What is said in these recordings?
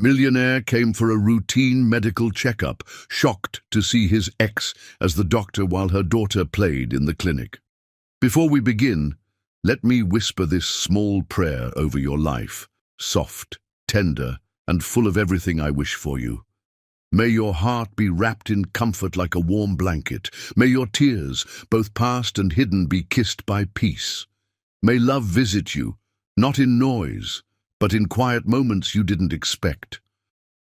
Millionaire came for a routine medical checkup, shocked to see his ex as the doctor while her daughter played in the clinic. Before we begin, let me whisper this small prayer over your life, soft, tender, and full of everything I wish for you. May your heart be wrapped in comfort like a warm blanket. May your tears, both past and hidden, be kissed by peace. May love visit you, not in noise, but in quiet moments you didn't expect.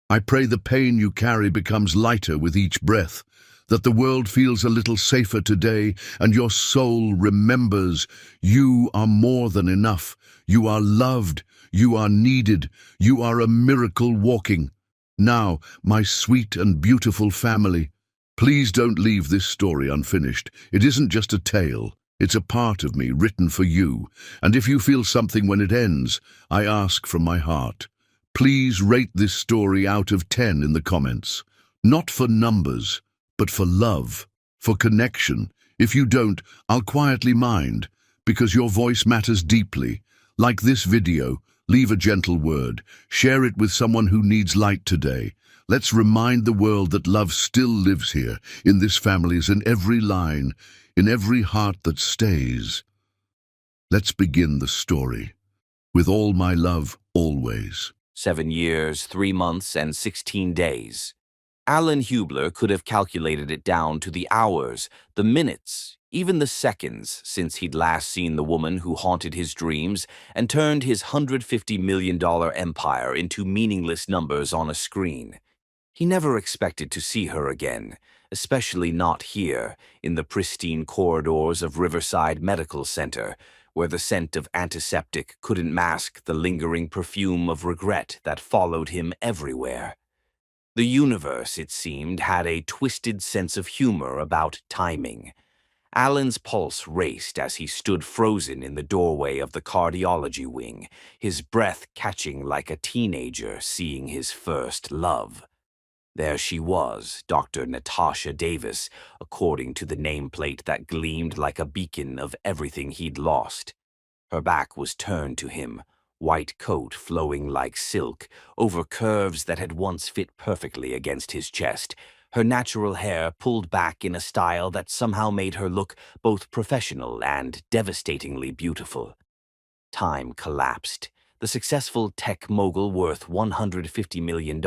I pray the pain you carry becomes lighter with each breath, that the world feels a little safer today and your soul remembers you are more than enough. You are loved, you are needed, you are a miracle walking. Now, my sweet and beautiful family, please don't leave this story unfinished. It isn't just a tale. It's a part of me written for you, and if you feel something when it ends, I ask from my heart, please rate this story out of 10 in the comments. Not for numbers, but for love, for connection. If you don't, I'll quietly mind, because your voice matters deeply. Like this video, leave a gentle word. Share it with someone who needs light today. Let's remind the world that love still lives here, in this family's, in every line, in every heart that stays. Let's begin the story. With all my love, always. 7 years, 3 months, and 16 days. Alan Hubler could have calculated it down to the hours, the minutes, even the seconds since he'd last seen the woman who haunted his dreams and turned his $150 million empire into meaningless numbers on a screen. He never expected to see her again, especially not here, in the pristine corridors of Riverside Medical Center, where the scent of antiseptic couldn't mask the lingering perfume of regret that followed him everywhere. The universe, it seemed, had a twisted sense of humor about timing. Alan's pulse raced as he stood frozen in the doorway of the cardiology wing, his breath catching like a teenager seeing his first love. There she was, Dr. Natasha Davis, according to the nameplate that gleamed like a beacon of everything he'd lost. Her back was turned to him, white coat flowing like silk over curves that had once fit perfectly against his chest, her natural hair pulled back in a style that somehow made her look both professional and devastatingly beautiful. Time collapsed. The successful tech mogul worth $150 million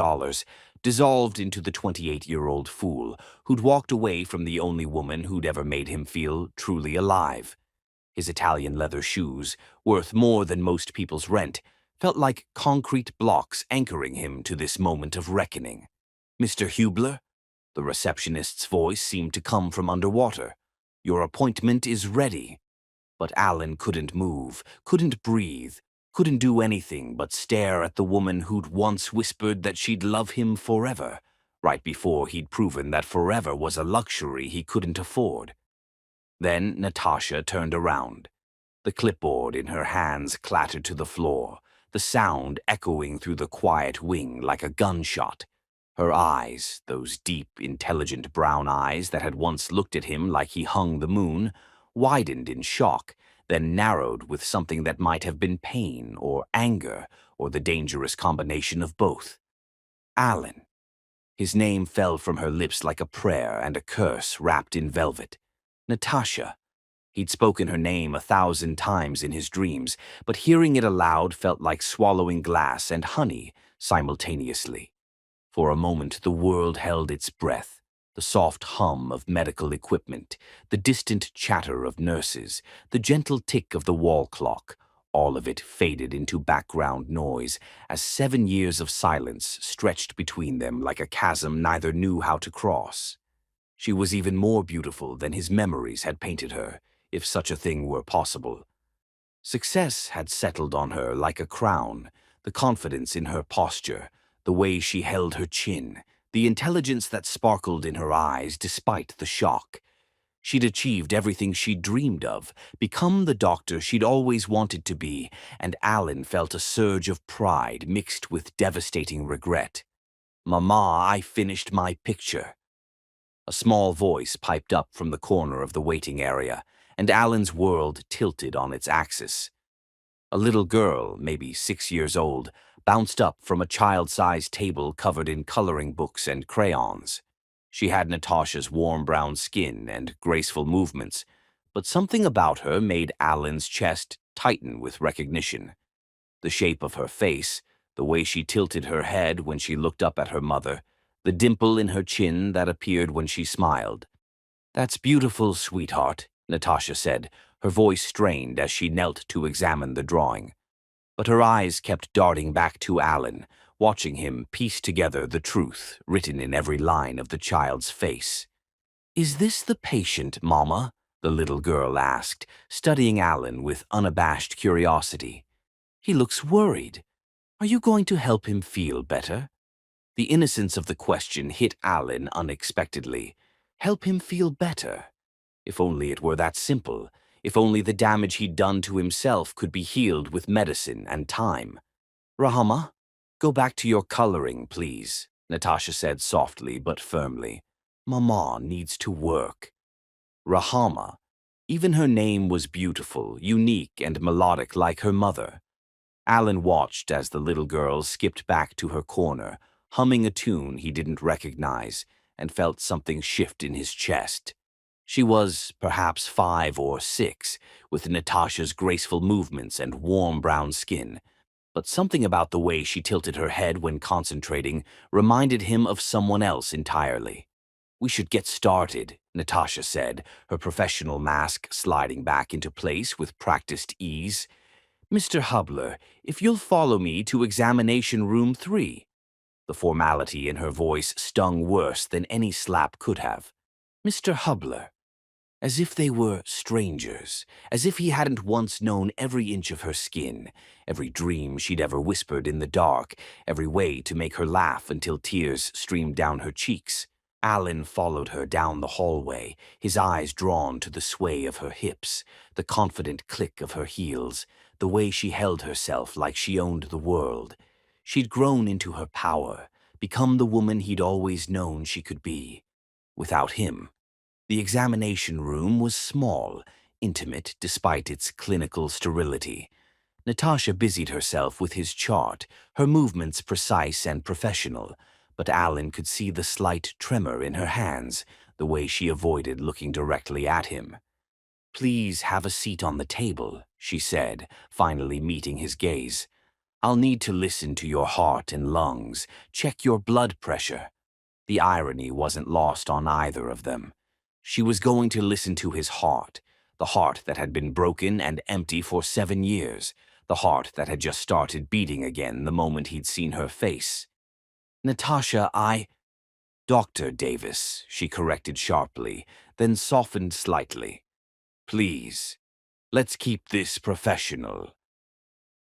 dissolved into the 28-year-old fool who'd walked away from the only woman who'd ever made him feel truly alive. His Italian leather shoes, worth more than most people's rent, felt like concrete blocks anchoring him to this moment of reckoning. "Mr. Hubler?" The receptionist's voice seemed to come from underwater. "Your appointment is ready." But Alan couldn't move, couldn't breathe, couldn't do anything but stare at the woman who'd once whispered that she'd love him forever, right before he'd proven that forever was a luxury he couldn't afford. Then Natasha turned around. The clipboard in her hands clattered to the floor, the sound echoing through the quiet wing like a gunshot. Her eyes, those deep, intelligent brown eyes that had once looked at him like he hung the moon, widened in shock, then narrowed with something that might have been pain or anger or the dangerous combination of both. Alan. His name fell from her lips like a prayer and a curse wrapped in velvet. Natasha. He'd spoken her name 1,000 times in his dreams, but hearing it aloud felt like swallowing glass and honey simultaneously. For a moment the world held its breath, the soft hum of medical equipment, the distant chatter of nurses, the gentle tick of the wall clock, all of it faded into background noise as 7 years of silence stretched between them like a chasm neither knew how to cross. She was even more beautiful than his memories had painted her, if such a thing were possible. Success had settled on her like a crown, the confidence in her posture, the way she held her chin, the intelligence that sparkled in her eyes despite the shock. She'd achieved everything she'd dreamed of, become the doctor she'd always wanted to be, and Alan felt a surge of pride mixed with devastating regret. "Mama, I finished my picture." A small voice piped up from the corner of the waiting area, and Alan's world tilted on its axis. A little girl, maybe 6 years old, bounced up from a child-sized table covered in coloring books and crayons. She had Natasha's warm brown skin and graceful movements, but something about her made Alan's chest tighten with recognition. The shape of her face, the way she tilted her head when she looked up at her mother, the dimple in her chin that appeared when she smiled. "That's beautiful, sweetheart," Natasha said, her voice strained as she knelt to examine the drawing. But her eyes kept darting back to Alan, watching him piece together the truth written in every line of the child's face. "Is this the patient, Mama?" the little girl asked, studying Alan with unabashed curiosity. "He looks worried. Are you going to help him feel better?" The innocence of the question hit Alan unexpectedly. Help him feel better? If only it were that simple. If only the damage he'd done to himself could be healed with medicine and time. "Rahama, go back to your coloring, please," Natasha said softly but firmly. "Mama needs to work." Rahama. Even her name was beautiful, unique, and melodic like her mother. Alan watched as the little girl skipped back to her corner, humming a tune he didn't recognize, and felt something shift in his chest. She was perhaps 5 or 6, with Natasha's graceful movements and warm brown skin, but something about the way she tilted her head when concentrating reminded him of someone else entirely. "We should get started," Natasha said, her professional mask sliding back into place with practiced ease. "Mr. Hubler, if you'll follow me to examination room 3. The formality in her voice stung worse than any slap could have. "Mr. Hubler." As if they were strangers, as if he hadn't once known every inch of her skin, every dream she'd ever whispered in the dark, every way to make her laugh until tears streamed down her cheeks. Alan followed her down the hallway, his eyes drawn to the sway of her hips, the confident click of her heels, the way she held herself like she owned the world. She'd grown into her power, become the woman he'd always known she could be. Without him. The examination room was small, intimate despite its clinical sterility. Natasha busied herself with his chart, her movements precise and professional, but Alan could see the slight tremor in her hands, the way she avoided looking directly at him. "Please have a seat on the table," she said, finally meeting his gaze. "I'll need to listen to your heart and lungs, check your blood pressure." The irony wasn't lost on either of them. She was going to listen to his heart, the heart that had been broken and empty for 7 years, the heart that had just started beating again the moment he'd seen her face. "Natasha, Dr. Davis," she corrected sharply, then softened slightly. "Please, let's keep this professional."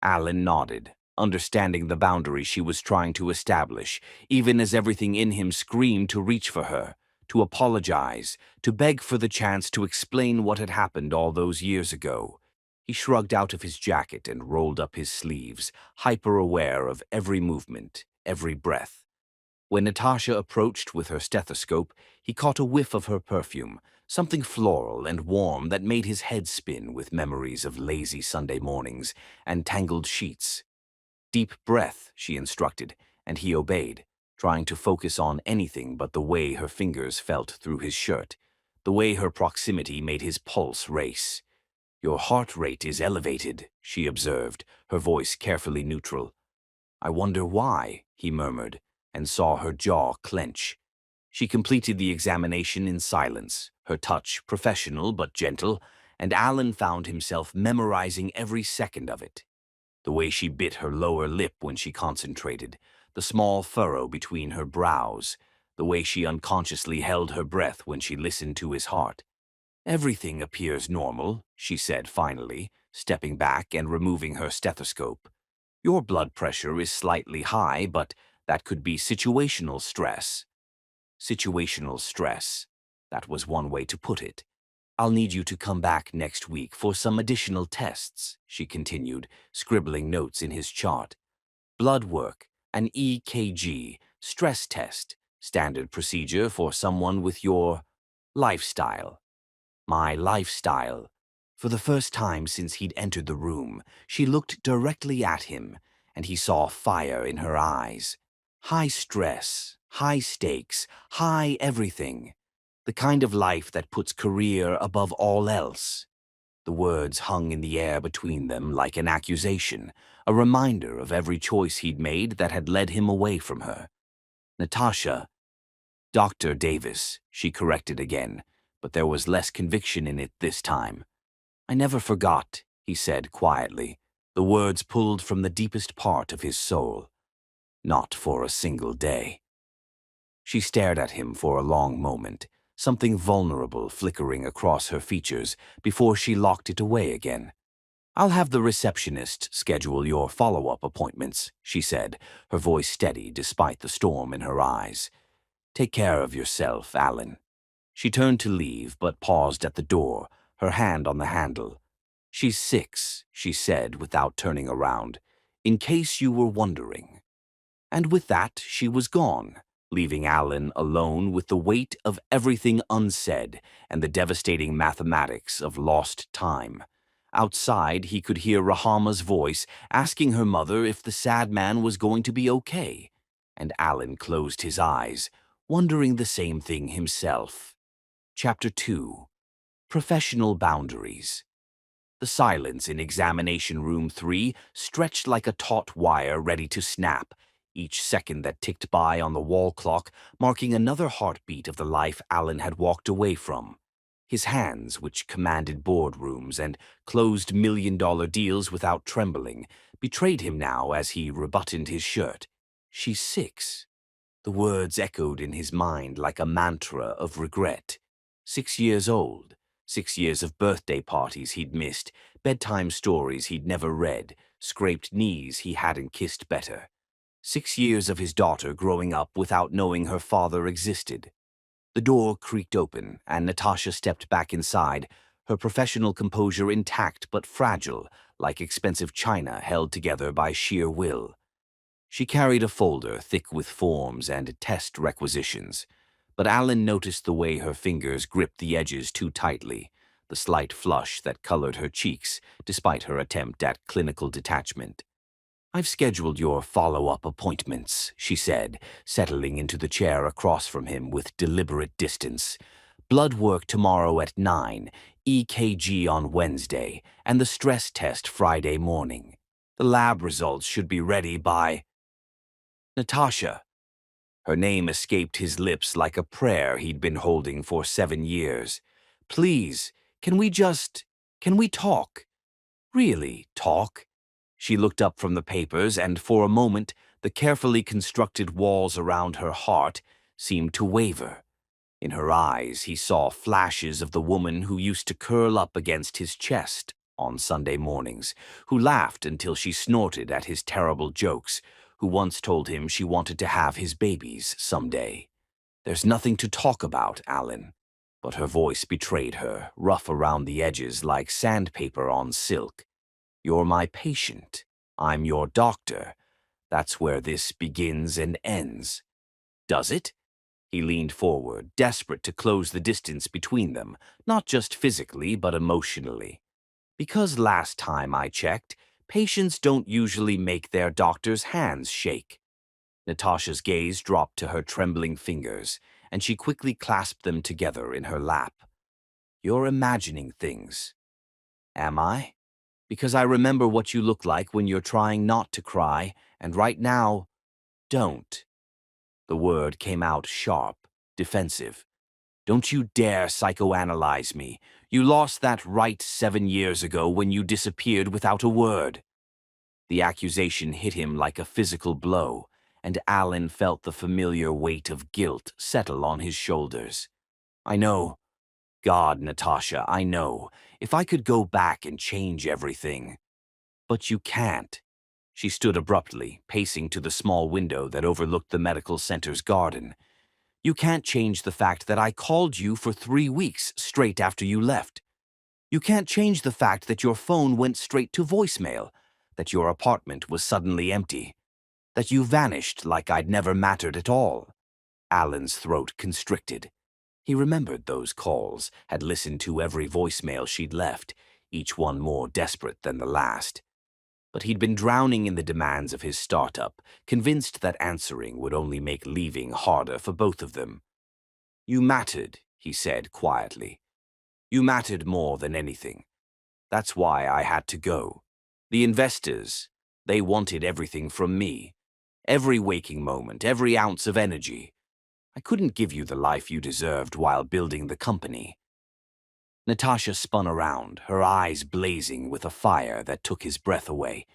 Alan nodded, understanding the boundary she was trying to establish, even as everything in him screamed to reach for her, to apologize, to beg for the chance to explain what had happened all those years ago. He shrugged out of his jacket and rolled up his sleeves, hyper-aware of every movement, every breath. When Natasha approached with her stethoscope, he caught a whiff of her perfume, something floral and warm that made his head spin with memories of lazy Sunday mornings and tangled sheets. "Deep breath," she instructed, and he obeyed, trying to focus on anything but the way her fingers felt through his shirt, the way her proximity made his pulse race. "Your heart rate is elevated," she observed, her voice carefully neutral. "I wonder why," he murmured, and saw her jaw clench. She completed the examination in silence, her touch professional but gentle, and Alan found himself memorizing every second of it. The way she bit her lower lip when she concentrated, the small furrow between her brows, the way she unconsciously held her breath when she listened to his heart. "Everything appears normal," she said finally, stepping back and removing her stethoscope. "Your blood pressure is slightly high, but that could be situational stress." Situational stress. That was one way to put it. "I'll need you to come back next week for some additional tests," she continued, scribbling notes in his chart. "Blood work, an EKG, stress test, standard procedure for someone with your lifestyle." My lifestyle. For the first time since he'd entered the room, she looked directly at him, and he saw fire in her eyes. High stress, high stakes, high everything. The kind of life that puts career above all else. The words hung in the air between them like an accusation, a reminder of every choice he'd made that had led him away from her. Natasha, Dr. Davis, she corrected again, but there was less conviction in it this time. I never forgot, he said quietly, the words pulled from the deepest part of his soul. Not for a single day. She stared at him for a long moment, something vulnerable flickering across her features before she locked it away again. I'll have the receptionist schedule your follow-up appointments, she said, her voice steady despite the storm in her eyes. Take care of yourself, Alan. She turned to leave, but paused at the door, her hand on the handle. She's 6, she said without turning around, in case you were wondering. And with that, she was gone, leaving Alan alone with the weight of everything unsaid and the devastating mathematics of lost time. Outside, he could hear Rahama's voice asking her mother if the sad man was going to be okay, and Alan closed his eyes, wondering the same thing himself. Chapter 2. Professional Boundaries. The silence in examination room 3 stretched like a taut wire ready to snap, each second that ticked by on the wall clock marking another heartbeat of the life Alan had walked away from. His hands, which commanded boardrooms and closed million-dollar deals without trembling, betrayed him now as he rebuttoned his shirt. She's 6. The words echoed in his mind like a mantra of regret. 6 years old. 6 years of birthday parties he'd missed, bedtime stories he'd never read, scraped knees he hadn't kissed better. 6 years of his daughter growing up without knowing her father existed. The door creaked open, and Natasha stepped back inside, her professional composure intact but fragile, like expensive china held together by sheer will. She carried a folder thick with forms and test requisitions, but Alan noticed the way her fingers gripped the edges too tightly, the slight flush that colored her cheeks despite her attempt at clinical detachment. I've scheduled your follow-up appointments, she said, settling into the chair across from him with deliberate distance. Blood work tomorrow at 9, EKG on Wednesday, and the stress test Friday morning. The lab results should be ready by... Natasha. Her name escaped his lips like a prayer he'd been holding for 7 years. Please, can we talk? Really, talk? She looked up from the papers, and for a moment, the carefully constructed walls around her heart seemed to waver. In her eyes, he saw flashes of the woman who used to curl up against his chest on Sunday mornings, who laughed until she snorted at his terrible jokes, who once told him she wanted to have his babies someday. There's nothing to talk about, Alan. But her voice betrayed her, rough around the edges like sandpaper on silk. You're my patient. I'm your doctor. That's where this begins and ends. Does it? He leaned forward, desperate to close the distance between them, not just physically but emotionally. Because last time I checked, patients don't usually make their doctor's hands shake. Natasha's gaze dropped to her trembling fingers, and she quickly clasped them together in her lap. You're imagining things. Am I? Because I remember what you look like when you're trying not to cry, and right now, don't. The word came out sharp, defensive. Don't you dare psychoanalyze me. You lost that right 7 years ago when you disappeared without a word. The accusation hit him like a physical blow, and Alan felt the familiar weight of guilt settle on his shoulders. I know. God, Natasha, I know. If I could go back and change everything. But you can't. She stood abruptly, pacing to the small window that overlooked the medical center's garden. You can't change the fact that I called you for 3 weeks straight after you left. You can't change the fact that your phone went straight to voicemail, that your apartment was suddenly empty, that you vanished like I'd never mattered at all. Alan's throat constricted. He remembered those calls, had listened to every voicemail she'd left, each one more desperate than the last. But he'd been drowning in the demands of his startup, convinced that answering would only make leaving harder for both of them. "You mattered," he said quietly. "You mattered more than anything. That's why I had to go. The investors, they wanted everything from me. Every waking moment, every ounce of energy. I couldn't give you the life you deserved while building the company." Natasha spun around, her eyes blazing with a fire that took his breath away.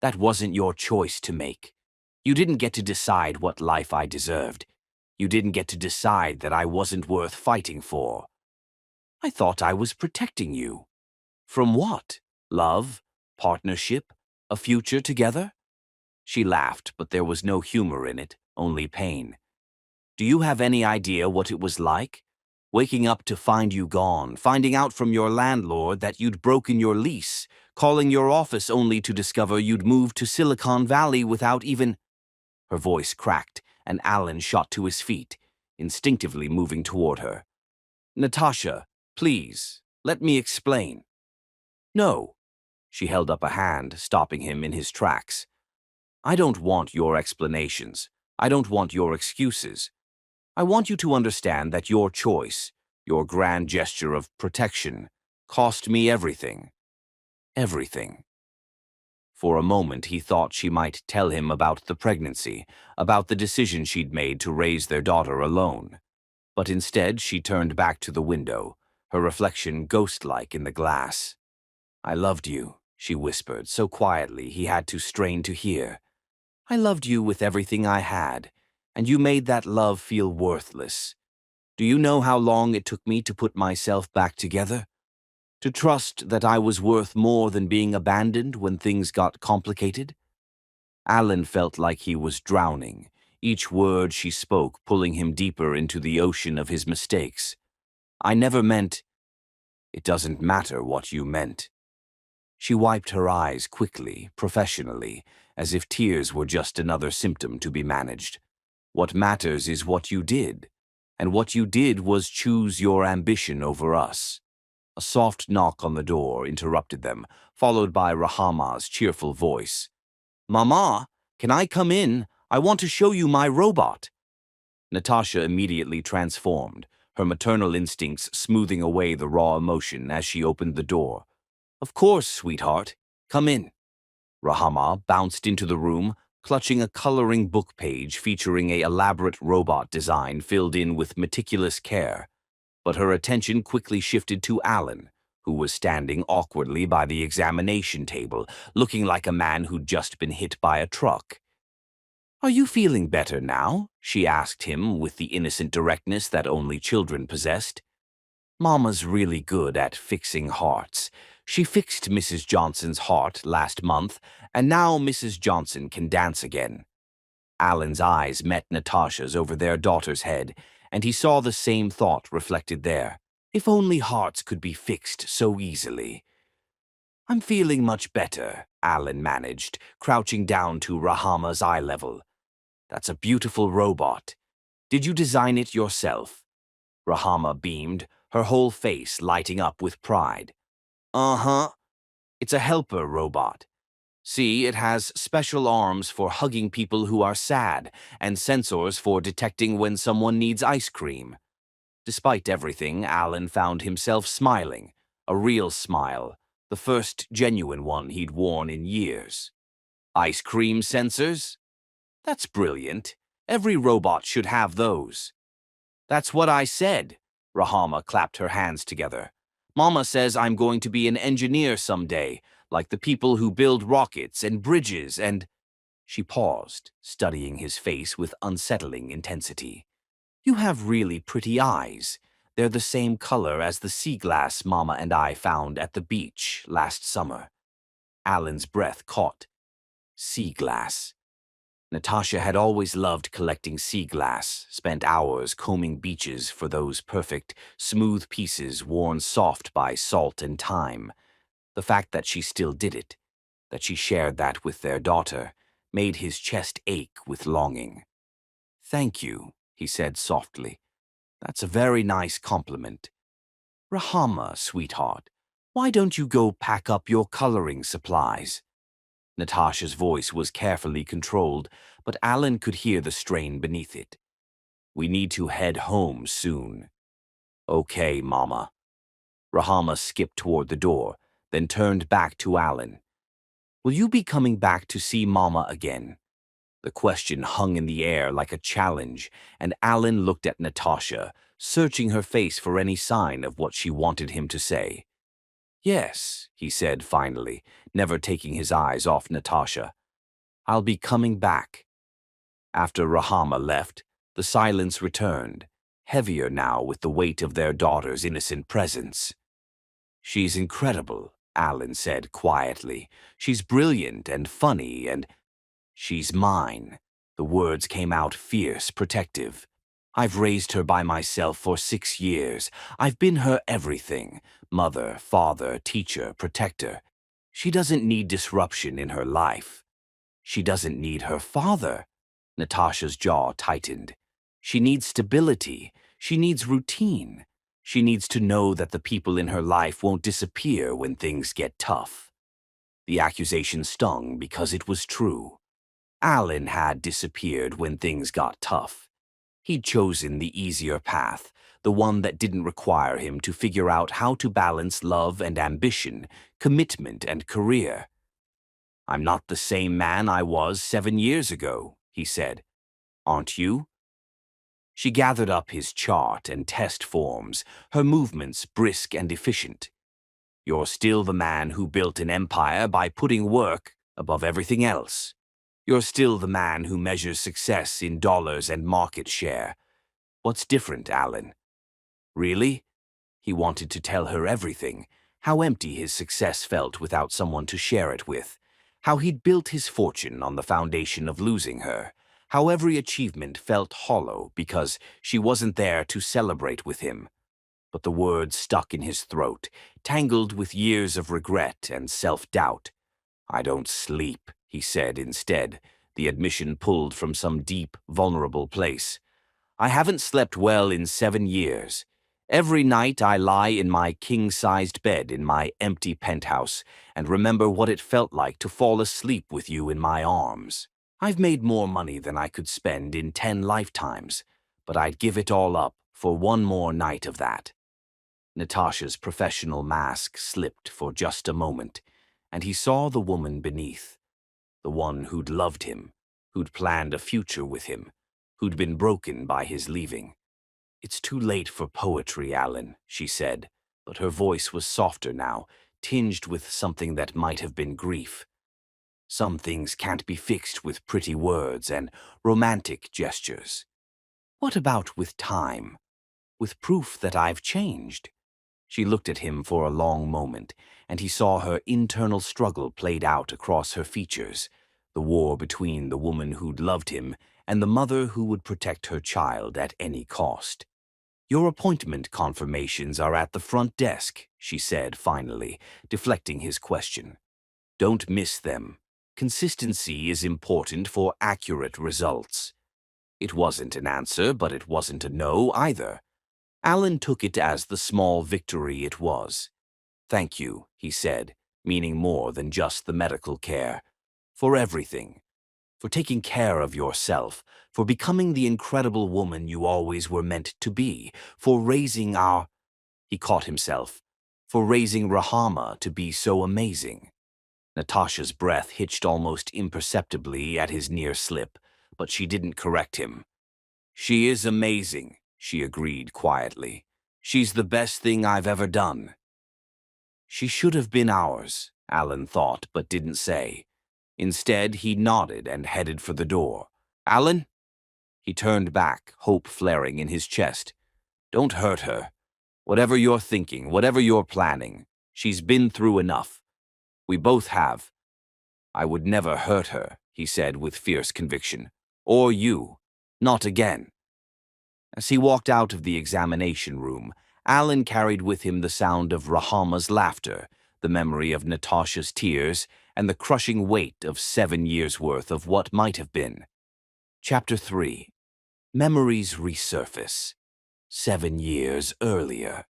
"That wasn't your choice to make. You didn't get to decide what life I deserved. You didn't get to decide that I wasn't worth fighting for. I thought I was protecting you. From what? Love? Partnership? A future together?" She laughed, but there was no humor in it, only pain. "Do you have any idea what it was like? Waking up to find you gone, finding out from your landlord that you'd broken your lease, calling your office only to discover you'd moved to Silicon Valley without even—" Her voice cracked, and Alan shot to his feet, instinctively moving toward her. "Natasha, please, let me explain." "No." She held up a hand, stopping him in his tracks. "I don't want your explanations. I don't want your excuses. I want you to understand that your choice, your grand gesture of protection, cost me everything. Everything." For a moment he thought she might tell him about the pregnancy, about the decision she'd made to raise their daughter alone. But instead she turned back to the window, her reflection ghost-like in the glass. "I loved you," she whispered, so quietly he had to strain to hear. "I loved you with everything I had, and you made that love feel worthless. Do you know how long it took me to put myself back together? To trust that I was worth more than being abandoned when things got complicated?" Alan felt like he was drowning, each word she spoke pulling him deeper into the ocean of his mistakes. "I never meant—" "It doesn't matter what you meant." She wiped her eyes quickly, professionally, as if tears were just another symptom to be managed. "What matters is what you did, and what you did was choose your ambition over us." A soft knock on the door interrupted them, followed by Rahama's cheerful voice. "Mama, can I come in? I want to show you my robot." Natasha immediately transformed, her maternal instincts smoothing away the raw emotion as she opened the door. "Of course, sweetheart. Come in." Rahama bounced into the room, clutching a coloring book page featuring an elaborate robot design filled in with meticulous care. But her attention quickly shifted to Alan, who was standing awkwardly by the examination table, looking like a man who'd just been hit by a truck. "Are you feeling better now?" she asked him with the innocent directness that only children possessed. "Mama's really good at fixing hearts. She fixed Mrs. Johnson's heart last month, and now Mrs. Johnson can dance again." Alan's eyes met Natasha's over their daughter's head, and he saw the same thought reflected there. If only hearts could be fixed so easily. "I'm feeling much better," Alan managed, crouching down to Rahama's eye level. "That's a beautiful robot. Did you design it yourself?" Rahama beamed, her whole face lighting up with pride. "Uh-huh. It's a helper robot. See, it has special arms for hugging people who are sad and sensors for detecting when someone needs ice cream." Despite everything, Alan found himself smiling, a real smile, the first genuine one he'd worn in years. "Ice cream sensors? That's brilliant. Every robot should have those." "That's what I said." Rahama clapped her hands together. "Mama says I'm going to be an engineer someday, like the people who build rockets and bridges and—" She paused, studying his face with unsettling intensity. "You have really pretty eyes. They're the same color as the sea glass Mama and I found at the beach last summer." Alan's breath caught. Sea glass. Natasha had always loved collecting sea glass, spent hours combing beaches for those perfect, smooth pieces worn soft by salt and time. The fact that she still did it, that she shared that with their daughter, made his chest ache with longing. "Thank you," he said softly. "That's a very nice compliment. Rahama, sweetheart, why don't you go pack up your coloring supplies?" Natasha's voice was carefully controlled, but Alan could hear the strain beneath it. "We need to head home soon." "Okay, Mama." Rahama skipped toward the door, then turned back to Alan. "Will you be coming back to see Mama again?" The question hung in the air like a challenge, and Alan looked at Natasha, searching her face for any sign of what she wanted him to say. "Yes," he said finally, never taking his eyes off Natasha. "I'll be coming back." After Rahama left, the silence returned, heavier now with the weight of their daughter's innocent presence. "She's incredible," Alan said quietly. "She's brilliant and funny and—" "She's mine." The words came out fierce, protective. "I've raised her by myself for 6 years. I've been her everything. Mother, father, teacher, protector. She doesn't need disruption in her life." "She doesn't need her father." Natasha's jaw tightened. "She needs stability. She needs routine. She needs to know that the people in her life won't disappear when things get tough." The accusation stung because it was true. Alan had disappeared when things got tough. He'd chosen the easier path, the one that didn't require him to figure out how to balance love and ambition, commitment and career. "I'm not the same man I was 7 years ago," he said. "Aren't you?" She gathered up his chart and test forms, her movements brisk and efficient. "You're still the man who built an empire by putting work above everything else. You're still the man who measures success in dollars and market share. What's different, Alan?" "Really?" He wanted to tell her everything, how empty his success felt without someone to share it with, how he'd built his fortune on the foundation of losing her, how every achievement felt hollow because she wasn't there to celebrate with him. But the words stuck in his throat, tangled with years of regret and self-doubt. "I don't sleep," he said instead, the admission pulled from some deep, vulnerable place. "I haven't slept well in 7 years. Every night I lie in my king-sized bed in my empty penthouse and remember what it felt like to fall asleep with you in my arms. I've made more money than I could spend in 10 lifetimes, but I'd give it all up for one more night of that." Natasha's professional mask slipped for just a moment, and he saw the woman beneath, the one who'd loved him, who'd planned a future with him, who'd been broken by his leaving. "It's too late for poetry, Alan," she said, but her voice was softer now, tinged with something that might have been grief. "Some things can't be fixed with pretty words and romantic gestures. What about with time? With proof that I've changed?" She looked at him for a long moment, and he saw her internal struggle played out across her features, the war between the woman who'd loved him and the mother who would protect her child at any cost. "Your appointment confirmations are at the front desk," she said finally, deflecting his question. "Don't miss them. Consistency is important for accurate results." It wasn't an answer, but it wasn't a no either. Alan took it as the small victory it was. "Thank you," he said, meaning more than just the medical care. "For everything. For taking care of yourself, for becoming the incredible woman you always were meant to be, for raising our—" He caught himself. "For raising Rahama to be so amazing." Natasha's breath hitched almost imperceptibly at his near slip, but she didn't correct him. "She is amazing," she agreed quietly. "She's the best thing I've ever done." "She should have been ours," Alan thought, but didn't say. Instead, he nodded and headed for the door. "Alan?" He turned back, hope flaring in his chest. "Don't hurt her. Whatever you're thinking, whatever you're planning, she's been through enough. We both have." "I would never hurt her," he said with fierce conviction. "Or you. Not again." As he walked out of the examination room, Alan carried with him the sound of Rahama's laughter, the memory of Natasha's tears, and the crushing weight of 7 years' worth of what might have been. Chapter 3. Memories resurface. 7 years earlier.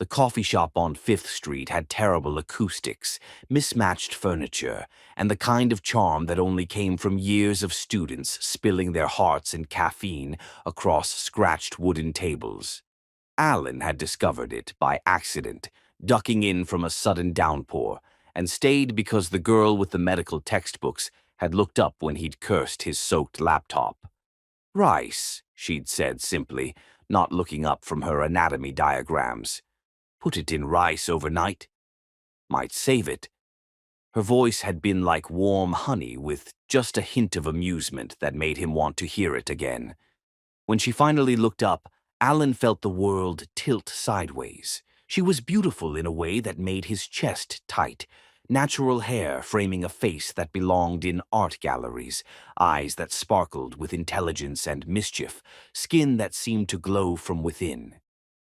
The coffee shop on Fifth Street had terrible acoustics, mismatched furniture, and the kind of charm that only came from years of students spilling their hearts and caffeine across scratched wooden tables. Alan had discovered it by accident, ducking in from a sudden downpour, and stayed because the girl with the medical textbooks had looked up when he'd cursed his soaked laptop. "Rice," she'd said simply, not looking up from her anatomy diagrams. "Put it in rice overnight. Might save it." Her voice had been like warm honey with just a hint of amusement that made him want to hear it again. When she finally looked up, Alan felt the world tilt sideways. She was beautiful in a way that made his chest tight. Natural hair framing a face that belonged in art galleries, eyes that sparkled with intelligence and mischief, skin that seemed to glow from within.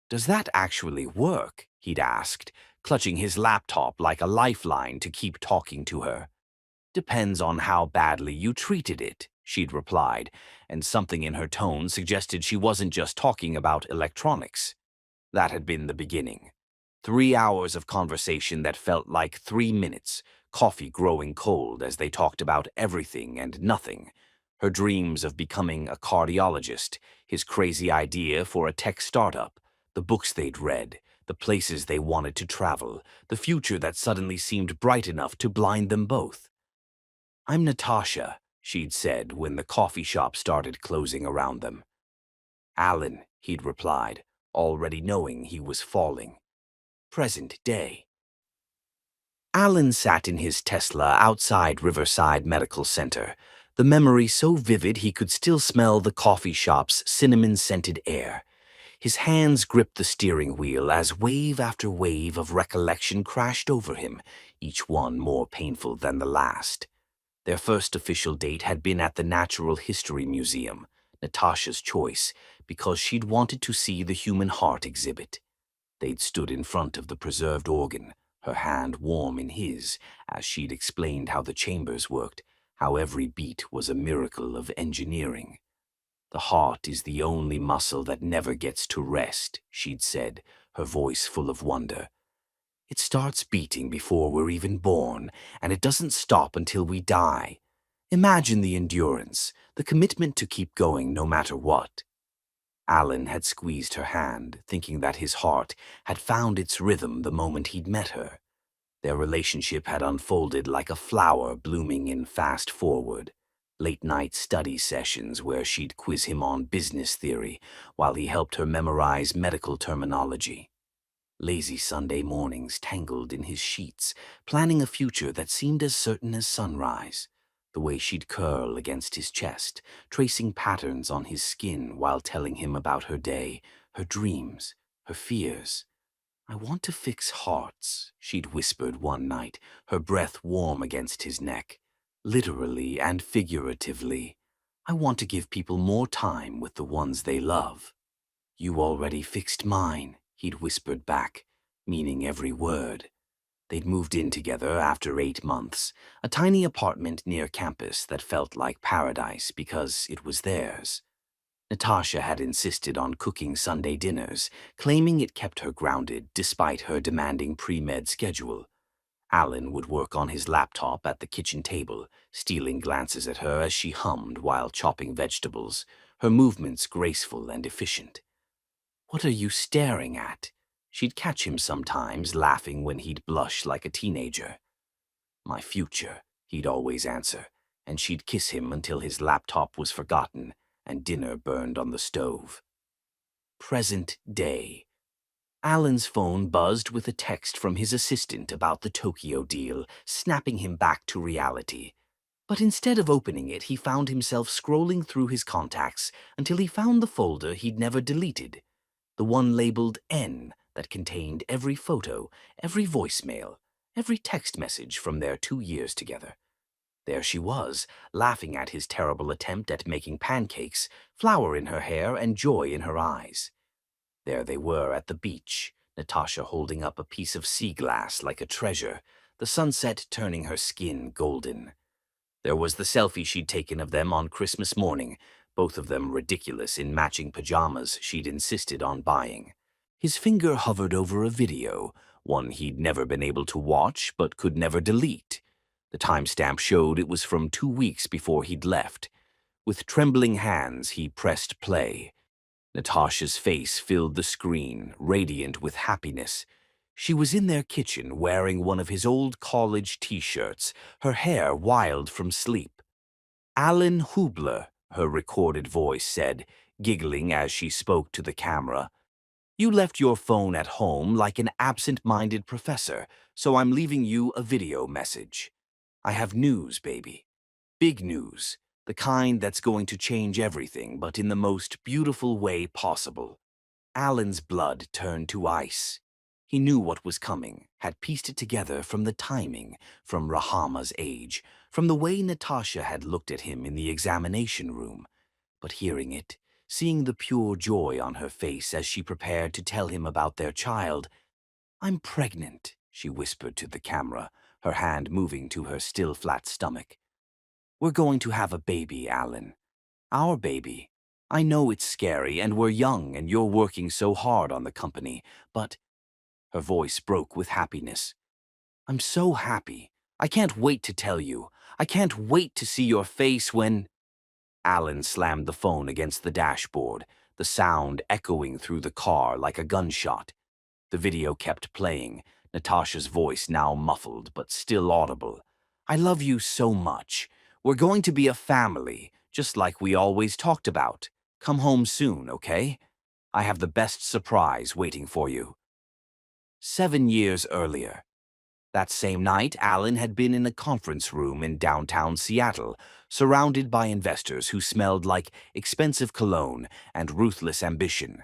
"Does that actually work?" he'd asked, clutching his laptop like a lifeline to keep talking to her. "Depends on how badly you treated it," she'd replied, and something in her tone suggested she wasn't just talking about electronics. That had been the beginning. 3 hours of conversation that felt like 3 minutes, coffee growing cold as they talked about everything and nothing. Her dreams of becoming a cardiologist, his crazy idea for a tech startup, the books they'd read, the places they wanted to travel, the future that suddenly seemed bright enough to blind them both. "I'm Natasha," she'd said when the coffee shop started closing around them. "Alan," he'd replied, already knowing he was falling. "Present day." Alan sat in his Tesla outside Riverside Medical Center, the memory so vivid he could still smell the coffee shop's cinnamon-scented air. His hands gripped the steering wheel as wave after wave of recollection crashed over him, each one more painful than the last. Their first official date had been at the Natural History Museum, Natasha's choice, because she'd wanted to see the human heart exhibit. They'd stood in front of the preserved organ, her hand warm in his, as she'd explained how the chambers worked, how every beat was a miracle of engineering. "The heart is the only muscle that never gets to rest," she'd said, her voice full of wonder. "It starts beating before we're even born, and it doesn't stop until we die. Imagine the endurance, the commitment to keep going no matter what." Alan had squeezed her hand, thinking that his heart had found its rhythm the moment he'd met her. Their relationship had unfolded like a flower blooming in fast forward. Late-night study sessions where she'd quiz him on business theory while he helped her memorize medical terminology. Lazy Sunday mornings tangled in his sheets, planning a future that seemed as certain as sunrise. The way she'd curl against his chest, tracing patterns on his skin while telling him about her day, her dreams, her fears. "I want to fix hearts," she'd whispered one night, her breath warm against his neck. "Literally and figuratively. I want to give people more time with the ones they love." "You already fixed mine," he'd whispered back, meaning every word. They'd moved in together after 8 months, a tiny apartment near campus that felt like paradise because it was theirs. Natasha had insisted on cooking Sunday dinners, claiming it kept her grounded despite her demanding pre-med schedule. Alan would work on his laptop at the kitchen table, stealing glances at her as she hummed while chopping vegetables, her movements graceful and efficient. "What are you staring at?" She'd catch him sometimes, laughing when he'd blush like a teenager. "My future," he'd always answer, and she'd kiss him until his laptop was forgotten and dinner burned on the stove. Present day. Alan's phone buzzed with a text from his assistant about the Tokyo deal, snapping him back to reality. But instead of opening it, he found himself scrolling through his contacts until he found the folder he'd never deleted, the one labeled N that contained every photo, every voicemail, every text message from their 2 years together. There she was, laughing at his terrible attempt at making pancakes, flour in her hair and joy in her eyes. There they were at the beach, Natasha holding up a piece of sea glass like a treasure, the sunset turning her skin golden. There was the selfie she'd taken of them on Christmas morning, both of them ridiculous in matching pajamas she'd insisted on buying. His finger hovered over a video, one he'd never been able to watch but could never delete. The timestamp showed it was from 2 weeks before he'd left. With trembling hands, he pressed play. Natasha's face filled the screen, radiant with happiness. She was in their kitchen wearing one of his old college t-shirts, her hair wild from sleep. "Alan Hubler," her recorded voice said, giggling as she spoke to the camera. "You left your phone at home like an absent-minded professor, so I'm leaving you a video message. I have news, baby. Big news. The kind that's going to change everything, but in the most beautiful way possible." Alan's blood turned to ice. He knew what was coming, had pieced it together from the timing, from Rahama's age, from the way Natasha had looked at him in the examination room. But hearing it, seeing the pure joy on her face as she prepared to tell him about their child, "I'm pregnant," she whispered to the camera, her hand moving to her still flat stomach. "We're going to have a baby, Alan. Our baby. I know it's scary and we're young and you're working so hard on the company, but—" Her voice broke with happiness. "I'm so happy. I can't wait to tell you. I can't wait to see your face when—" Alan slammed the phone against the dashboard, the sound echoing through the car like a gunshot. The video kept playing, Natasha's voice now muffled but still audible. "I love you so much. We're going to be a family, just like we always talked about. Come home soon, okay? I have the best surprise waiting for you." 7 years earlier. That same night, Alan had been in a conference room in downtown Seattle, surrounded by investors who smelled like expensive cologne and ruthless ambition.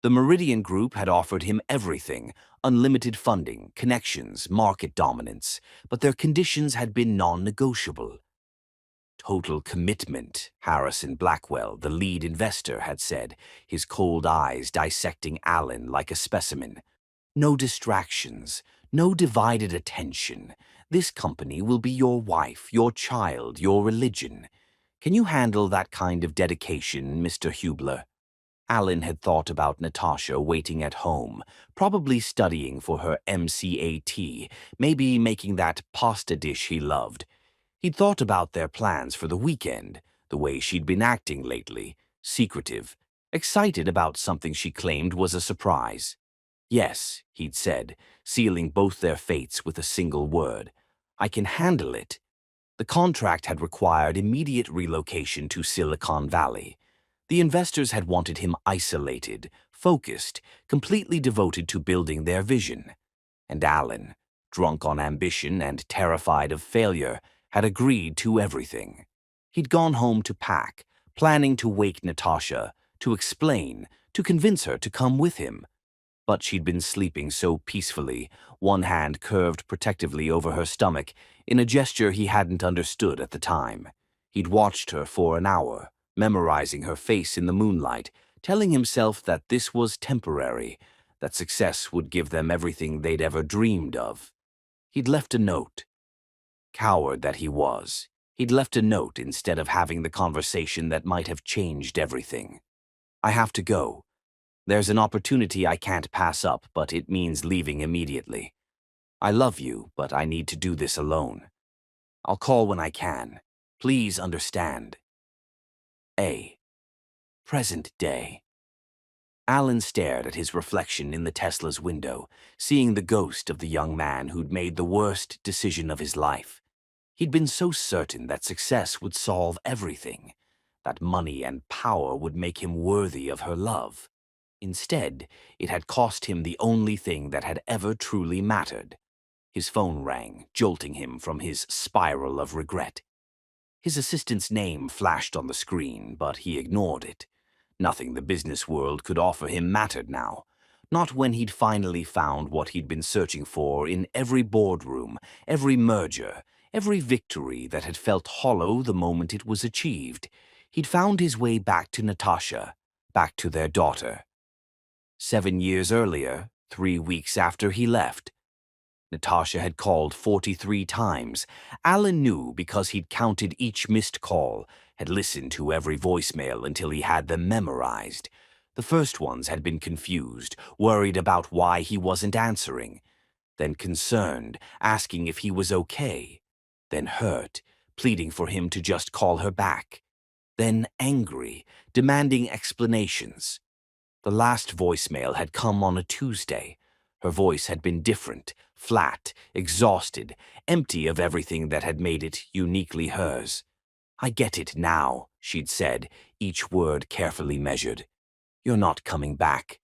The Meridian Group had offered him everything: unlimited funding, connections, market dominance, but their conditions had been non-negotiable. "Total commitment," Harrison Blackwell, the lead investor, had said, his cold eyes dissecting Alan like a specimen. "No distractions, no divided attention. This company will be your wife, your child, your religion. Can you handle that kind of dedication, Mr. Hubler?" Alan had thought about Natasha waiting at home, probably studying for her MCAT, maybe making that pasta dish he loved. He'd thought about their plans for the weekend, the way she'd been acting lately, secretive, excited about something she claimed was a surprise. "Yes," he'd said, sealing both their fates with a single word. "I can handle it." The contract had required immediate relocation to Silicon Valley. The investors had wanted him isolated, focused, completely devoted to building their vision. And Alan, drunk on ambition and terrified of failure, had agreed to everything. He'd gone home to pack, planning to wake Natasha, to explain, to convince her to come with him. But she'd been sleeping so peacefully, one hand curved protectively over her stomach, in a gesture he hadn't understood at the time. He'd watched her for an hour, memorizing her face in the moonlight, telling himself that this was temporary, that success would give them everything they'd ever dreamed of. He'd left a note. Coward that he was, he'd left a note instead of having the conversation that might have changed everything. "I have to go. There's an opportunity I can't pass up, but it means leaving immediately. I love you, but I need to do this alone. I'll call when I can. Please understand. A. Present day." Alan stared at his reflection in the Tesla's window, seeing the ghost of the young man who'd made the worst decision of his life. He'd been so certain that success would solve everything, that money and power would make him worthy of her love. Instead, it had cost him the only thing that had ever truly mattered. His phone rang, jolting him from his spiral of regret. His assistant's name flashed on the screen, but he ignored it. Nothing the business world could offer him mattered now. Not when he'd finally found what he'd been searching for in every boardroom, every merger, every victory that had felt hollow the moment it was achieved. He'd found his way back to Natasha, back to their daughter. 7 years earlier, 3 weeks after he left, Natasha had called 43 times. Alan knew because he'd counted each missed call, had listened to every voicemail until he had them memorized. The first ones had been confused, worried about why he wasn't answering, then concerned, asking if he was okay, then hurt, pleading for him to just call her back, then angry, demanding explanations. The last voicemail had come on a Tuesday. Her voice had been different, flat, exhausted, empty of everything that had made it uniquely hers. "I get it now," she'd said, each word carefully measured. "You're not coming back.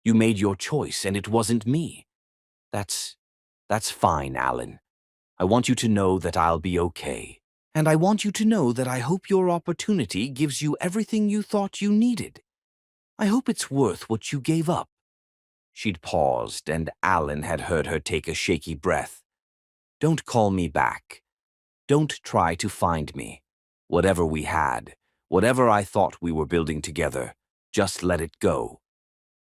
You made your choice, and it wasn't me. That's fine, Alan. I want you to know that I'll be okay. And I want you to know that I hope your opportunity gives you everything you thought you needed. I hope it's worth what you gave up." She'd paused, and Alan had heard her take a shaky breath. "Don't call me back. Don't try to find me. Whatever we had, whatever I thought we were building together, just let it go.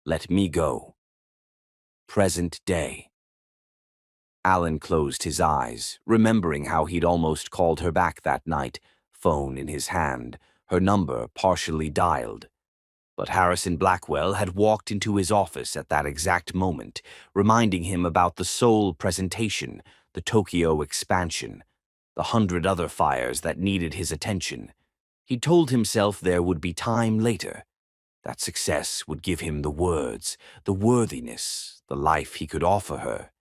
Let me go." Present day. Alan closed his eyes, remembering how he'd almost called her back that night, phone in his hand, her number partially dialed. But Harrison Blackwell had walked into his office at that exact moment, reminding him about the Seoul presentation, the Tokyo expansion, the 100 other fires that needed his attention. He told himself there would be time later. That success would give him the words, the worthiness, the life he could offer her.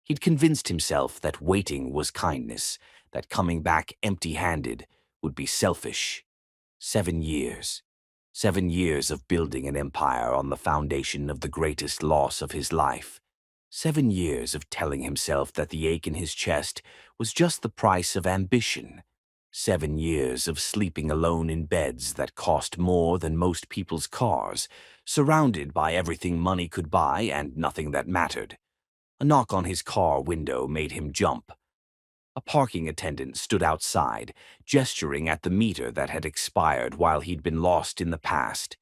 He'd convinced himself that waiting was kindness, that coming back empty-handed would be selfish. 7 years. 7 years of building an empire on the foundation of the greatest loss of his life. 7 years of telling himself that the ache in his chest was just the price of ambition. 7 years of sleeping alone in beds that cost more than most people's cars, surrounded by everything money could buy and nothing that mattered. A knock on his car window made him jump. A parking attendant stood outside, gesturing at the meter that had expired while he'd been lost in the past.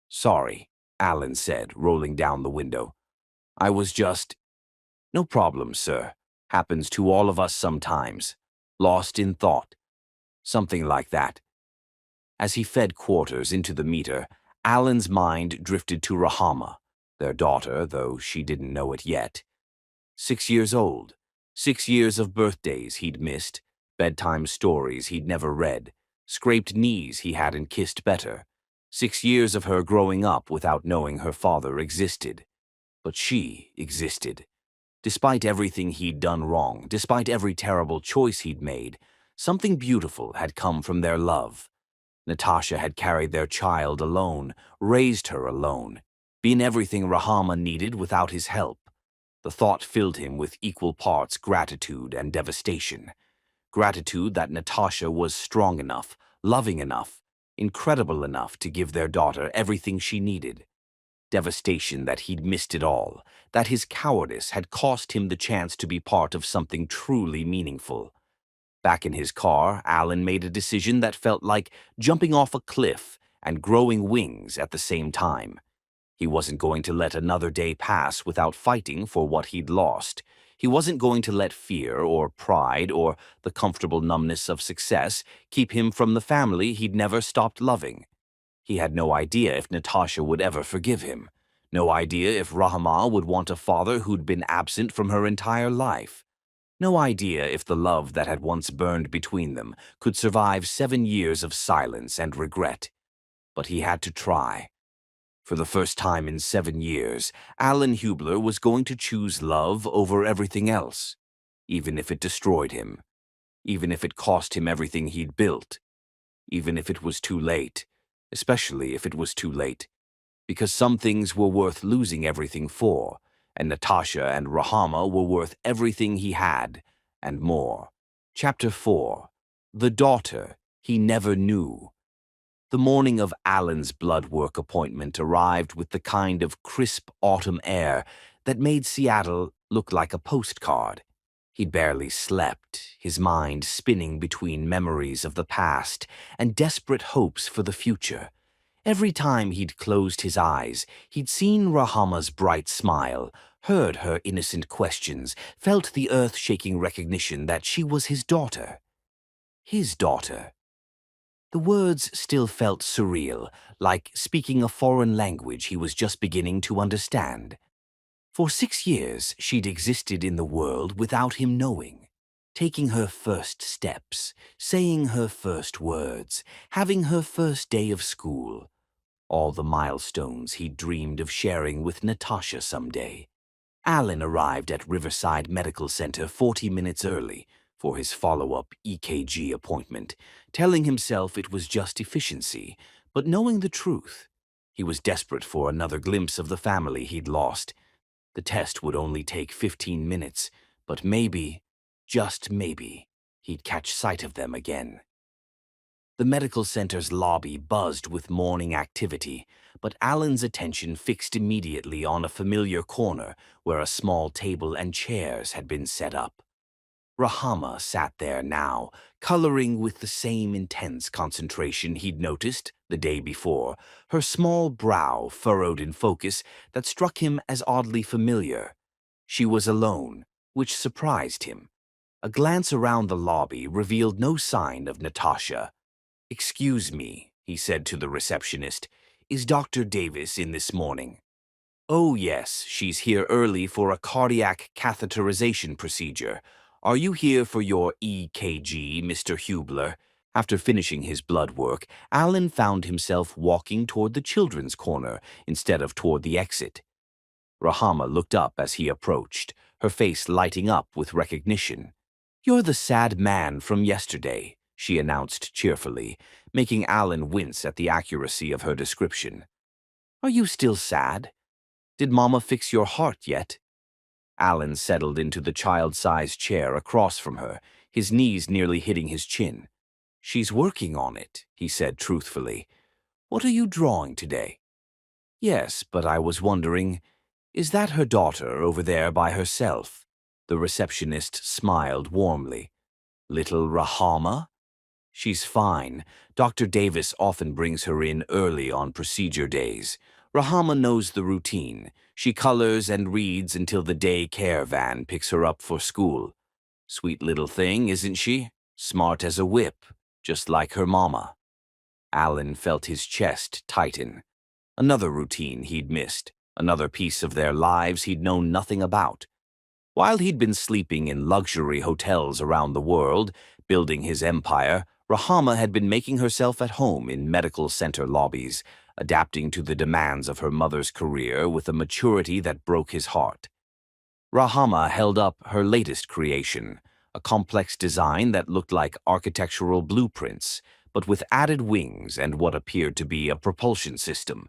"Sorry," Alan said, rolling down the window. "I was just—" "No problem, sir. Happens to all of us sometimes. Lost in thought." Something like that. As he fed quarters into the meter, Alan's mind drifted to Rahama, their daughter, though she didn't know it yet. 6 years old. 6 years of birthdays he'd missed, bedtime stories he'd never read, scraped knees he hadn't kissed better. 6 years of her growing up without knowing her father existed. But she existed. Despite everything he'd done wrong, despite every terrible choice he'd made, something beautiful had come from their love. Natasha had carried their child alone, raised her alone, been everything Rahama needed without his help. The thought filled him with equal parts gratitude and devastation. Gratitude that Natasha was strong enough, loving enough, incredible enough to give their daughter everything she needed. Devastation that he'd missed it all, that his cowardice had cost him the chance to be part of something truly meaningful. Back in his car, Alan made a decision that felt like jumping off a cliff and growing wings at the same time. He wasn't going to let another day pass without fighting for what he'd lost. He wasn't going to let fear or pride or the comfortable numbness of success keep him from the family he'd never stopped loving. He had no idea if Natasha would ever forgive him. No idea if Rahama would want a father who'd been absent from her entire life. No idea if the love that had once burned between them could survive 7 years of silence and regret. But he had to try. For the first time in 7 years, Alan Hubler was going to choose love over everything else, even if it destroyed him, even if it cost him everything he'd built, even if it was too late, especially if it was too late, because some things were worth losing everything for, and Natasha and Rahama were worth everything he had, and more. Chapter 4. The Daughter He Never Knew. The morning of Alan's blood work appointment arrived with the kind of crisp autumn air that made Seattle look like a postcard. He'd barely slept, his mind spinning between memories of the past and desperate hopes for the future. Every time he'd closed his eyes, he'd seen Rahama's bright smile, heard her innocent questions, felt the earth-shaking recognition that she was his daughter. His daughter. The words still felt surreal, like speaking a foreign language he was just beginning to understand. For 6 years, she'd existed in the world without him knowing, taking her first steps, saying her first words, having her first day of school, all the milestones he'd dreamed of sharing with Natasha someday. Alan arrived at Riverside Medical Center 40 minutes early for his follow-up EKG appointment, telling himself it was just efficiency, but knowing the truth. He was desperate for another glimpse of the family he'd lost. The test would only take 15 minutes, but maybe, just maybe, he'd catch sight of them again. The medical center's lobby buzzed with morning activity, but Alan's attention fixed immediately on a familiar corner where a small table and chairs had been set up. Rahama sat there now, coloring with the same intense concentration he'd noticed the day before, her small brow furrowed in focus that struck him as oddly familiar. She was alone, which surprised him. A glance around the lobby revealed no sign of Natasha. "Excuse me," he said to the receptionist. "Is Dr. Davis in this morning?" "Oh yes, she's here early for a cardiac catheterization procedure. Are you here for your EKG, Mr. Hubler?" After finishing his blood work, Alan found himself walking toward the children's corner instead of toward the exit. Rahama looked up as he approached, her face lighting up with recognition. "You're the sad man from yesterday," she announced cheerfully, making Alan wince at the accuracy of her description. "Are you still sad? Did Mama fix your heart yet?" Alan settled into the child-sized chair across from her, his knees nearly hitting his chin. "She's working on it," he said truthfully. "What are you drawing today?" "Yes, but I was wondering, is that her daughter over there by herself?" The receptionist smiled warmly. "Little Rahama?" "She's fine. Dr. Davis often brings her in early on procedure days. Rahama knows the routine. She colors and reads until the day care van picks her up for school. Sweet little thing, isn't she? Smart as a whip, just like her mama." Alan felt his chest tighten. Another routine he'd missed, another piece of their lives he'd known nothing about. While he'd been sleeping in luxury hotels around the world, building his empire, Rahama had been making herself at home in medical center lobbies, adapting to the demands of her mother's career with a maturity that broke his heart. Rahama held up her latest creation, a complex design that looked like architectural blueprints, but with added wings and what appeared to be a propulsion system.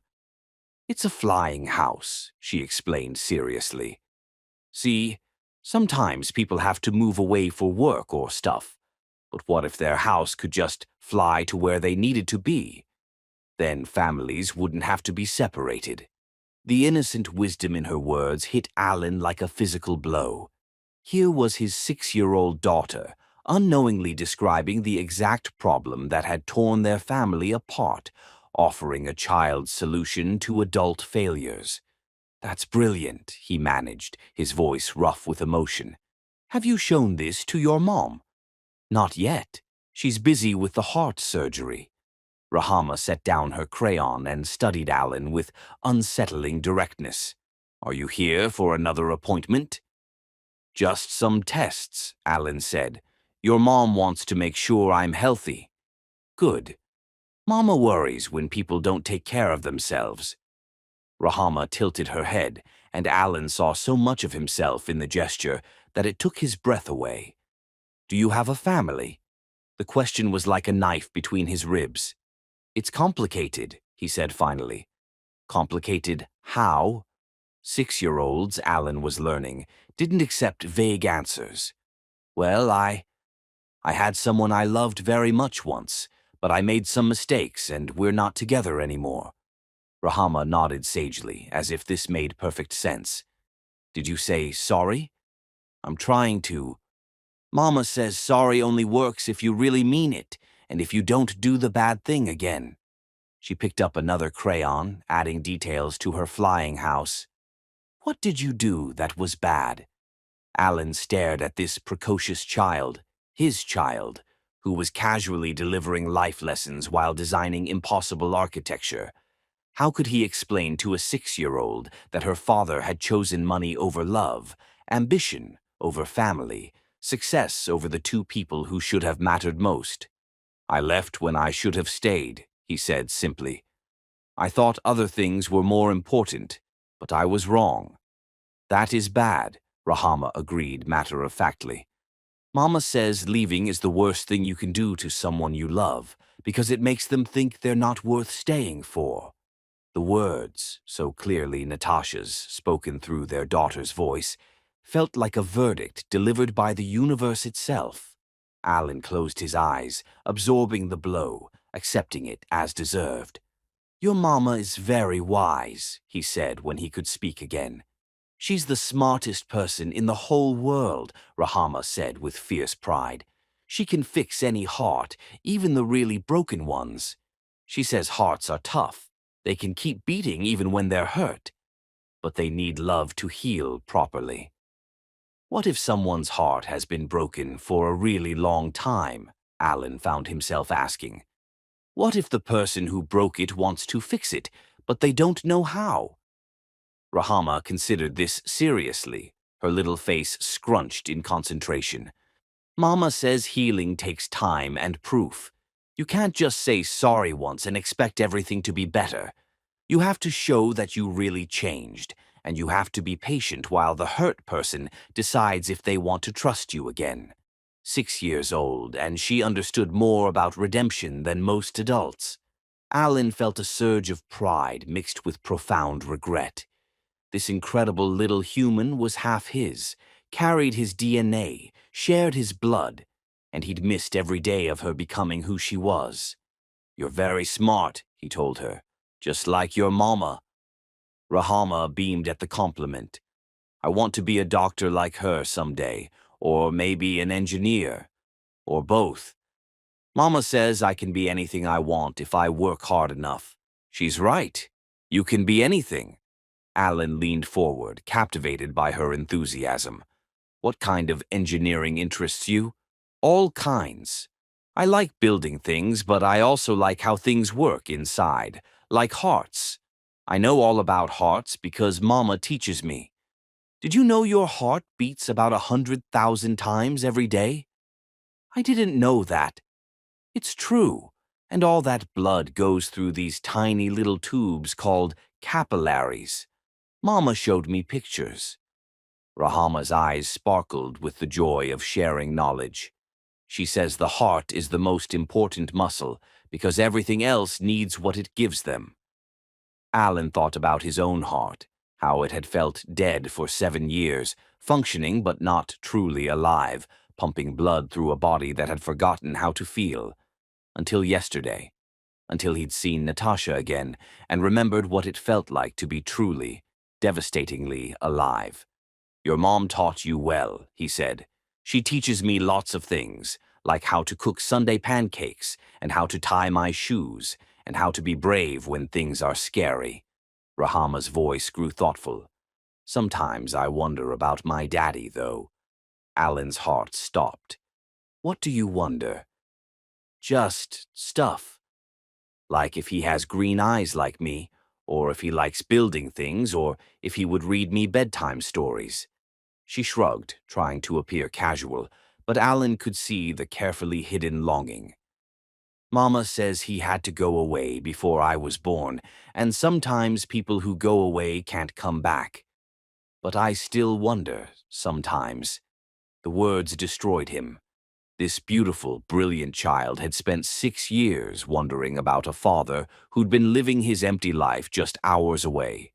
"It's a flying house," she explained seriously. "See, sometimes people have to move away for work or stuff. But what if their house could just fly to where they needed to be? Then families wouldn't have to be separated." The innocent wisdom in her words hit Alan like a physical blow. Here was his 6-year-old daughter, unknowingly describing the exact problem that had torn their family apart, offering a child's solution to adult failures. "That's brilliant," he managed, his voice rough with emotion. "Have you shown this to your mom?" "Not yet. She's busy with the heart surgery." Rahama set down her crayon and studied Alan with unsettling directness. "Are you here for another appointment?" "Just some tests," Alan said. "Your mom wants to make sure I'm healthy." "Good. Mama worries when people don't take care of themselves." Rahama tilted her head, and Alan saw so much of himself in the gesture that it took his breath away. "Do you have a family?" The question was like a knife between his ribs. "It's complicated," he said finally. "Complicated how?" 6-year-olds, Alan was learning, didn't accept vague answers. "Well, I had someone I loved very much once, but I made some mistakes and we're not together anymore." Rahama nodded sagely, as if this made perfect sense. "Did you say sorry?" "I'm trying to. Mama says sorry only works if you really mean it, and if you don't do the bad thing again." She picked up another crayon, adding details to her flying house. "What did you do that was bad?" Alan stared at this precocious child, his child, who was casually delivering life lessons while designing impossible architecture. How could he explain to a 6-year-old that her father had chosen money over love, ambition over family, success over the two people who should have mattered most? "I left when I should have stayed," he said simply. "I thought other things were more important, but I was wrong." "That is bad," Rahama agreed matter-of-factly. "Mama says leaving is the worst thing you can do to someone you love because it makes them think they're not worth staying for." The words, so clearly Natasha's, spoken through their daughter's voice, felt like a verdict delivered by the universe itself. Alan closed his eyes, absorbing the blow, accepting it as deserved. "Your mama is very wise," he said when he could speak again. "She's the smartest person in the whole world," Rahama said with fierce pride. "She can fix any heart, even the really broken ones. She says hearts are tough. They can keep beating even when they're hurt. But they need love to heal properly." What if someone's heart has been broken for a really long time? Alan found himself asking. What if the person who broke it wants to fix it, but they don't know how? Rahama considered this seriously, her little face scrunched in concentration. "Mama says healing takes time and proof. You can't just say sorry once and expect everything to be better. You have to show that you really changed, and you have to be patient while the hurt person decides if they want to trust you again." 6 years old, and she understood more about redemption than most adults. Alan felt a surge of pride mixed with profound regret. This incredible little human was half his, carried his DNA, shared his blood, and he'd missed every day of her becoming who she was. "You're very smart," he told her, "just like your mama." Rahama beamed at the compliment. "I want to be a doctor like her someday, or maybe an engineer, or both. Mama says I can be anything I want if I work hard enough. She's right. You can be anything." Alan leaned forward, captivated by her enthusiasm. "What kind of engineering interests you?" "All kinds. I like building things, but I also like how things work inside, like hearts. I know all about hearts because Mama teaches me." "Did you know your heart beats about 100,000 times every day?" "I didn't know that." "It's true, and all that blood goes through these tiny little tubes called capillaries. Mama showed me pictures." Rahama's eyes sparkled with the joy of sharing knowledge. "She says the heart is the most important muscle because everything else needs what it gives them." Alan thought about his own heart, how it had felt dead for 7 years, functioning but not truly alive, pumping blood through a body that had forgotten how to feel. Until yesterday. Until he'd seen Natasha again and remembered what it felt like to be truly, devastatingly alive. "Your mom taught you well," he said. "She teaches me lots of things, like how to cook Sunday pancakes and how to tie my shoes and how to be brave when things are scary." Rahama's voice grew thoughtful. "Sometimes I wonder about my daddy, though." Alan's heart stopped. "What do you wonder?" "Just stuff. Like if he has green eyes like me, or if he likes building things, or if he would read me bedtime stories." She shrugged, trying to appear casual, but Alan could see the carefully hidden longing. "Mama says he had to go away before I was born, and sometimes people who go away can't come back. But I still wonder, sometimes." The words destroyed him. This beautiful, brilliant child had spent 6 years wondering about a father who'd been living his empty life just hours away.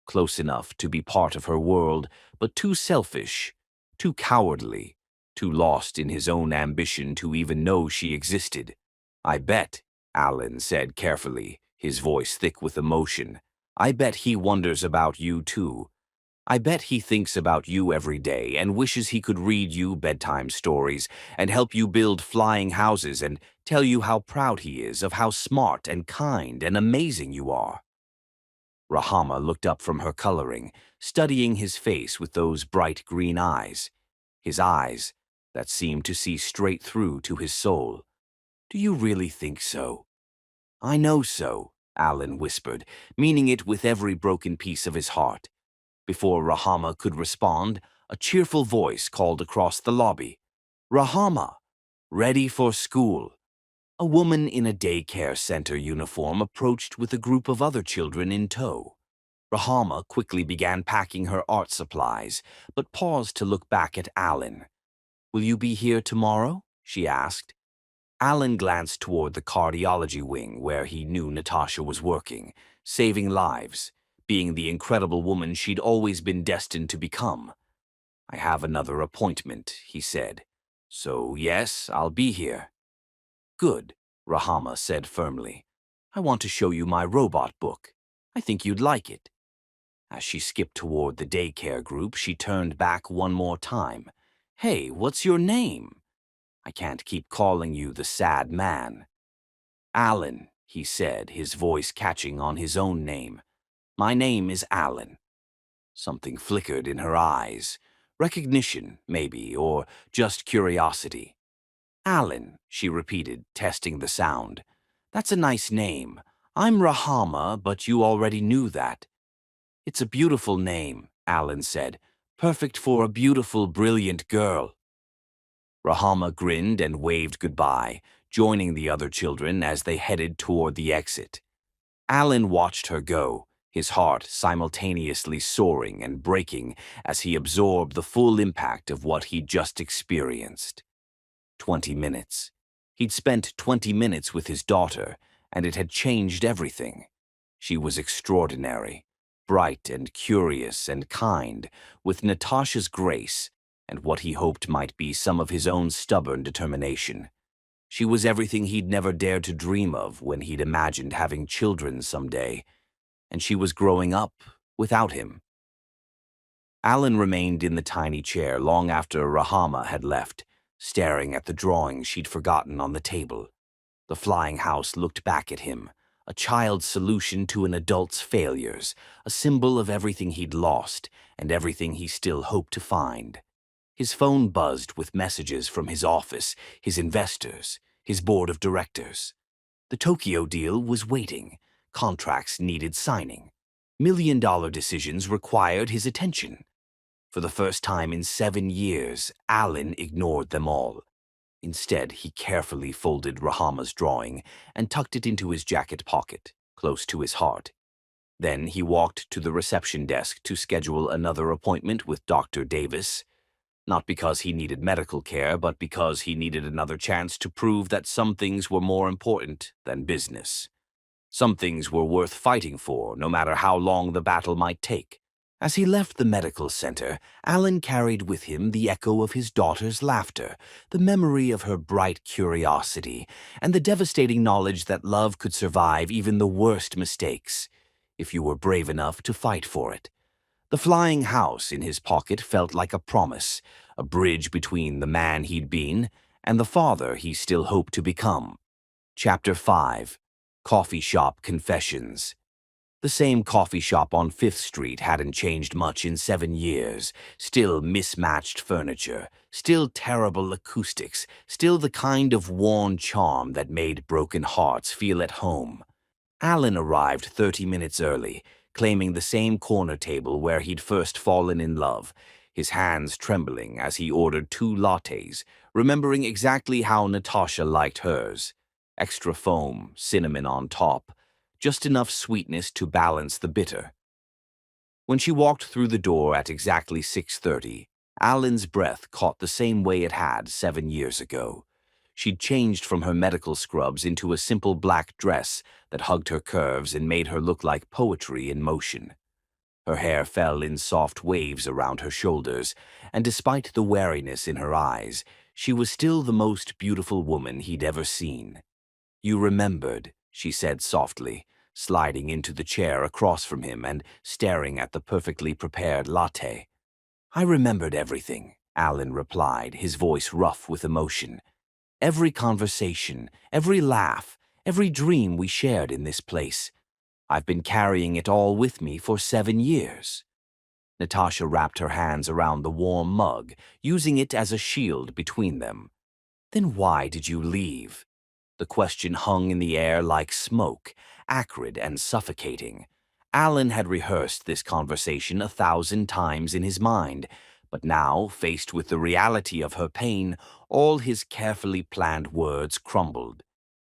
Close enough to be part of her world, but too selfish, too cowardly, too lost in his own ambition to even know she existed. "I bet," Alan said carefully, his voice thick with emotion, "I bet he wonders about you too. I bet he thinks about you every day and wishes he could read you bedtime stories and help you build flying houses and tell you how proud he is of how smart and kind and amazing you are." Rahama looked up from her coloring, studying his face with those bright green eyes. His eyes that seemed to see straight through to his soul. Do you really think so? I know so, Alan whispered, meaning it with every broken piece of his heart. Before Rahama could respond, a cheerful voice called across the lobby. Rahama, ready for school. A woman in a daycare center uniform approached with a group of other children in tow. Rahama quickly began packing her art supplies, but paused to look back at Alan. Will you be here tomorrow? She asked. Alan glanced toward the cardiology wing where he knew Natasha was working, saving lives, being the incredible woman she'd always been destined to become. I have another appointment, he said. So yes, I'll be here. Good, Rahama said firmly. I want to show you my robot book. I think you'd like it. As she skipped toward the daycare group, she turned back one more time. Hey, what's your name? I can't keep calling you the sad man. Alan, he said, his voice catching on his own name. My name is Alan. Something flickered in her eyes. Recognition, maybe, or just curiosity. Alan, she repeated, testing the sound. That's a nice name. I'm Rahama, but you already knew that. It's a beautiful name, Alan said. Perfect for a beautiful, brilliant girl. Rahama grinned and waved goodbye, joining the other children as they headed toward the exit. Alan watched her go, his heart simultaneously soaring and breaking as he absorbed the full impact of what he'd just experienced. 20 minutes. He'd spent 20 minutes with his daughter, and it had changed everything. She was extraordinary, bright and curious and kind, with Natasha's grace and what he hoped might be some of his own stubborn determination. She was everything he'd never dared to dream of when he'd imagined having children someday, and she was growing up without him. Alan remained in the tiny chair long after Rahama had left, staring at the drawing she'd forgotten on the table. The flying house looked back at him, a child's solution to an adult's failures, a symbol of everything he'd lost and everything he still hoped to find. His phone buzzed with messages from his office, his investors, his board of directors. The Tokyo deal was waiting. Contracts needed signing. $1 million decisions required his attention. For the first time in 7 years, Alan ignored them all. Instead, he carefully folded Rahama's drawing and tucked it into his jacket pocket, close to his heart. Then he walked to the reception desk to schedule another appointment with Dr. Davis. Not because he needed medical care, but because he needed another chance to prove that some things were more important than business. Some things were worth fighting for, no matter how long the battle might take. As he left the medical center, Alan carried with him the echo of his daughter's laughter, the memory of her bright curiosity, and the devastating knowledge that love could survive even the worst mistakes, if you were brave enough to fight for it. The flying house in his pocket felt like a promise, a bridge between the man he'd been and the father he still hoped to become. Chapter 5. Coffee Shop Confessions. The same coffee shop on 5th Street hadn't changed much in 7 years. Still mismatched furniture, still terrible acoustics, still the kind of worn charm that made broken hearts feel at home. Alan arrived 30 minutes early, claiming the same corner table where he'd first fallen in love, his hands trembling as he ordered 2 lattes, remembering exactly how Natasha liked hers. Extra foam, cinnamon on top, just enough sweetness to balance the bitter. When she walked through the door at exactly 6:30, Alan's breath caught the same way it had 7 years ago. She'd changed from her medical scrubs into a simple black dress that hugged her curves and made her look like poetry in motion. Her hair fell in soft waves around her shoulders, and despite the wariness in her eyes, she was still the most beautiful woman he'd ever seen. You remembered, she said softly, sliding into the chair across from him and staring at the perfectly prepared latte. I remembered everything, Alan replied, his voice rough with emotion. Every conversation, every laugh, every dream we shared in this place. I've been carrying it all with me for 7 years. Natasha wrapped her hands around the warm mug, using it as a shield between them. Then why did you leave? The question hung in the air like smoke, acrid and suffocating. Alan had rehearsed this conversation 1,000 times in his mind, but now, faced with the reality of her pain, all his carefully planned words crumbled.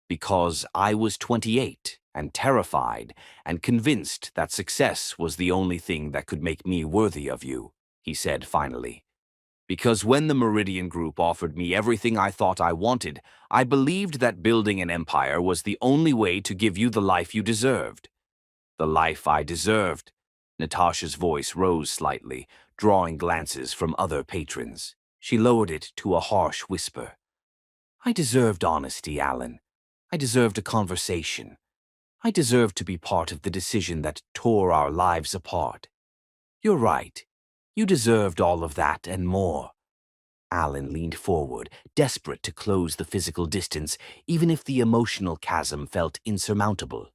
Because I was 28 and terrified and convinced that success was the only thing that could make me worthy of you, he said finally. Because when the Meridian Group offered me everything I thought I wanted, I believed that building an empire was the only way to give you the life you deserved. The life I deserved. Natasha's voice rose slightly, drawing glances from other patrons. She lowered it to a harsh whisper. I deserved honesty, Alan. I deserved a conversation. I deserved to be part of the decision that tore our lives apart. You're right. You deserved all of that and more. Alan leaned forward, desperate to close the physical distance, even if the emotional chasm felt insurmountable.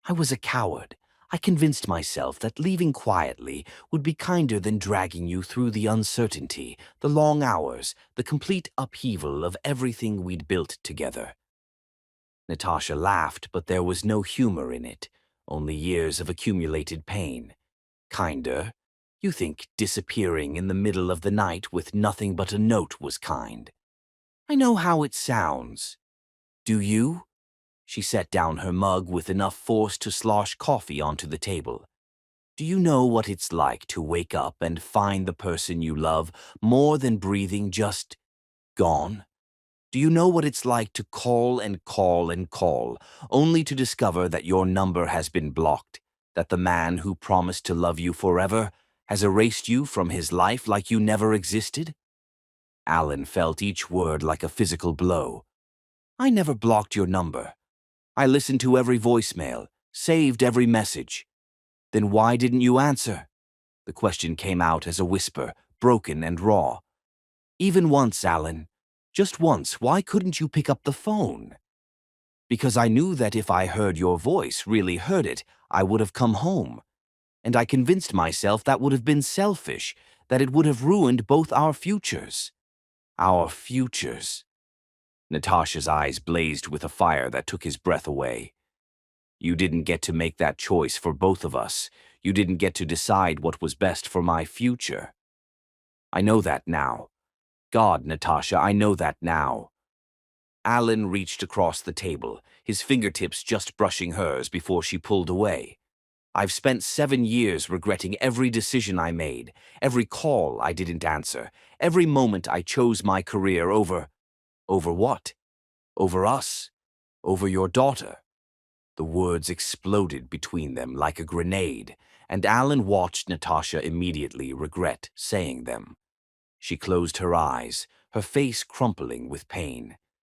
I was a coward. I convinced myself that leaving quietly would be kinder than dragging you through the uncertainty, the long hours, the complete upheaval of everything we'd built together. Natasha laughed, but there was no humor in it, only years of accumulated pain. Kinder? You think disappearing in the middle of the night with nothing but a note was kind. I know how it sounds. Do you? She set down her mug with enough force to slosh coffee onto the table. Do you know what it's like to wake up and find the person you love more than breathing just gone? Do you know what it's like to call and call and call, only to discover that your number has been blocked, that the man who promised to love you forever has erased you from his life like you never existed? Alan felt each word like a physical blow. I never blocked your number. I listened to every voicemail, saved every message. Then why didn't you answer? The question came out as a whisper, broken and raw. Even once, Alan. Just once, why couldn't you pick up the phone? Because I knew that if I heard your voice, really heard it, I would have come home. And I convinced myself that would have been selfish, that it would have ruined both our futures. Our futures. Natasha's eyes blazed with a fire that took his breath away. You didn't get to make that choice for both of us. You didn't get to decide what was best for my future. I know that now. God, Natasha, I know that now. Alan reached across the table, his fingertips just brushing hers before she pulled away. I've spent 7 years regretting every decision I made, every call I didn't answer, every moment I chose my career over... Over what? Over us? Over your daughter? The words exploded between them like a grenade, and Alan watched Natasha immediately regret saying them. She closed her eyes, her face crumpling with pain.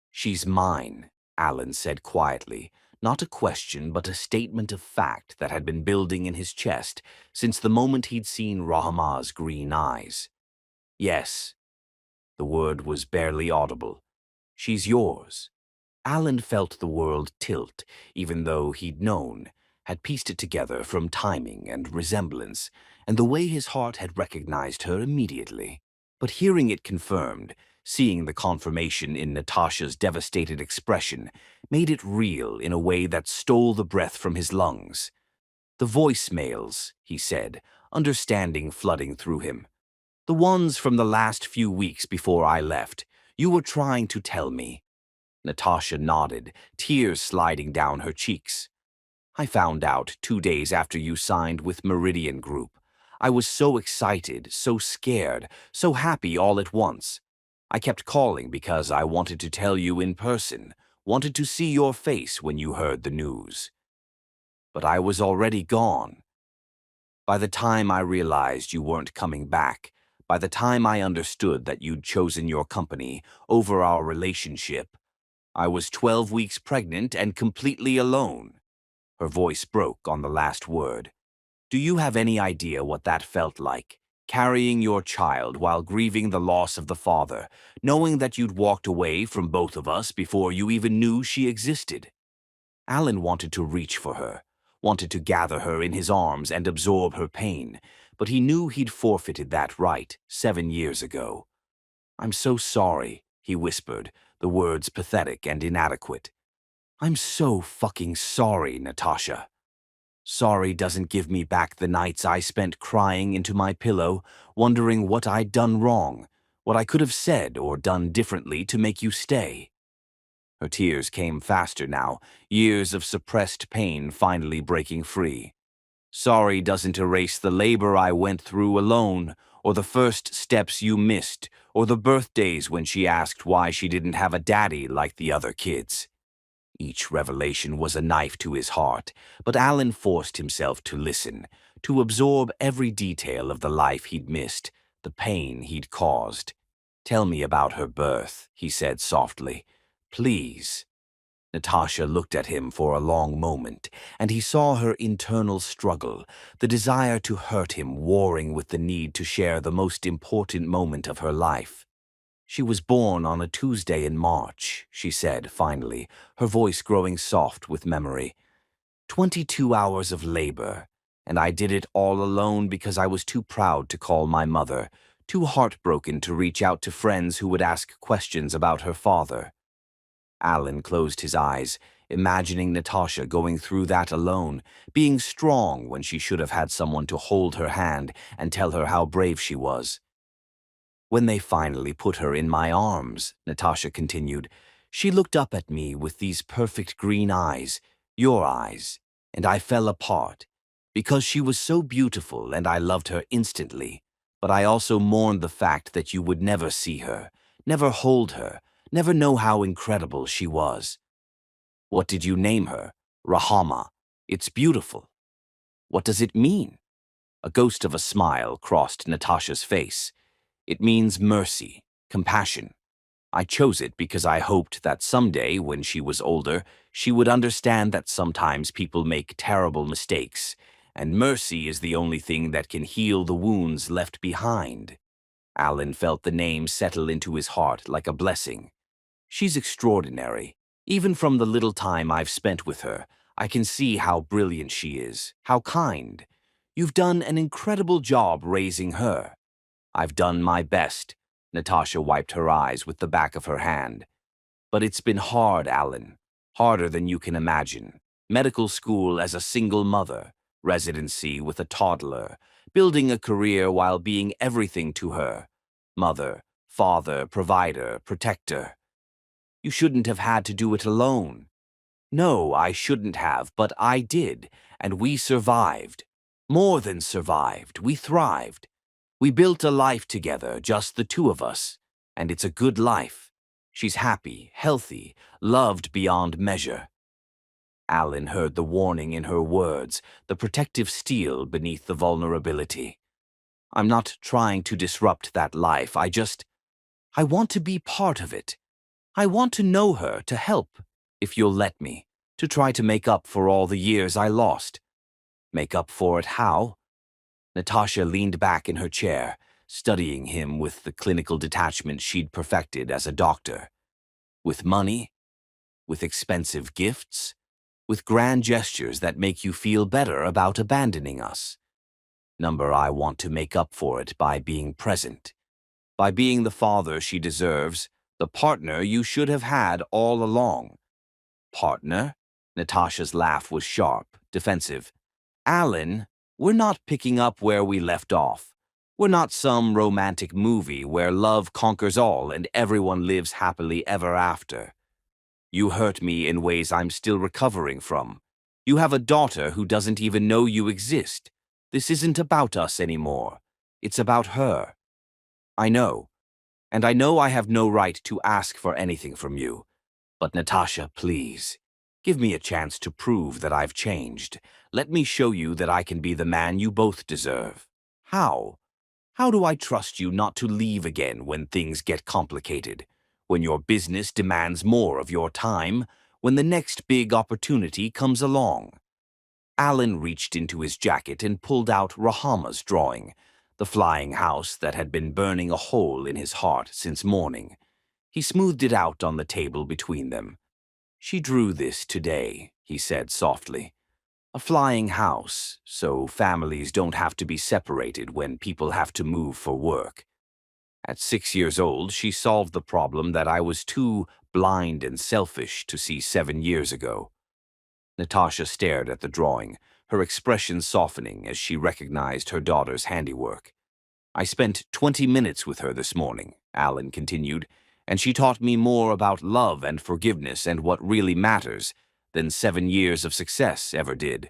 She's mine, Alan said quietly, not a question but a statement of fact that had been building in his chest since the moment he'd seen Rahama's green eyes. Yes. The word was barely audible. She's yours. Alan felt the world tilt, even though he'd known, had pieced it together from timing and resemblance, and the way his heart had recognized her immediately. But hearing it confirmed, seeing the confirmation in Natasha's devastated expression, made it real in a way that stole the breath from his lungs. The voicemails, he said, understanding flooding through him. The ones from the last few weeks before I left. You were trying to tell me. Natasha nodded, tears sliding down her cheeks. I found out 2 days after you signed with Meridian Group. I was so excited, so scared, so happy all at once. I kept calling because I wanted to tell you in person, wanted to see your face when you heard the news. But I was already gone. By the time I realized you weren't coming back, by the time I understood that you'd chosen your company over our relationship, I was 12 weeks pregnant and completely alone. Her voice broke on the last word. Do you have any idea what that felt like? Carrying your child while grieving the loss of the father, knowing that you'd walked away from both of us before you even knew she existed. Alan wanted to reach for her, wanted to gather her in his arms and absorb her pain, but he knew he'd forfeited that right 7 years ago. I'm so sorry, he whispered, the words pathetic and inadequate. I'm so fucking sorry, Natasha. Sorry doesn't give me back the nights I spent crying into my pillow, wondering what I'd done wrong, what I could have said or done differently to make you stay. Her tears came faster now, years of suppressed pain finally breaking free. Sorry doesn't erase the labor I went through alone, or the first steps you missed, or the birthdays when she asked why she didn't have a daddy like the other kids. Each revelation was a knife to his heart, but Alan forced himself to listen, to absorb every detail of the life he'd missed, the pain he'd caused. "Tell me about her birth," he said softly. "Please." Natasha looked at him for a long moment, and he saw her internal struggle, the desire to hurt him warring with the need to share the most important moment of her life. "She was born on a Tuesday in March," she said finally, her voice growing soft with memory. 22 hours of labor, and I did it all alone because I was too proud to call my mother, too heartbroken to reach out to friends who would ask questions about her father. Alan closed his eyes, imagining Natasha going through that alone, being strong when she should have had someone to hold her hand and tell her how brave she was. "When they finally put her in my arms," Natasha continued, "she looked up at me with these perfect green eyes, your eyes, and I fell apart, because she was so beautiful and I loved her instantly, but I also mourned the fact that you would never see her, never hold her, never know how incredible she was. What did you name her? Rahama. It's beautiful. What does it mean?" A ghost of a smile crossed Natasha's face. "It means mercy, compassion. I chose it because I hoped that someday, when she was older, she would understand that sometimes people make terrible mistakes, and mercy is the only thing that can heal the wounds left behind." Alan felt the name settle into his heart like a blessing. "She's extraordinary. Even from the little time I've spent with her, I can see how brilliant she is, how kind. You've done an incredible job raising her." "I've done my best." Natasha wiped her eyes with the back of her hand. "But it's been hard, Alan. Harder than you can imagine. Medical school as a single mother, residency with a toddler, building a career while being everything to her. Mother, father, provider, protector. You shouldn't have had to do it alone." "No, I shouldn't have, but I did, and we survived. More than survived, we thrived. We built a life together, just the two of us, and it's a good life. She's happy, healthy, loved beyond measure." Alan heard the warning in her words, the protective steel beneath the vulnerability. "I'm not trying to disrupt that life, I want to be part of it. I want to know her, to help, if you'll let me, to try to make up for all the years I lost." "Make up for it how?" Natasha leaned back in her chair, studying him with the clinical detachment she'd perfected as a doctor. "With money? With expensive gifts? With grand gestures that make you feel better about abandoning us? Number, I want to make up for it by being present. By being the father she deserves, the partner you should have had all along." "Partner?" Natasha's laugh was sharp, defensive. "Alan, we're not picking up where we left off. We're not some romantic movie where love conquers all and everyone lives happily ever after. You hurt me in ways I'm still recovering from. You have a daughter who doesn't even know you exist. This isn't about us anymore. It's about her. I know, and I know I have no right to ask for anything from you. But Natasha, please, give me a chance to prove that I've changed. Let me show you that I can be the man you both deserve. How? How do I trust you not to leave again when things get complicated? When your business demands more of your time? When the next big opportunity comes along?" Alan reached into his jacket and pulled out Rahama's drawing, the flying house that had been burning a hole in his heart since morning. He smoothed it out on the table between them. "She drew this today," he said softly. "A flying house, so families don't have to be separated when people have to move for work." At 6 years old, she solved the problem that I was too blind and selfish to see 7 years ago. Natasha stared at the drawing, her expression softening as she recognized her daughter's handiwork. I spent 20 minutes with her this morning, Alan continued, and she taught me more about love and forgiveness and what really matters than 7 years of success ever did.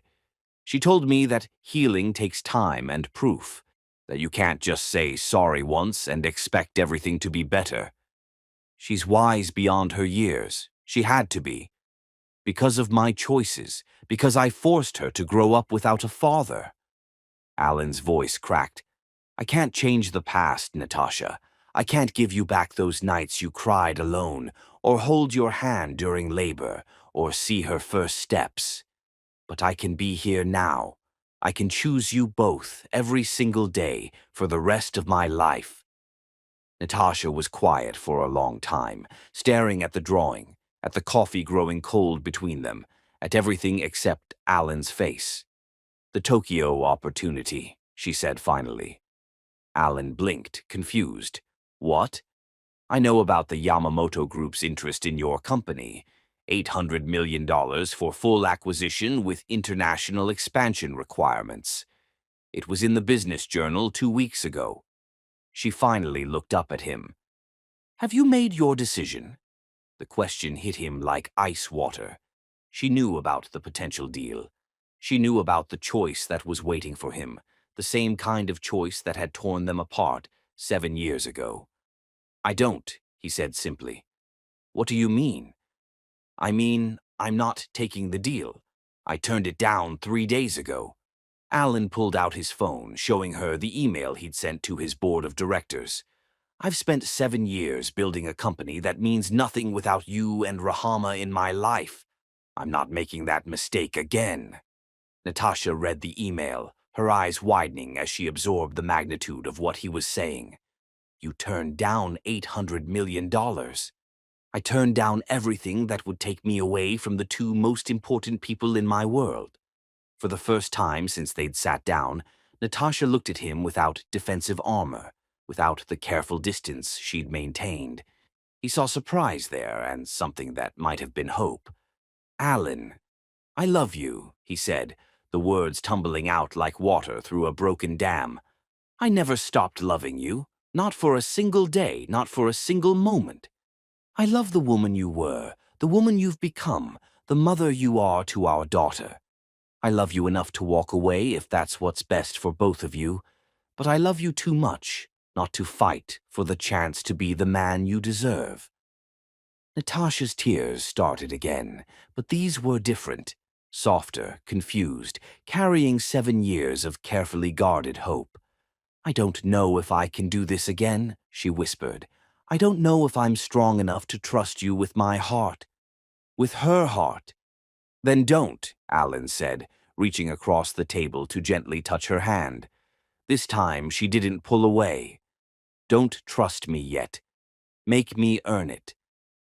She told me that healing takes time and proof, that you can't just say sorry once and expect everything to be better. She's wise beyond her years. She had to be. Because of my choices, because I forced her to grow up without a father. Alan's voice cracked. I can't change the past, Natasha. I can't give you back those nights you cried alone, or hold your hand during labor, or see her first steps. But I can be here now. I can choose you both every single day for the rest of my life. Natasha was quiet for a long time, staring at the drawing, at the coffee growing cold between them, at everything except Alan's face. The Tokyo opportunity, she said finally. Alan blinked, confused. What? I know about the Yamamoto Group's interest in your company. $800 million for full acquisition with international expansion requirements. It was in the Business Journal 2 weeks ago. She finally looked up at him. Have you made your decision? The question hit him like ice water. She knew about the potential deal. She knew about the choice that was waiting for him, the same kind of choice that had torn them apart 7 years ago. I don't, he said simply. What do you mean? I mean, I'm not taking the deal. I turned it down 3 days ago. Alan pulled out his phone, showing her the email he'd sent to his board of directors. I've spent 7 years building a company that means nothing without you and Rahama in my life. I'm not making that mistake again. Natasha read the email, her eyes widening as she absorbed the magnitude of what he was saying. You turned down $800 million. I turned down everything that would take me away from the two most important people in my world. For the first time since they'd sat down, Natasha looked at him without defensive armor, without the careful distance she'd maintained. He saw surprise there and something that might have been hope. Alan, I love you, he said, the words tumbling out like water through a broken dam. I never stopped loving you, not for a single day, not for a single moment. I love the woman you were, the woman you've become, the mother you are to our daughter. I love you enough to walk away if that's what's best for both of you, but I love you too much not to fight for the chance to be the man you deserve. Natasha's tears started again, but these were different, softer, confused, carrying 7 years of carefully guarded hope. I don't know if I can do this again, she whispered. I don't know if I'm strong enough to trust you with my heart. With her heart. Then don't, Alan said, reaching across the table to gently touch her hand. This time she didn't pull away. Don't trust me yet. Make me earn it.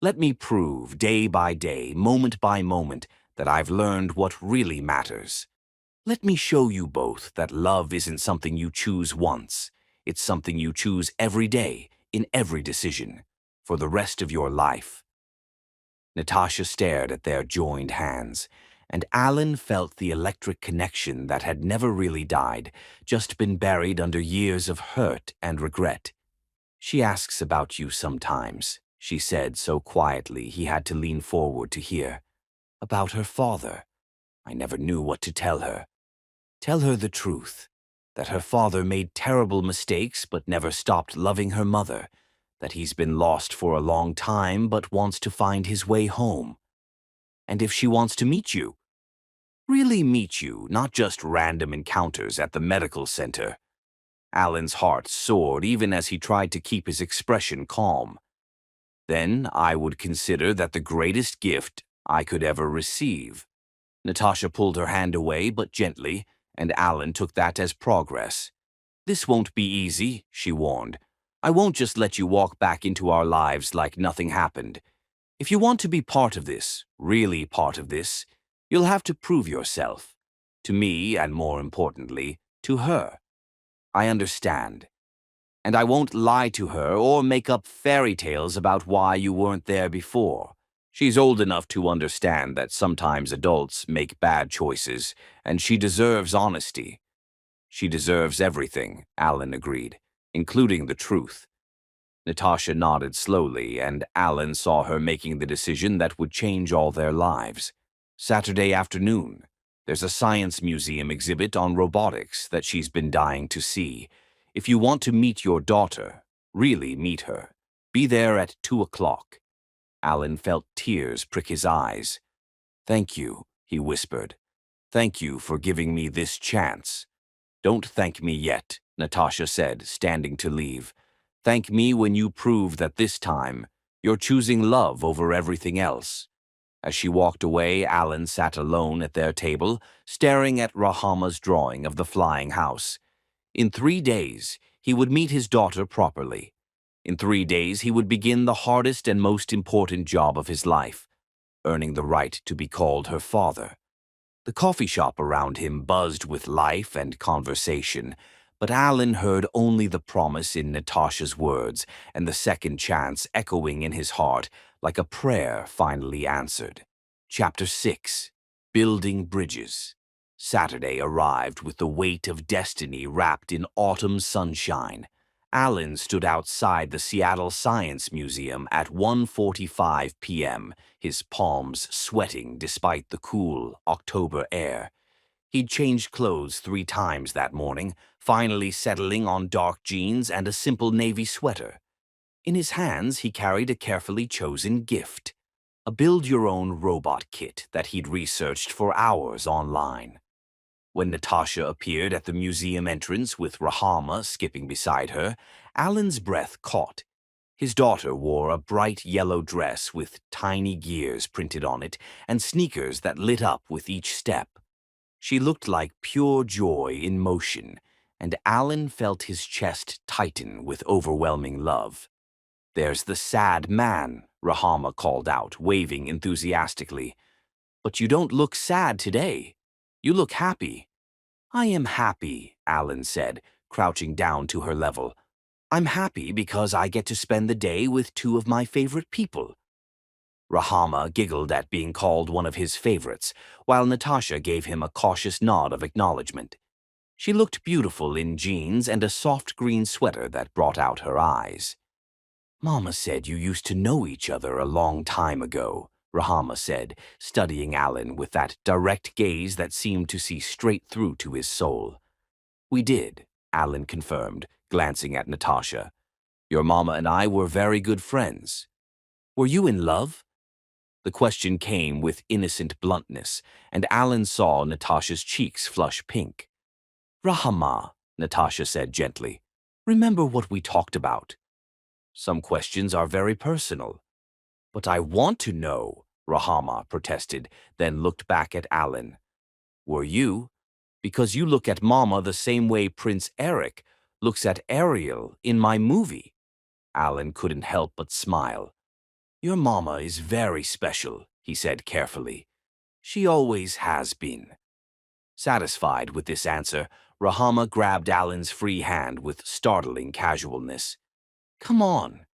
Let me prove day by day, moment by moment, that I've learned what really matters. Let me show you both that love isn't something you choose once. It's something you choose every day, in every decision, for the rest of your life. Natasha stared at their joined hands, and Alan felt the electric connection that had never really died, just been buried under years of hurt and regret. She asks about you sometimes, she said so quietly he had to lean forward to hear. About her father. I never knew what to tell her. Tell her the truth, that her father made terrible mistakes but never stopped loving her mother, that he's been lost for a long time but wants to find his way home. And if she wants to meet you, really meet you, not just random encounters at the medical center. Alan's heart soared even as he tried to keep his expression calm. Then I would consider that the greatest gift I could ever receive. Natasha pulled her hand away, but gently, and Alan took that as progress. This won't be easy, she warned. I won't just let you walk back into our lives like nothing happened. If you want to be part of this, really part of this, you'll have to prove yourself. To me, and more importantly, to her. I understand. And I won't lie to her or make up fairy tales about why you weren't there before. She's old enough to understand that sometimes adults make bad choices, and she deserves honesty. She deserves everything, Alan agreed, including the truth. Natasha nodded slowly, and Alan saw her making the decision that would change all their lives. Saturday afternoon, there's a science museum exhibit on robotics that she's been dying to see. If you want to meet your daughter, really meet her, be there at 2 o'clock. Alan felt tears prick his eyes. Thank you, he whispered. Thank you for giving me this chance. Don't thank me yet, Natasha said, standing to leave. Thank me when you prove that this time you're choosing love over everything else. As she walked away, Alan sat alone at their table, staring at Rahama's drawing of the flying house. In 3 days, he would meet his daughter properly. In 3 days, he would begin the hardest and most important job of his life, earning the right to be called her father. The coffee shop around him buzzed with life and conversation, but Alan heard only the promise in Natasha's words and the second chance echoing in his heart like a prayer finally answered. Chapter 6. Building Bridges. Saturday arrived with the weight of destiny wrapped in autumn sunshine. Alan stood outside the Seattle Science Museum at 1:45 p.m., his palms sweating despite the cool October air. He'd changed clothes 3 times that morning, finally settling on dark jeans and a simple navy sweater. In his hands, he carried a carefully chosen gift, a build-your-own robot kit that he'd researched for hours online. When Natasha appeared at the museum entrance with Rahama skipping beside her, Alan's breath caught. His daughter wore a bright yellow dress with tiny gears printed on it and sneakers that lit up with each step. She looked like pure joy in motion, and Alan felt his chest tighten with overwhelming love. "There's the sad man," Rahama called out, waving enthusiastically. "But you don't look sad today. You look happy." "I am happy," Alan said, crouching down to her level. "I'm happy because I get to spend the day with 2 of my favorite people." Rahama giggled at being called one of his favorites, while Natasha gave him a cautious nod of acknowledgement. She looked beautiful in jeans and a soft green sweater that brought out her eyes. "Mama said you used to know each other a long time ago," Rahama said, studying Alan with that direct gaze that seemed to see straight through to his soul. "We did," Alan confirmed, glancing at Natasha. "Your mama and I were very good friends. Were you in love?" The question came with innocent bluntness, and Alan saw Natasha's cheeks flush pink. "Rahama," Natasha said gently, "remember what we talked about. Some questions are very personal." "But I want to know," Rahama protested, then looked back at Alan. "Were you? Because you look at Mama the same way Prince Eric looks at Ariel in my movie." Alan couldn't help but smile. "Your Mama is very special," he said carefully. "She always has been." Satisfied with this answer, Rahama grabbed Alan's free hand with startling casualness. "Come on.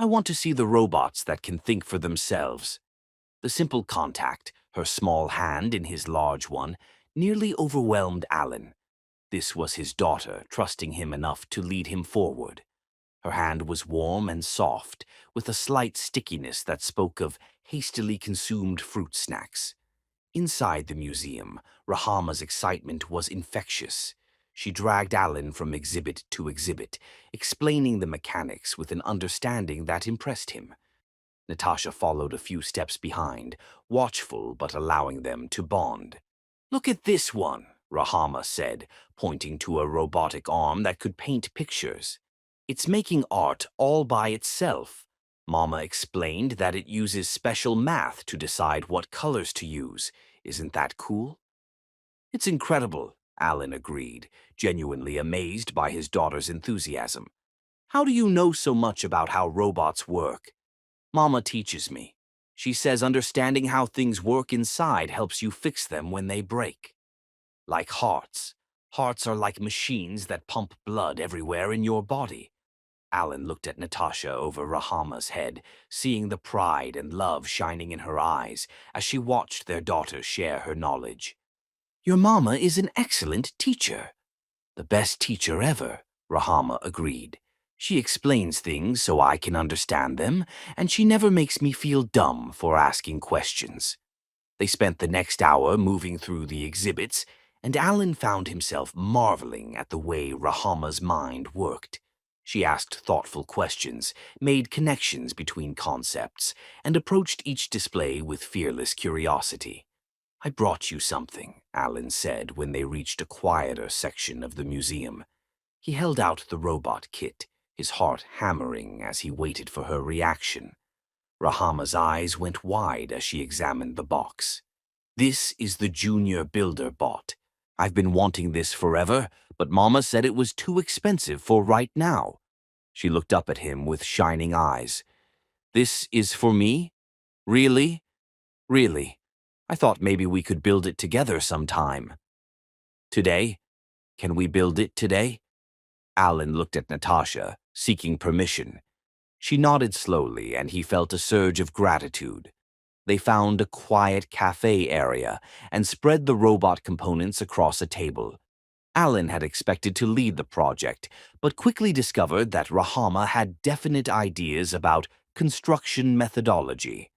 I want to see the robots that can think for themselves." The simple contact, her small hand in his large one, nearly overwhelmed Alan. This was his daughter, trusting him enough to lead him forward. Her hand was warm and soft, with a slight stickiness that spoke of hastily consumed fruit snacks. Inside the museum, Rahama's excitement was infectious. She dragged Alan from exhibit to exhibit, explaining the mechanics with an understanding that impressed him. Natasha followed a few steps behind, watchful but allowing them to bond. "Look at this one," Rahama said, pointing to a robotic arm that could paint pictures. "It's making art all by itself." Mama explained that it uses special math to decide what colors to use. Isn't that cool? "It's incredible," Alan agreed, genuinely amazed by his daughter's enthusiasm. "How do you know so much about how robots work?" "Mama teaches me. She says understanding how things work inside helps you fix them when they break. Like hearts. Hearts are like machines that pump blood everywhere in your body. Alan looked at Natasha over Rahama's head, seeing the pride and love shining in her eyes as she watched their daughter share her knowledge. "Your mama is an excellent teacher." "The best teacher ever," Rahama agreed. "She explains things so I can understand them, and she never makes me feel dumb for asking questions." They spent the next hour moving through the exhibits, and Alan found himself marveling at the way Rahama's mind worked. She asked thoughtful questions, made connections between concepts, and approached each display with fearless curiosity. "I brought you something," Alan said when they reached a quieter section of the museum. He held out the robot kit, his heart hammering as he waited for her reaction. Rahama's eyes went wide as she examined the box. "This is the Junior Builder Bot. I've been wanting this forever, but Mama said it was too expensive for right now." She looked up at him with shining eyes. "This is for me? Really? Really? I thought maybe we could build it together sometime." "Today? Can we build it today?" Alan looked at Natasha, seeking permission. She nodded slowly, and he felt a surge of gratitude. They found a quiet cafe area and spread the robot components across a table. Alan had expected to lead the project, but quickly discovered that Rahama had definite ideas about construction methodology.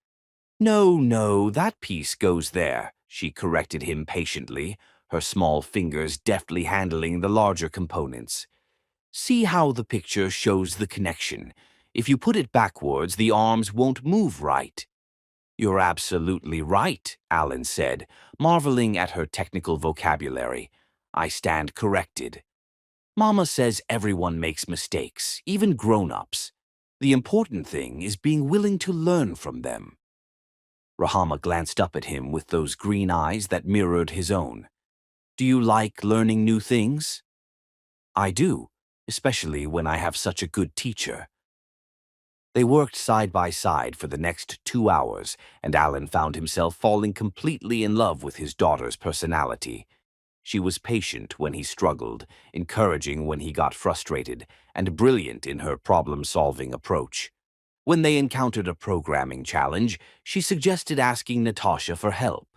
"No, no, that piece goes there," she corrected him patiently, her small fingers deftly handling the larger components. "See how the picture shows the connection. If you put it backwards, the arms won't move right." "You're absolutely right," Alan said, marveling at her technical vocabulary. "I stand corrected. Mama says everyone makes mistakes, even grown-ups. The important thing is being willing to learn from them." Rahama glanced up at him with those green eyes that mirrored his own. "Do you like learning new things?" "I do, especially when I have such a good teacher." They worked side by side for the next 2 hours, and Alan found himself falling completely in love with his daughter's personality. She was patient when he struggled, encouraging when he got frustrated, and brilliant in her problem-solving approach. When they encountered a programming challenge, she suggested asking Natasha for help.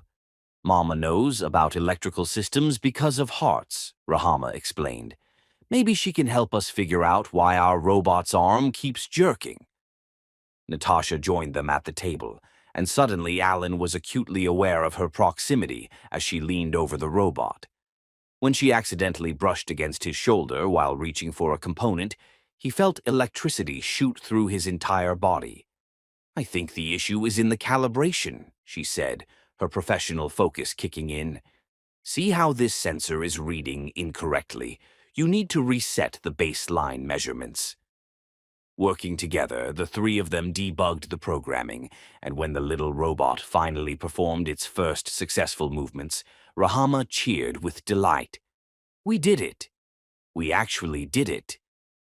"Mama knows about electrical systems because of hearts," Rahama explained. "Maybe she can help us figure out why our robot's arm keeps jerking." Natasha joined them at the table, and suddenly Alan was acutely aware of her proximity as she leaned over the robot. When she accidentally brushed against his shoulder while reaching for a component, he felt electricity shoot through his entire body. "I think the issue is in the calibration," she said, her professional focus kicking in. "See how this sensor is reading incorrectly? You need to reset the baseline measurements." Working together, the three of them debugged the programming, and when the little robot finally performed its first successful movements, Rahama cheered with delight. "We did it! We actually did it!"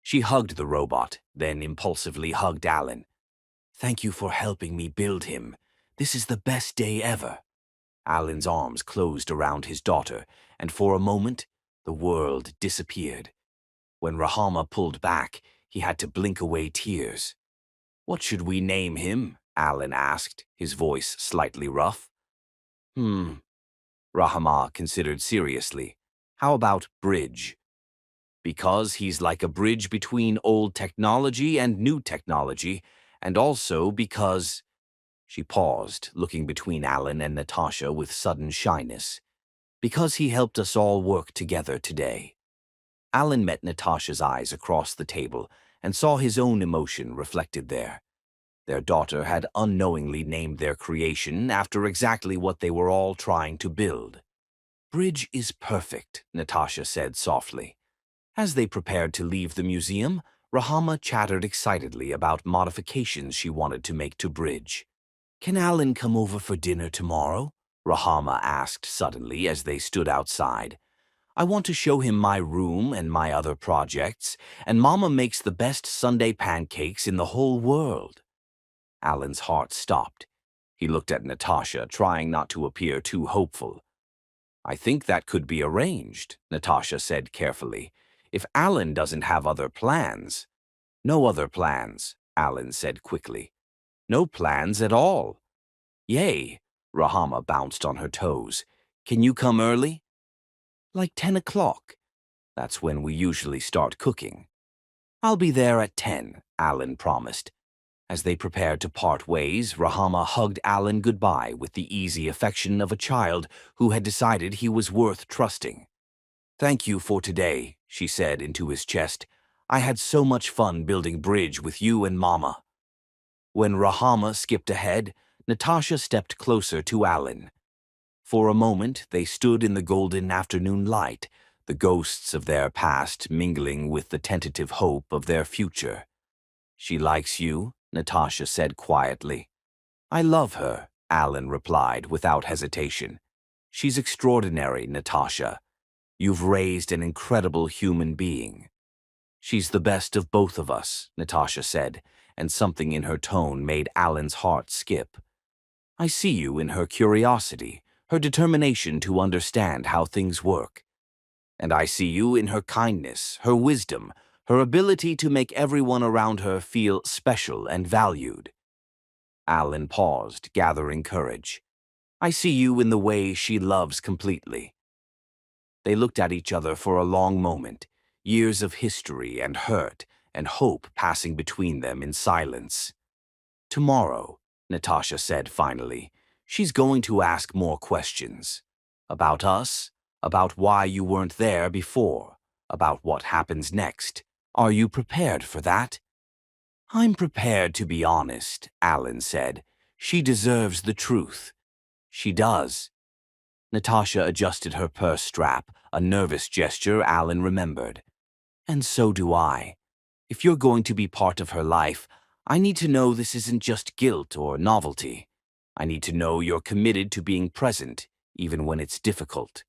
She hugged the robot, then impulsively hugged Alan. "Thank you for helping me build him. This is the best day ever." Alan's arms closed around his daughter, and for a moment, the world disappeared. When Rahama pulled back, he had to blink away tears. "What should we name him?" Alan asked, his voice slightly rough. Rahama considered seriously. "How about Bridge? Because he's like a bridge between old technology and new technology, and also because—" She paused, looking between Alan and Natasha with sudden shyness. "Because he helped us all work together today." Alan met Natasha's eyes across the table and saw his own emotion reflected there. Their daughter had unknowingly named their creation after exactly what they were all trying to build. "Bridge is perfect," Natasha said softly. As they prepared to leave the museum, Rahama chattered excitedly about modifications she wanted to make to Bridge. "Can Alan come over for dinner tomorrow?" Rahama asked suddenly as they stood outside. "I want to show him my room and my other projects, and Mama makes the best Sunday pancakes in the whole world." Alan's heart stopped. He looked at Natasha, trying not to appear too hopeful. "I think that could be arranged," Natasha said carefully, "if Alan doesn't have other plans." No other plans, Alan said quickly. No plans at all. Yay, Rahama bounced on her toes. Can you come early? Like 10 o'clock. That's when we usually start cooking. I'll be there at 10, Alan promised. As they prepared to part ways, Rahama hugged Alan goodbye with the easy affection of a child who had decided he was worth trusting. Thank you for today, she said into his chest. I had so much fun building bridge with you and Mama. When Rahama skipped ahead, Natasha stepped closer to Alan. For a moment, they stood in the golden afternoon light, the ghosts of their past mingling with the tentative hope of their future. She likes you, Natasha said quietly. I love her, Alan replied without hesitation. She's extraordinary, Natasha. You've raised an incredible human being. She's the best of both of us, Natasha said, and something in her tone made Alan's heart skip. I see you in her curiosity, her determination to understand how things work. And I see you in her kindness, her wisdom, her ability to make everyone around her feel special and valued. Alan paused, gathering courage. I see you in the way she loves completely. They looked at each other for a long moment, years of history and hurt and hope passing between them in silence. Tomorrow, Natasha said finally, she's going to ask more questions. About us, about why you weren't there before, about what happens next. Are you prepared for that? I'm prepared to be honest, Alan said. She deserves the truth. She does. Natasha adjusted her purse strap, a nervous gesture Alan remembered. And so do I. If you're going to be part of her life, I need to know this isn't just guilt or novelty. I need to know you're committed to being present, even when it's difficult.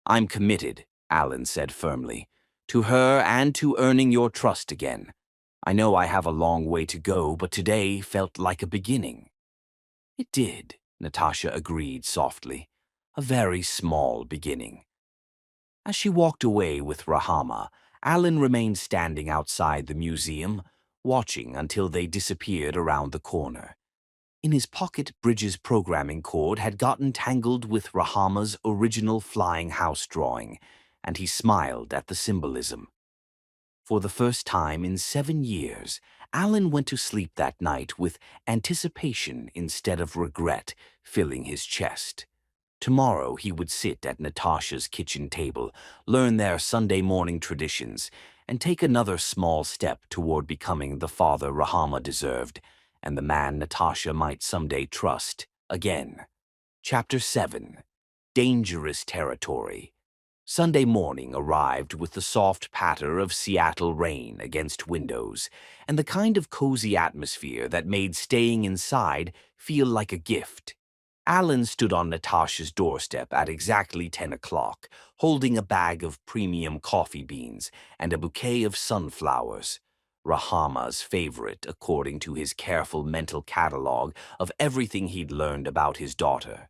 I'm committed, Alan said firmly, to her and to earning your trust again. I know I have a long way to go, but today felt like a beginning. It did, Natasha agreed softly. A very small beginning. As she walked away with Rahama, Alan remained standing outside the museum, watching until they disappeared around the corner. In his pocket, Bridges' programming cord had gotten tangled with Rahama's original flying house drawing, and he smiled at the symbolism. For the first time in 7 years, Alan went to sleep that night with anticipation instead of regret filling his chest. Tomorrow he would sit at Natasha's kitchen table, learn their Sunday morning traditions, and take another small step toward becoming the father Rahama deserved, and the man Natasha might someday trust again. Chapter 7. Dangerous Territory. Sunday morning arrived with the soft patter of Seattle rain against windows, and the kind of cozy atmosphere that made staying inside feel like a gift. Alan stood on Natasha's doorstep at exactly 10 o'clock, holding a bag of premium coffee beans and a bouquet of sunflowers, Rahama's favorite according to his careful mental catalog of everything he'd learned about his daughter.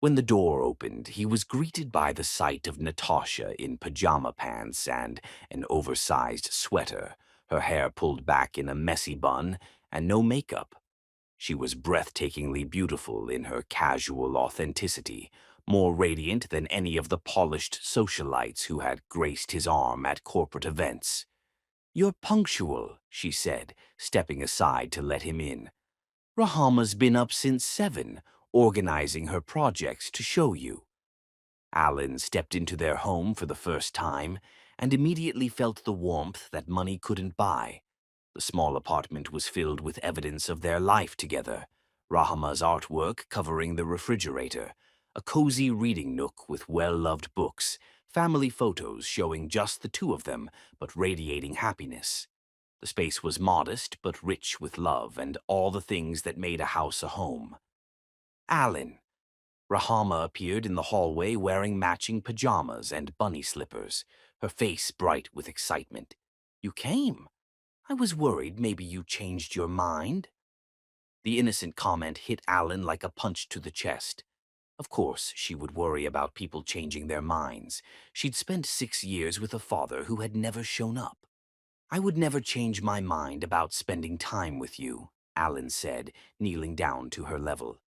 When the door opened, he was greeted by the sight of Natasha in pajama pants and an oversized sweater, her hair pulled back in a messy bun, and no makeup. She was breathtakingly beautiful in her casual authenticity, more radiant than any of the polished socialites who had graced his arm at corporate events. You're punctual, she said, stepping aside to let him in. Rahama's been up since 7, organizing her projects to show you. Alan stepped into their home for the first time and immediately felt the warmth that money couldn't buy. The small apartment was filled with evidence of their life together. Rahama's artwork covering the refrigerator, a cozy reading nook with well-loved books, family photos showing just the two of them, but radiating happiness. The space was modest but rich with love and all the things that made a house a home. Alan. Rahama appeared in the hallway wearing matching pajamas and bunny slippers, her face bright with excitement. You came. I was worried maybe you changed your mind. The innocent comment hit Alan like a punch to the chest. Of course, she would worry about people changing their minds. She'd spent 6 years with a father who had never shown up. I would never change my mind about spending time with you, Alan said, kneeling down to her level.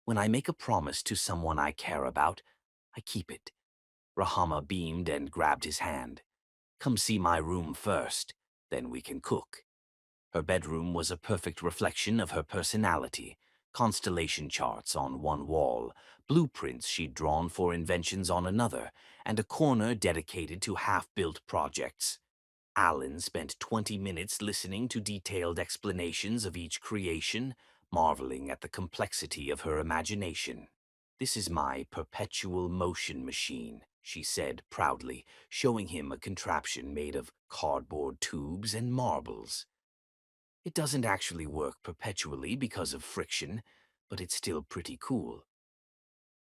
When I make a promise to someone I care about, I keep it. Rahama beamed and grabbed his hand. Come see my room first, then we can cook. Her bedroom was a perfect reflection of her personality. Constellation charts on one wall, blueprints she'd drawn for inventions on another, and a corner dedicated to half-built projects. Alan spent 20 minutes listening to detailed explanations of each creation, marveling at the complexity of her imagination. This is my perpetual motion machine, she said proudly, showing him a contraption made of cardboard tubes and marbles. It doesn't actually work perpetually because of friction, but it's still pretty cool.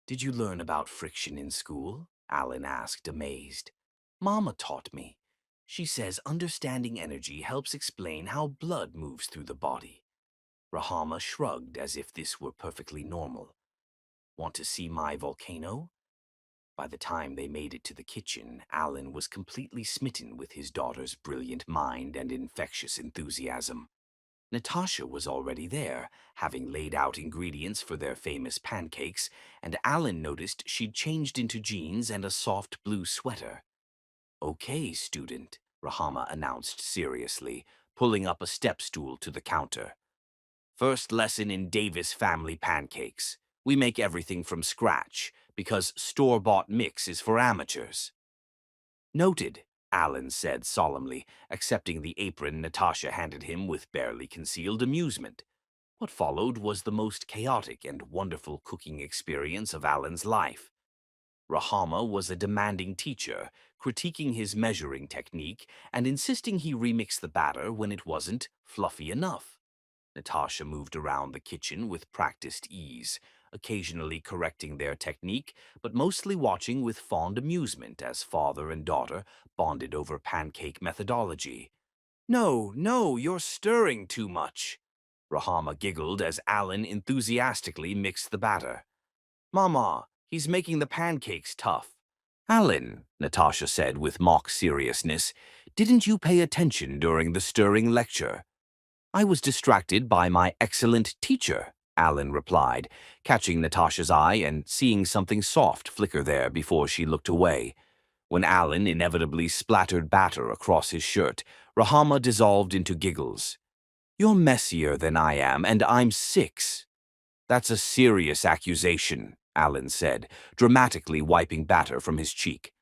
Did you learn about friction in school? Alan asked, amazed. Mama taught me. She says understanding energy helps explain how blood moves through the body. Rahama shrugged as if this were perfectly normal. Want to see my volcano? By the time they made it to the kitchen, Alan was completely smitten with his daughter's brilliant mind and infectious enthusiasm. Natasha was already there, having laid out ingredients for their famous pancakes, and Alan noticed she'd changed into jeans and a soft blue sweater. Okay, student, Rahama announced seriously, pulling up a step stool to the counter. First lesson in Davis family pancakes. We make everything from scratch, because store-bought mix is for amateurs. Noted, Alan said solemnly, accepting the apron Natasha handed him with barely concealed amusement. What followed was the most chaotic and wonderful cooking experience of Alan's life. Rahama was a demanding teacher, critiquing his measuring technique and insisting he remix the batter when it wasn't fluffy enough. Natasha moved around the kitchen with practiced ease, occasionally correcting their technique, but mostly watching with fond amusement as father and daughter bonded over pancake methodology. No, no, you're stirring too much. Rahama giggled as Alan enthusiastically mixed the batter. Mama, he's making the pancakes tough. Alan, Natasha said with mock seriousness, didn't you pay attention during the stirring lecture? I was distracted by my excellent teacher, Alan replied, catching Natasha's eye and seeing something soft flicker there before she looked away. When Alan inevitably splattered batter across his shirt, Rahama dissolved into giggles. You're messier than I am, and I'm 6. That's a serious accusation, Alan said, dramatically wiping batter from his cheek.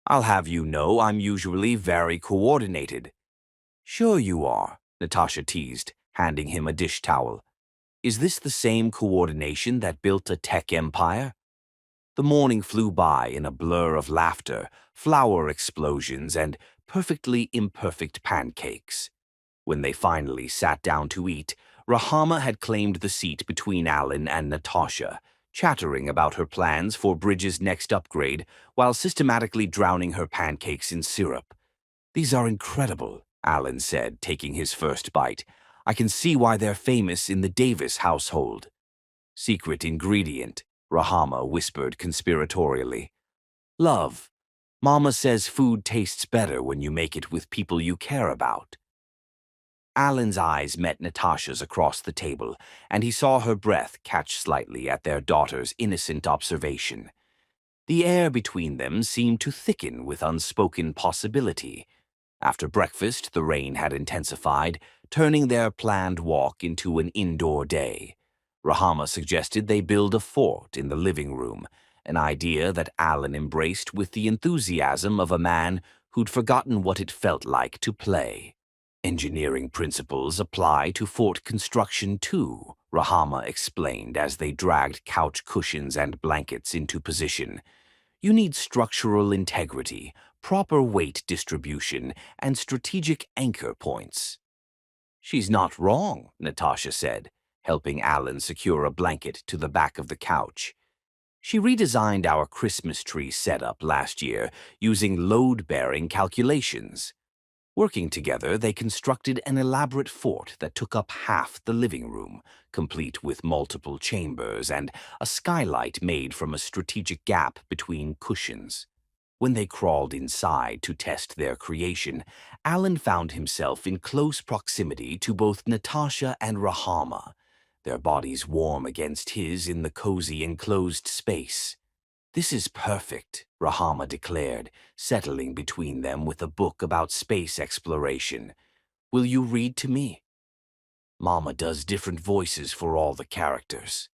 I'll have you know I'm usually very coordinated. Sure you are, Natasha teased, handing him a dish towel. Is this the same coordination that built a tech empire? The morning flew by in a blur of laughter, flour explosions, and perfectly imperfect pancakes. When they finally sat down to eat, Rahama had claimed the seat between Alan and Natasha, chattering about her plans for Bridges' next upgrade while systematically drowning her pancakes in syrup. These are incredible, Alan said, taking his first bite. I can see why they're famous in the Davis household. Secret ingredient, Rahama whispered conspiratorially. Love. Mama says food tastes better when you make it with people you care about. Alan's eyes met Natasha's across the table, and he saw her breath catch slightly at their daughter's innocent observation. The air between them seemed to thicken with unspoken possibility. After breakfast, the rain had intensified, turning their planned walk into an indoor day. Rahama suggested they build a fort in the living room, an idea that Alan embraced with the enthusiasm of a man who'd forgotten what it felt like to play. Engineering principles apply to fort construction too, Rahama explained as they dragged couch cushions and blankets into position. You need structural integrity, proper weight distribution, and strategic anchor points. She's not wrong, Natasha said, helping Alan secure a blanket to the back of the couch. She redesigned our Christmas tree setup last year using load-bearing calculations. Working together, they constructed an elaborate fort that took up half the living room, complete with multiple chambers and a skylight made from a strategic gap between cushions. When they crawled inside to test their creation, Alan found himself in close proximity to both Natasha and Rahama, their bodies warm against his in the cozy enclosed space. "This is perfect," Rahama declared, settling between them with a book about space exploration. "Will you read to me?" "Mama does different voices for all the characters."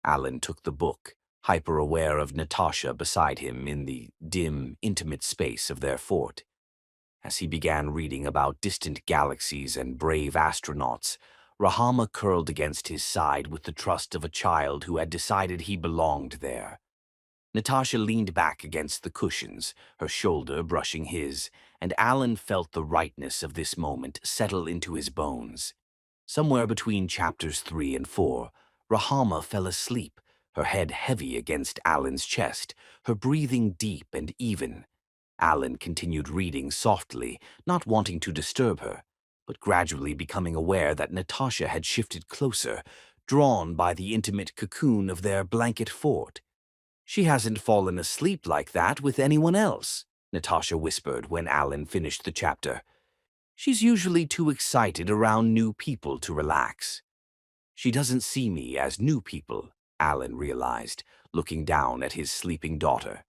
Alan took the book, hyper-aware of Natasha beside him in the dim, intimate space of their fort. As he began reading about distant galaxies and brave astronauts, Rahama curled against his side with the trust of a child who had decided he belonged there. Natasha leaned back against the cushions, her shoulder brushing his, and Alan felt the rightness of this moment settle into his bones. Somewhere between chapters 3 and 4, Rahama fell asleep, her head heavy against Alan's chest, her breathing deep and even. Alan continued reading softly, not wanting to disturb her, but gradually becoming aware that Natasha had shifted closer, drawn by the intimate cocoon of their blanket fort. "She hasn't fallen asleep like that with anyone else," Natasha whispered when Alan finished the chapter. "She's usually too excited around new people to relax." "She doesn't see me as new people," Alan realized, looking down at his sleeping daughter.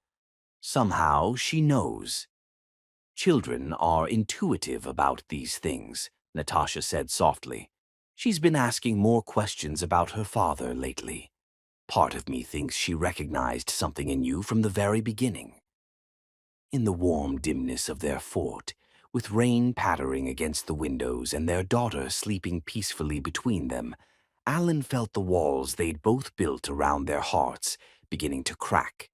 "Somehow she knows." "Children are intuitive about these things," Natasha said softly. "She's been asking more questions about her father lately. Part of me thinks she recognized something in you from the very beginning." In the warm dimness of their fort, with rain pattering against the windows and their daughter sleeping peacefully between them, Alan felt the walls they'd both built around their hearts beginning to crack.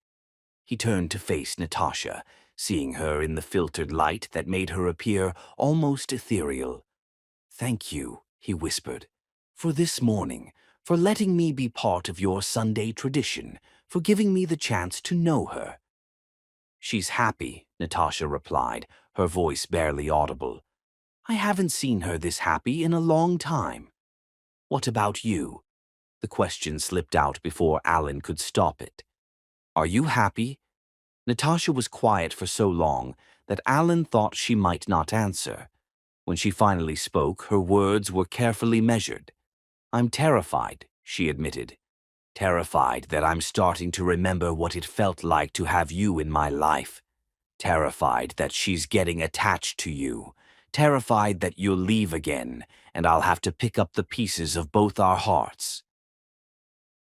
He turned to face Natasha, seeing her in the filtered light that made her appear almost ethereal. "Thank you," he whispered, "for this morning, for letting me be part of your Sunday tradition, for giving me the chance to know her." "She's happy," Natasha replied, her voice barely audible. "I haven't seen her this happy in a long time." "What about you?" The question slipped out before Alan could stop it. "Are you happy?" Natasha was quiet for so long that Alan thought she might not answer. When she finally spoke, her words were carefully measured. "I'm terrified," she admitted. "Terrified that I'm starting to remember what it felt like to have you in my life. Terrified that she's getting attached to you. Terrified that you'll leave again, and I'll have to pick up the pieces of both our hearts."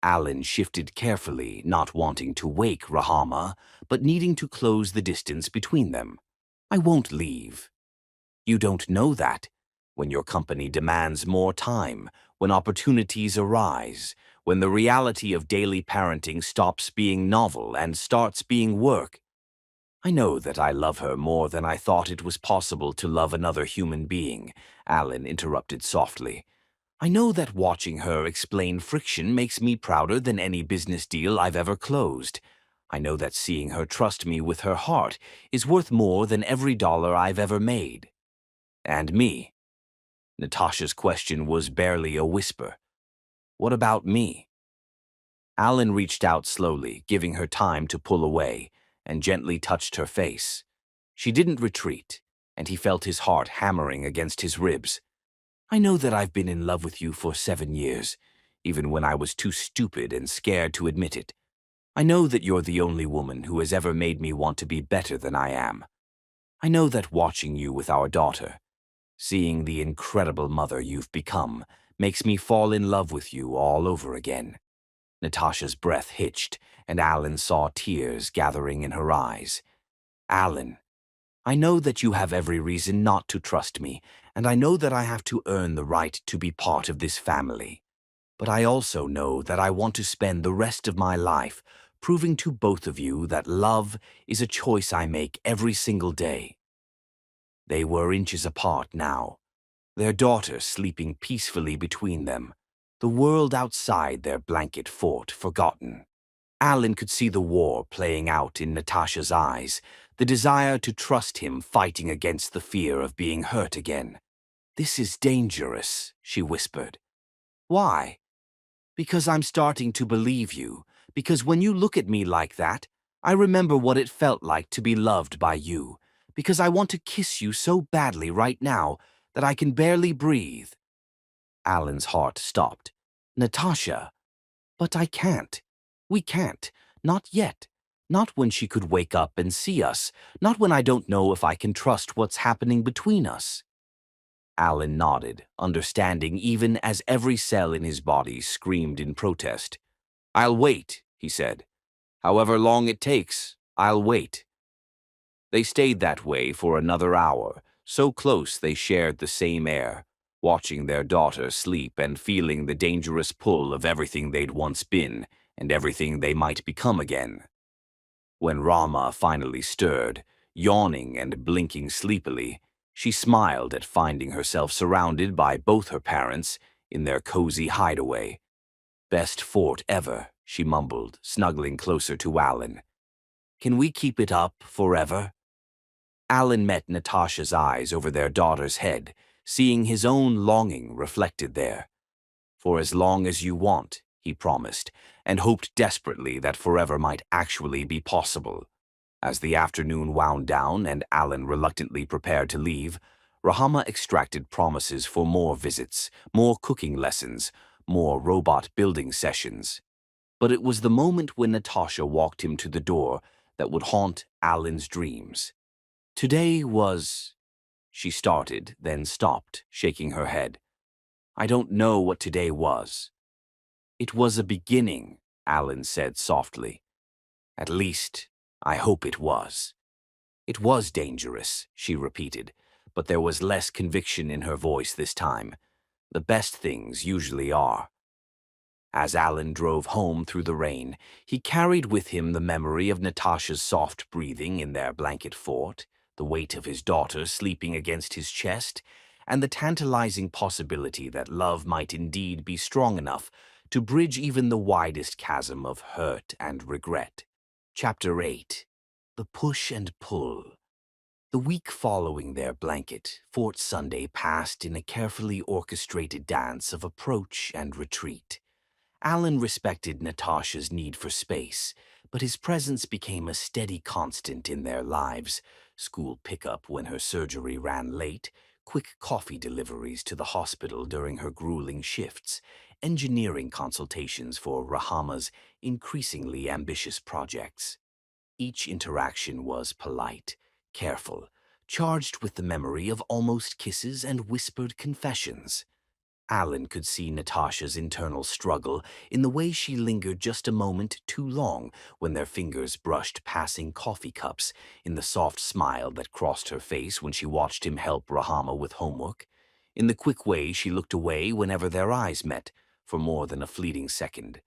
Alan shifted carefully, not wanting to wake Rahama, but needing to close the distance between them. "I won't leave." "You don't know that. When your company demands more time, when opportunities arise, when the reality of daily parenting stops being novel and starts being work." "I know that I love her more than I thought it was possible to love another human being," Alan interrupted softly. "I know that watching her explain friction makes me prouder than any business deal I've ever closed. I know that seeing her trust me with her heart is worth more than every dollar I've ever made." "And me?" Natasha's question was barely a whisper. "What about me?" Alan reached out slowly, giving her time to pull away, and gently touched her face. She didn't retreat, and he felt his heart hammering against his ribs. "I know that I've been in love with you for 7 years, even when I was too stupid and scared to admit it. I know that you're the only woman who has ever made me want to be better than I am. I know that watching you with our daughter, seeing the incredible mother you've become, makes me fall in love with you all over again." Natasha's breath hitched, and Alan saw tears gathering in her eyes. "Alan, I know that you have every reason not to trust me, and I know that I have to earn the right to be part of this family. But I also know that I want to spend the rest of my life proving to both of you that love is a choice I make every single day." They were inches apart now, their daughter sleeping peacefully between them, the world outside their blanket fort forgotten. Alan could see the war playing out in Natasha's eyes, the desire to trust him fighting against the fear of being hurt again. "This is dangerous," she whispered. "Why?" "Because I'm starting to believe you. Because when you look at me like that, I remember what it felt like to be loved by you, because I want to kiss you so badly right now that I can barely breathe. Alan's heart stopped. Natasha, but I can't. We can't. Not yet. Not when she could wake up and see us. Not when I don't know if I can trust what's happening between us. Alan nodded, understanding even as every cell in his body screamed in protest. I'll wait, he said. However long it takes, I'll wait. They stayed that way for another hour, so close they shared the same air, watching their daughter sleep and feeling the dangerous pull of everything they'd once been and everything they might become again. When Rama finally stirred, yawning and blinking sleepily, she smiled at finding herself surrounded by both her parents in their cozy hideaway. Best fort ever, she mumbled, snuggling closer to Alan. Can we keep it up forever? Alan met Natasha's eyes over their daughter's head, seeing his own longing reflected there. For as long as you want, he promised, and hoped desperately that forever might actually be possible. As the afternoon wound down and Alan reluctantly prepared to leave, Rahama extracted promises for more visits, more cooking lessons, more robot building sessions. But it was the moment when Natasha walked him to the door that would haunt Alan's dreams. Today was... She started, then stopped, shaking her head. I don't know what today was. It was a beginning, Alan said softly. At least, I hope it was. It was dangerous, she repeated, but there was less conviction in her voice this time. The best things usually are. As Alan drove home through the rain, he carried with him the memory of Natasha's soft breathing in their blanket fort, the weight of his daughter sleeping against his chest, and the tantalizing possibility that love might indeed be strong enough to bridge even the widest chasm of hurt and regret. Chapter 8. The Push and Pull. The week following their blanket, Fort Sunday passed in a carefully orchestrated dance of approach and retreat. Alan respected Natasha's need for space, but his presence became a steady constant in their lives. School pickup when her surgery ran late, quick coffee deliveries to the hospital during her grueling shifts, engineering consultations for Rahama's increasingly ambitious projects. Each interaction was polite, careful, charged with the memory of almost kisses and whispered confessions. Alan could see Natasha's internal struggle in the way she lingered just a moment too long when their fingers brushed passing coffee cups, in the soft smile that crossed her face when she watched him help Rahama with homework, in the quick way she looked away whenever their eyes met, for more than a fleeting second.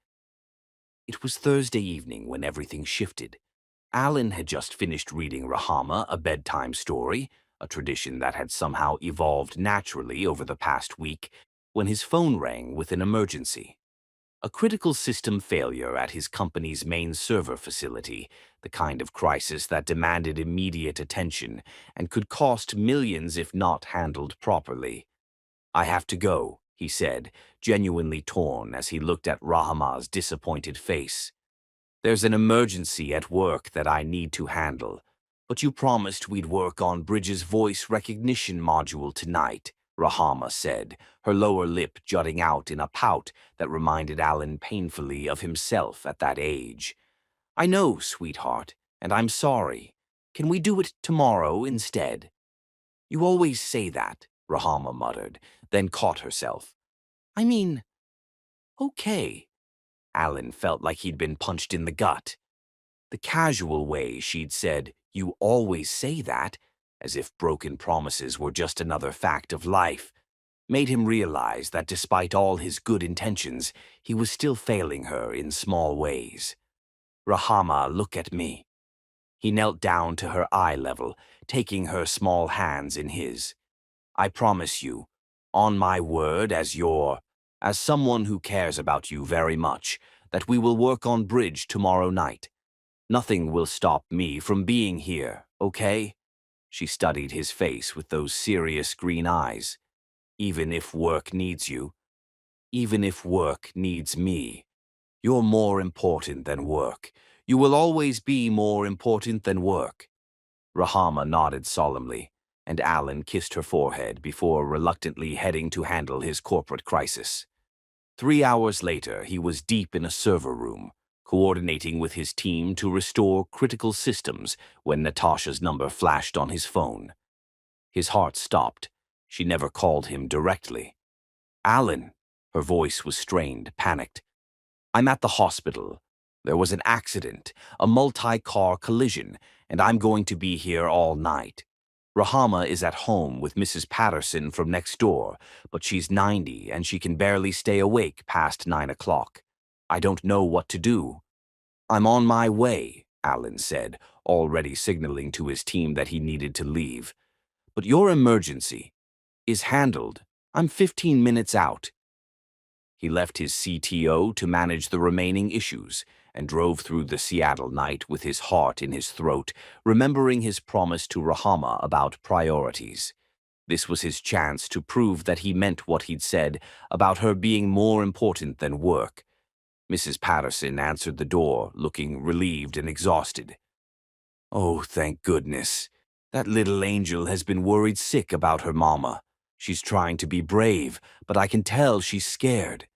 It was Thursday evening when everything shifted. Alan had just finished reading Rahama a bedtime story, a tradition that had somehow evolved naturally over the past week, when his phone rang with an emergency. A critical system failure at his company's main server facility, the kind of crisis that demanded immediate attention and could cost millions if not handled properly. I have to go, he said, genuinely torn as he looked at Rahama's disappointed face. There's an emergency at work that I need to handle, but you promised we'd work on Bridge's voice recognition module tonight, Rahama said, her lower lip jutting out in a pout that reminded Alan painfully of himself at that age. I know, sweetheart, and I'm sorry. Can we do it tomorrow instead? You always say that, Rahama muttered, then caught herself. I mean, okay. Alan felt like he'd been punched in the gut. The casual way she'd said, you always say that, as if broken promises were just another fact of life, made him realize that despite all his good intentions, he was still failing her in small ways. Rahama, look at me. He knelt down to her eye level, taking her small hands in his. I promise you, on my word as someone who cares about you very much, that we will work on Bridge tomorrow night. Nothing will stop me from being here, okay? She studied his face with those serious green eyes. Even if work needs you, even if work needs me, you're more important than work. You will always be more important than work. Rahama nodded solemnly, and Alan kissed her forehead before reluctantly heading to handle his corporate crisis. 3 hours later, he was deep in a server room, coordinating with his team to restore critical systems when Natasha's number flashed on his phone. His heart stopped. She never called him directly. Alan, her voice was strained, panicked. I'm at the hospital. There was an accident, a multi-car collision, and I'm going to be here all night. Rahama is at home with Mrs. Patterson from next door, but she's 90 and she can barely stay awake past 9 o'clock. I don't know what to do. I'm on my way, Alan said, already signaling to his team that he needed to leave. But your emergency is handled. I'm 15 minutes out. He left his CTO to manage the remaining issues and drove through the Seattle night with his heart in his throat, remembering his promise to Rahama about priorities. This was his chance to prove that he meant what he'd said about her being more important than work. Mrs. Patterson answered the door, looking relieved and exhausted. Oh, thank goodness. That little angel has been worried sick about her mama. She's trying to be brave, but I can tell she's scared.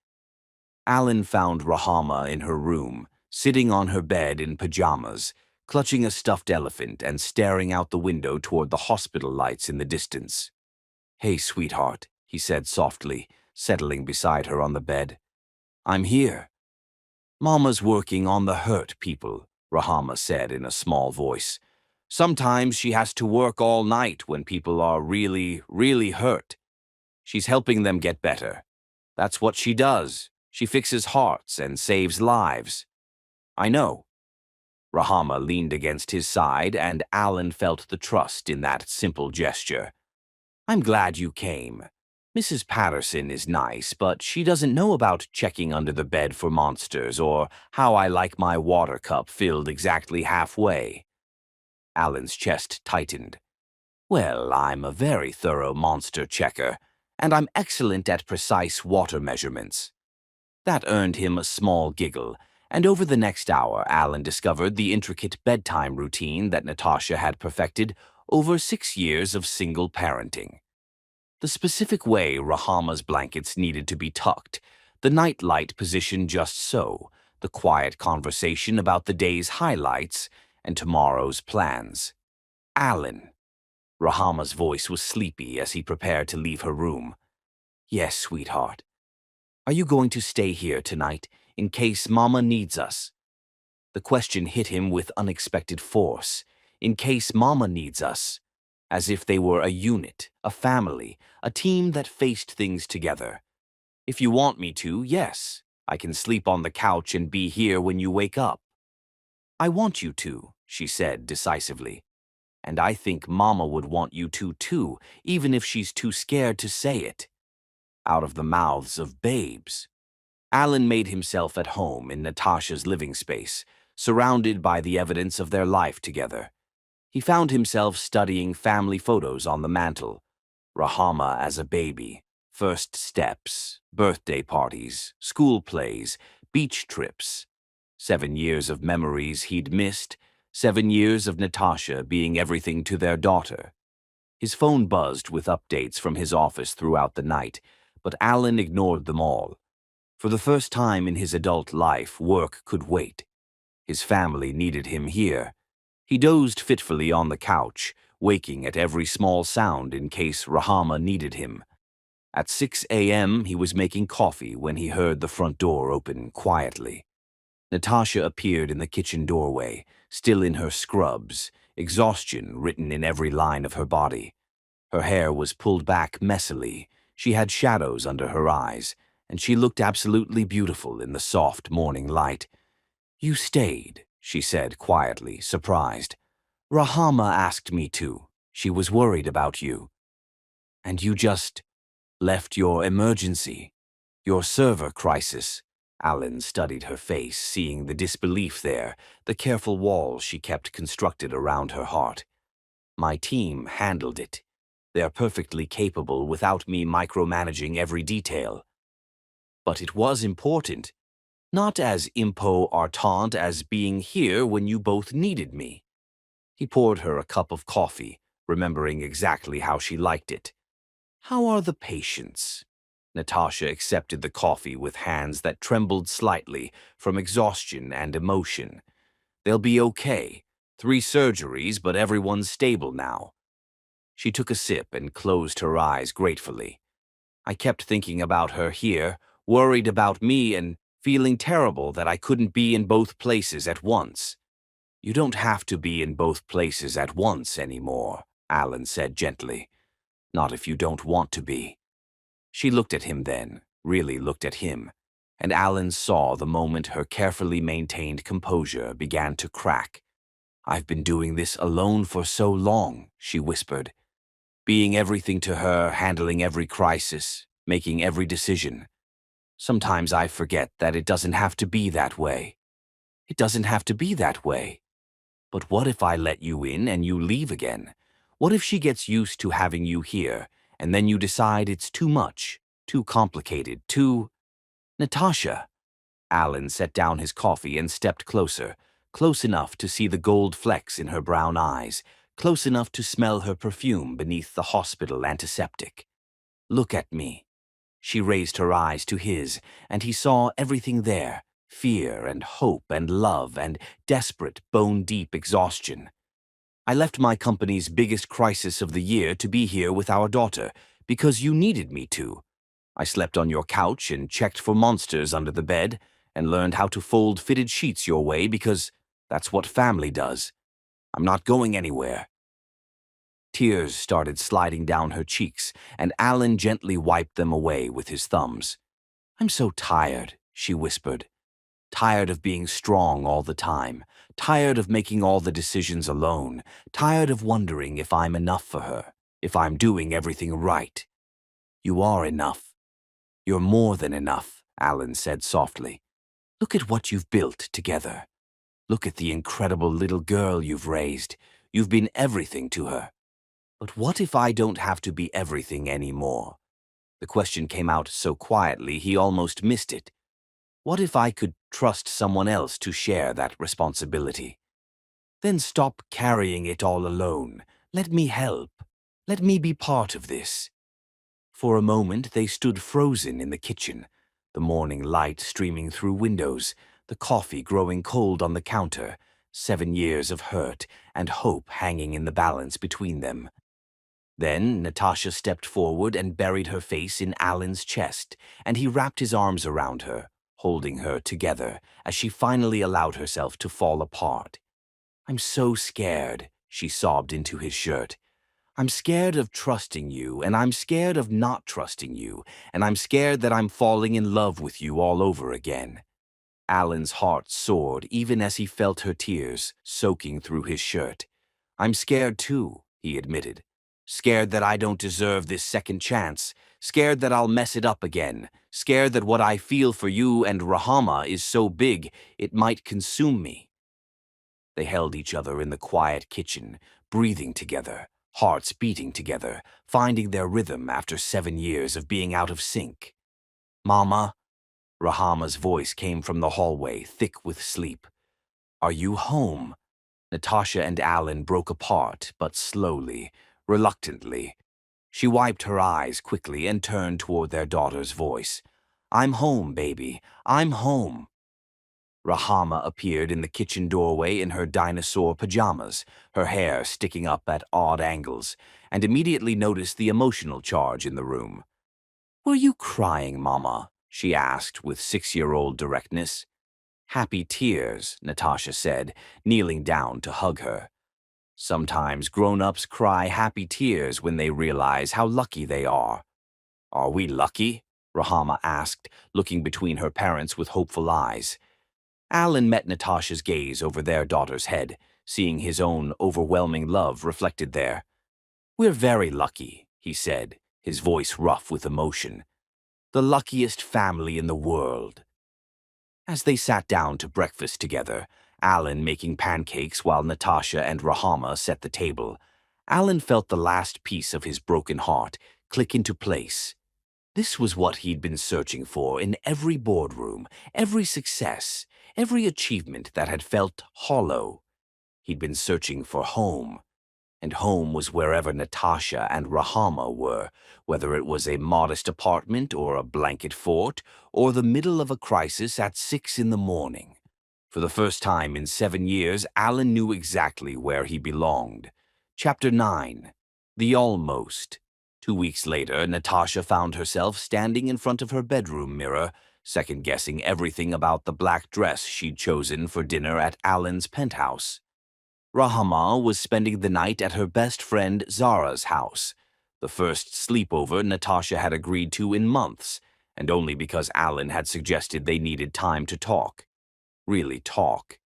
Alan found Rahama in her room, sitting on her bed in pajamas, clutching a stuffed elephant and staring out the window toward the hospital lights in the distance. Hey, sweetheart, he said softly, settling beside her on the bed. I'm here. Mama's working on the hurt people, Rahama said in a small voice. Sometimes she has to work all night when people are really, really hurt. She's helping them get better. That's what she does. She fixes hearts and saves lives. I know. Rahama leaned against his side, and Alan felt the trust in that simple gesture. I'm glad you came. Mrs. Patterson is nice, but she doesn't know about checking under the bed for monsters or how I like my water cup filled exactly halfway. Alan's chest tightened. Well, I'm a very thorough monster checker, and I'm excellent at precise water measurements. That earned him a small giggle, and over the next hour, Alan discovered the intricate bedtime routine that Natasha had perfected over 6 years of single parenting. The specific way Rahama's blankets needed to be tucked, the nightlight positioned just so, the quiet conversation about the day's highlights and tomorrow's plans. Alan. Rahama's voice was sleepy as he prepared to leave her room. Yes, sweetheart. Are you going to stay here tonight in case Mama needs us? The question hit him with unexpected force. In case Mama needs us. As if they were a unit, a family, a team that faced things together. If you want me to, yes, I can sleep on the couch and be here when you wake up. I want you to, she said decisively. And I think Mama would want you to too, even if she's too scared to say it. Out of the mouths of babes. Alan made himself at home in Natasha's living space, surrounded by the evidence of their life together. He found himself studying family photos on the mantel. Rahama as a baby, first steps, birthday parties, school plays, beach trips. 7 years of memories he'd missed, 7 years of Natasha being everything to their daughter. His phone buzzed with updates from his office throughout the night, but Alan ignored them all. For the first time in his adult life, work could wait. His family needed him here. He dozed fitfully on the couch, waking at every small sound in case Rahama needed him. At 6 a.m., he was making coffee when he heard the front door open quietly. Natasha appeared in the kitchen doorway, still in her scrubs, exhaustion written in every line of her body. Her hair was pulled back messily, she had shadows under her eyes, and she looked absolutely beautiful in the soft morning light. You stayed, she said quietly, surprised. Rahama asked me to. She was worried about you. And you just left your emergency, your server crisis. Alan studied her face, seeing the disbelief there, the careful walls she kept constructed around her heart. My team handled it. They're perfectly capable without me micromanaging every detail. But it was important. Not as important as being here when you both needed me. He poured her a cup of coffee, remembering exactly how she liked it. How are the patients? Natasha accepted the coffee with hands that trembled slightly from exhaustion and emotion. They'll be okay. 3 surgeries, but everyone's stable now. She took a sip and closed her eyes gratefully. I kept thinking about her here, worried about me and feeling terrible that I couldn't be in both places at once. You don't have to be in both places at once anymore, Alan said gently. Not if you don't want to be. She looked at him then, really looked at him, and Alan saw the moment her carefully maintained composure began to crack. I've been doing this alone for so long, she whispered. Being everything to her, handling every crisis, making every decision. Sometimes I forget that it doesn't have to be that way. It doesn't have to be that way. But what if I let you in and you leave again? What if she gets used to having you here, and then you decide it's too much, too complicated, too... Natasha. Alan set down his coffee and stepped closer, close enough to see the gold flecks in her brown eyes, close enough to smell her perfume beneath the hospital antiseptic. Look at me. She raised her eyes to his, and he saw everything there, fear and hope and love and desperate, bone-deep exhaustion. I left my company's biggest crisis of the year to be here with our daughter, because you needed me to. I slept on your couch and checked for monsters under the bed, and learned how to fold fitted sheets your way because that's what family does. I'm not going anywhere. Tears started sliding down her cheeks, and Alan gently wiped them away with his thumbs. I'm so tired, she whispered. Tired of being strong all the time, tired of making all the decisions alone, tired of wondering if I'm enough for her, if I'm doing everything right. You are enough. You're more than enough, Alan said softly. Look at what you've built together. Look at the incredible little girl you've raised. You've been everything to her. But what if I don't have to be everything anymore? The question came out so quietly he almost missed it. What if I could trust someone else to share that responsibility? Then stop carrying it all alone. Let me help. Let me be part of this. For a moment they stood frozen in the kitchen, the morning light streaming through windows, the coffee growing cold on the counter, 7 years of hurt and hope hanging in the balance between them. Then Natasha stepped forward and buried her face in Alan's chest, and he wrapped his arms around her, holding her together as she finally allowed herself to fall apart. I'm so scared, she sobbed into his shirt. I'm scared of trusting you, and I'm scared of not trusting you, and I'm scared that I'm falling in love with you all over again. Alan's heart soared even as he felt her tears soaking through his shirt. I'm scared too, he admitted. Scared that I don't deserve this second chance, scared that I'll mess it up again, scared that what I feel for you and Rahama is so big it might consume me. They held each other in the quiet kitchen, breathing together, hearts beating together, finding their rhythm after 7 years of being out of sync. Mama, Rahama's voice came from the hallway, thick with sleep. Are you home? Natasha and Alan broke apart, but slowly, reluctantly. She wiped her eyes quickly and turned toward their daughter's voice. I'm home, baby. I'm home. Rahama appeared in the kitchen doorway in her dinosaur pajamas, her hair sticking up at odd angles, and immediately noticed the emotional charge in the room. Were you crying, Mama? She asked with 6-year-old directness. Happy tears, Natasha said, kneeling down to hug her. Sometimes grown-ups cry happy tears when they realize how lucky they are. Are we lucky? Rahama asked, looking between her parents with hopeful eyes. Alan met Natasha's gaze over their daughter's head, seeing his own overwhelming love reflected there. We're very lucky, he said, his voice rough with emotion. The luckiest family in the world. As they sat down to breakfast together, Alan making pancakes while Natasha and Rahama set the table, Alan felt the last piece of his broken heart click into place. This was what he'd been searching for in every boardroom, every success, every achievement that had felt hollow. He'd been searching for home, and home was wherever Natasha and Rahama were, whether it was a modest apartment or a blanket fort, or the middle of a crisis at 6 in the morning. For the first time in 7 years, Alan knew exactly where he belonged. Chapter 9. The Almost. 2 weeks later, Natasha found herself standing in front of her bedroom mirror, second-guessing everything about the black dress she'd chosen for dinner at Alan's penthouse. Rahama was spending the night at her best friend Zara's house, the first sleepover Natasha had agreed to in months, and only because Alan had suggested they needed time to talk. Really talk.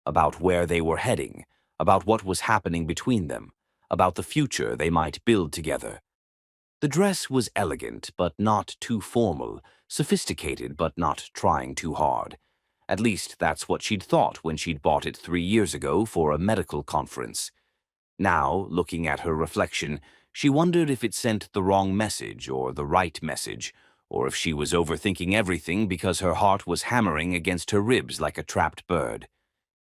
About where they were heading, about what was happening between them, about the future they might build together. The dress was elegant but not too formal, sophisticated but not trying too hard. At least that's what she'd thought when she'd bought it 3 years ago for a medical conference. Now, looking at her reflection, she wondered if it sent the wrong message or the right message, or if she was overthinking everything because her heart was hammering against her ribs like a trapped bird.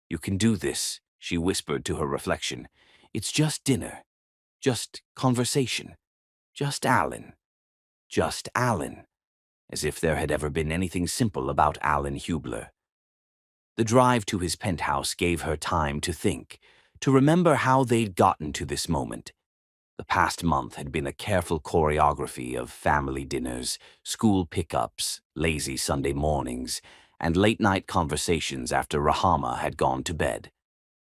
"You can do this," she whispered to her reflection. "It's just dinner. Just conversation. Just Alan. Just Alan." As if there had ever been anything simple about Alan Hubler. The drive to his penthouse gave her time to think, to remember how they'd gotten to this moment. The past month had been a careful choreography of family dinners, school pickups, lazy Sunday mornings, and late-night conversations after Rahama had gone to bed.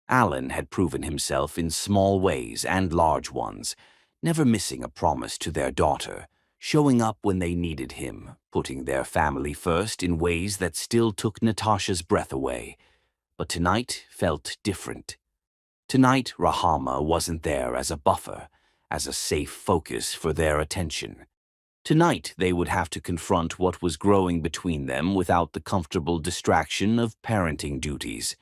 Alan had proven himself in small ways and large ones, never missing a promise to their daughter, showing up when they needed him, putting their family first in ways that still took Natasha's breath away. But tonight felt different. Tonight, Rahama wasn't there as a buffer, as a safe focus for their attention. Tonight, they would have to confront what was growing between them without the comfortable distraction of parenting duties.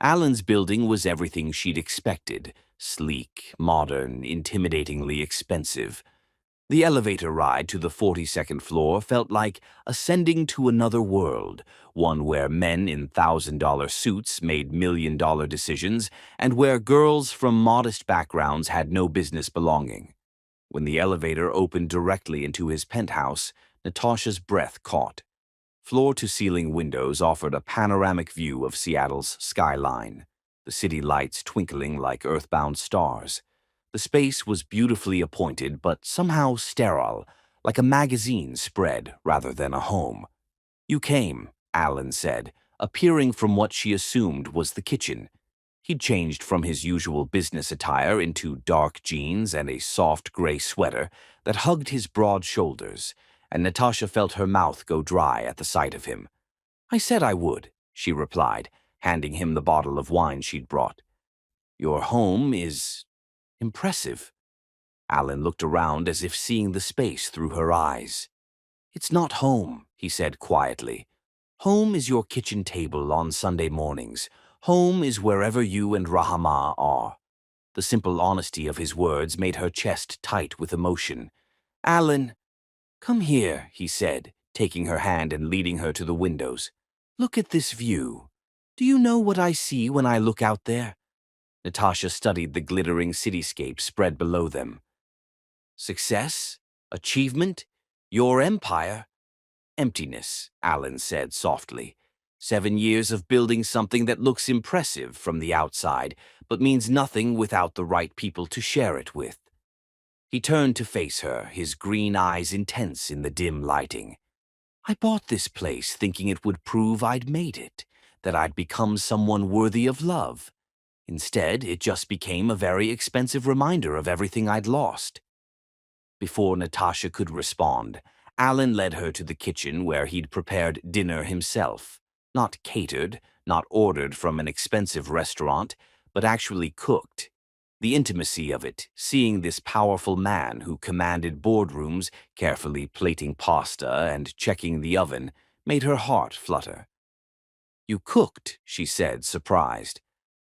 Alan's building was everything she'd expected, sleek, modern, intimidatingly expensive. The elevator ride to the 42nd floor felt like ascending to another world, one where men in $1,000 suits made million-dollar decisions and where girls from modest backgrounds had no business belonging. When the elevator opened directly into his penthouse, Natasha's breath caught. Floor-to-ceiling windows offered a panoramic view of Seattle's skyline, the city lights twinkling like earthbound stars. The space was beautifully appointed but somehow sterile, like a magazine spread rather than a home. "You came," Alan said, appearing from what she assumed was the kitchen. He'd changed from his usual business attire into dark jeans and a soft gray sweater that hugged his broad shoulders, and Natasha felt her mouth go dry at the sight of him. "I said I would," she replied, handing him the bottle of wine she'd brought. "Your home is impressive." Alan looked around as if seeing the space through her eyes. "It's not home," he said quietly. "Home is your kitchen table on Sunday mornings. Home is wherever you and Rahama are." The simple honesty of his words made her chest tight with emotion. "Alan, come here," he said, taking her hand and leading her to the windows. "Look at this view. Do you know what I see when I look out there?" Natasha studied the glittering cityscape spread below them. "Success? Achievement? Your empire?" "Emptiness," Alan said softly. 7 years of building something that looks impressive from the outside, but means nothing without the right people to share it with. He turned to face her, his green eyes intense in the dim lighting. "I bought this place thinking it would prove I'd made it, that I'd become someone worthy of love. Instead, it just became a very expensive reminder of everything I'd lost." Before Natasha could respond, Alan led her to the kitchen where he'd prepared dinner himself. Not catered, not ordered from an expensive restaurant, but actually cooked. The intimacy of it, seeing this powerful man who commanded boardrooms, carefully plating pasta and checking the oven, made her heart flutter. "You cooked," she said, surprised.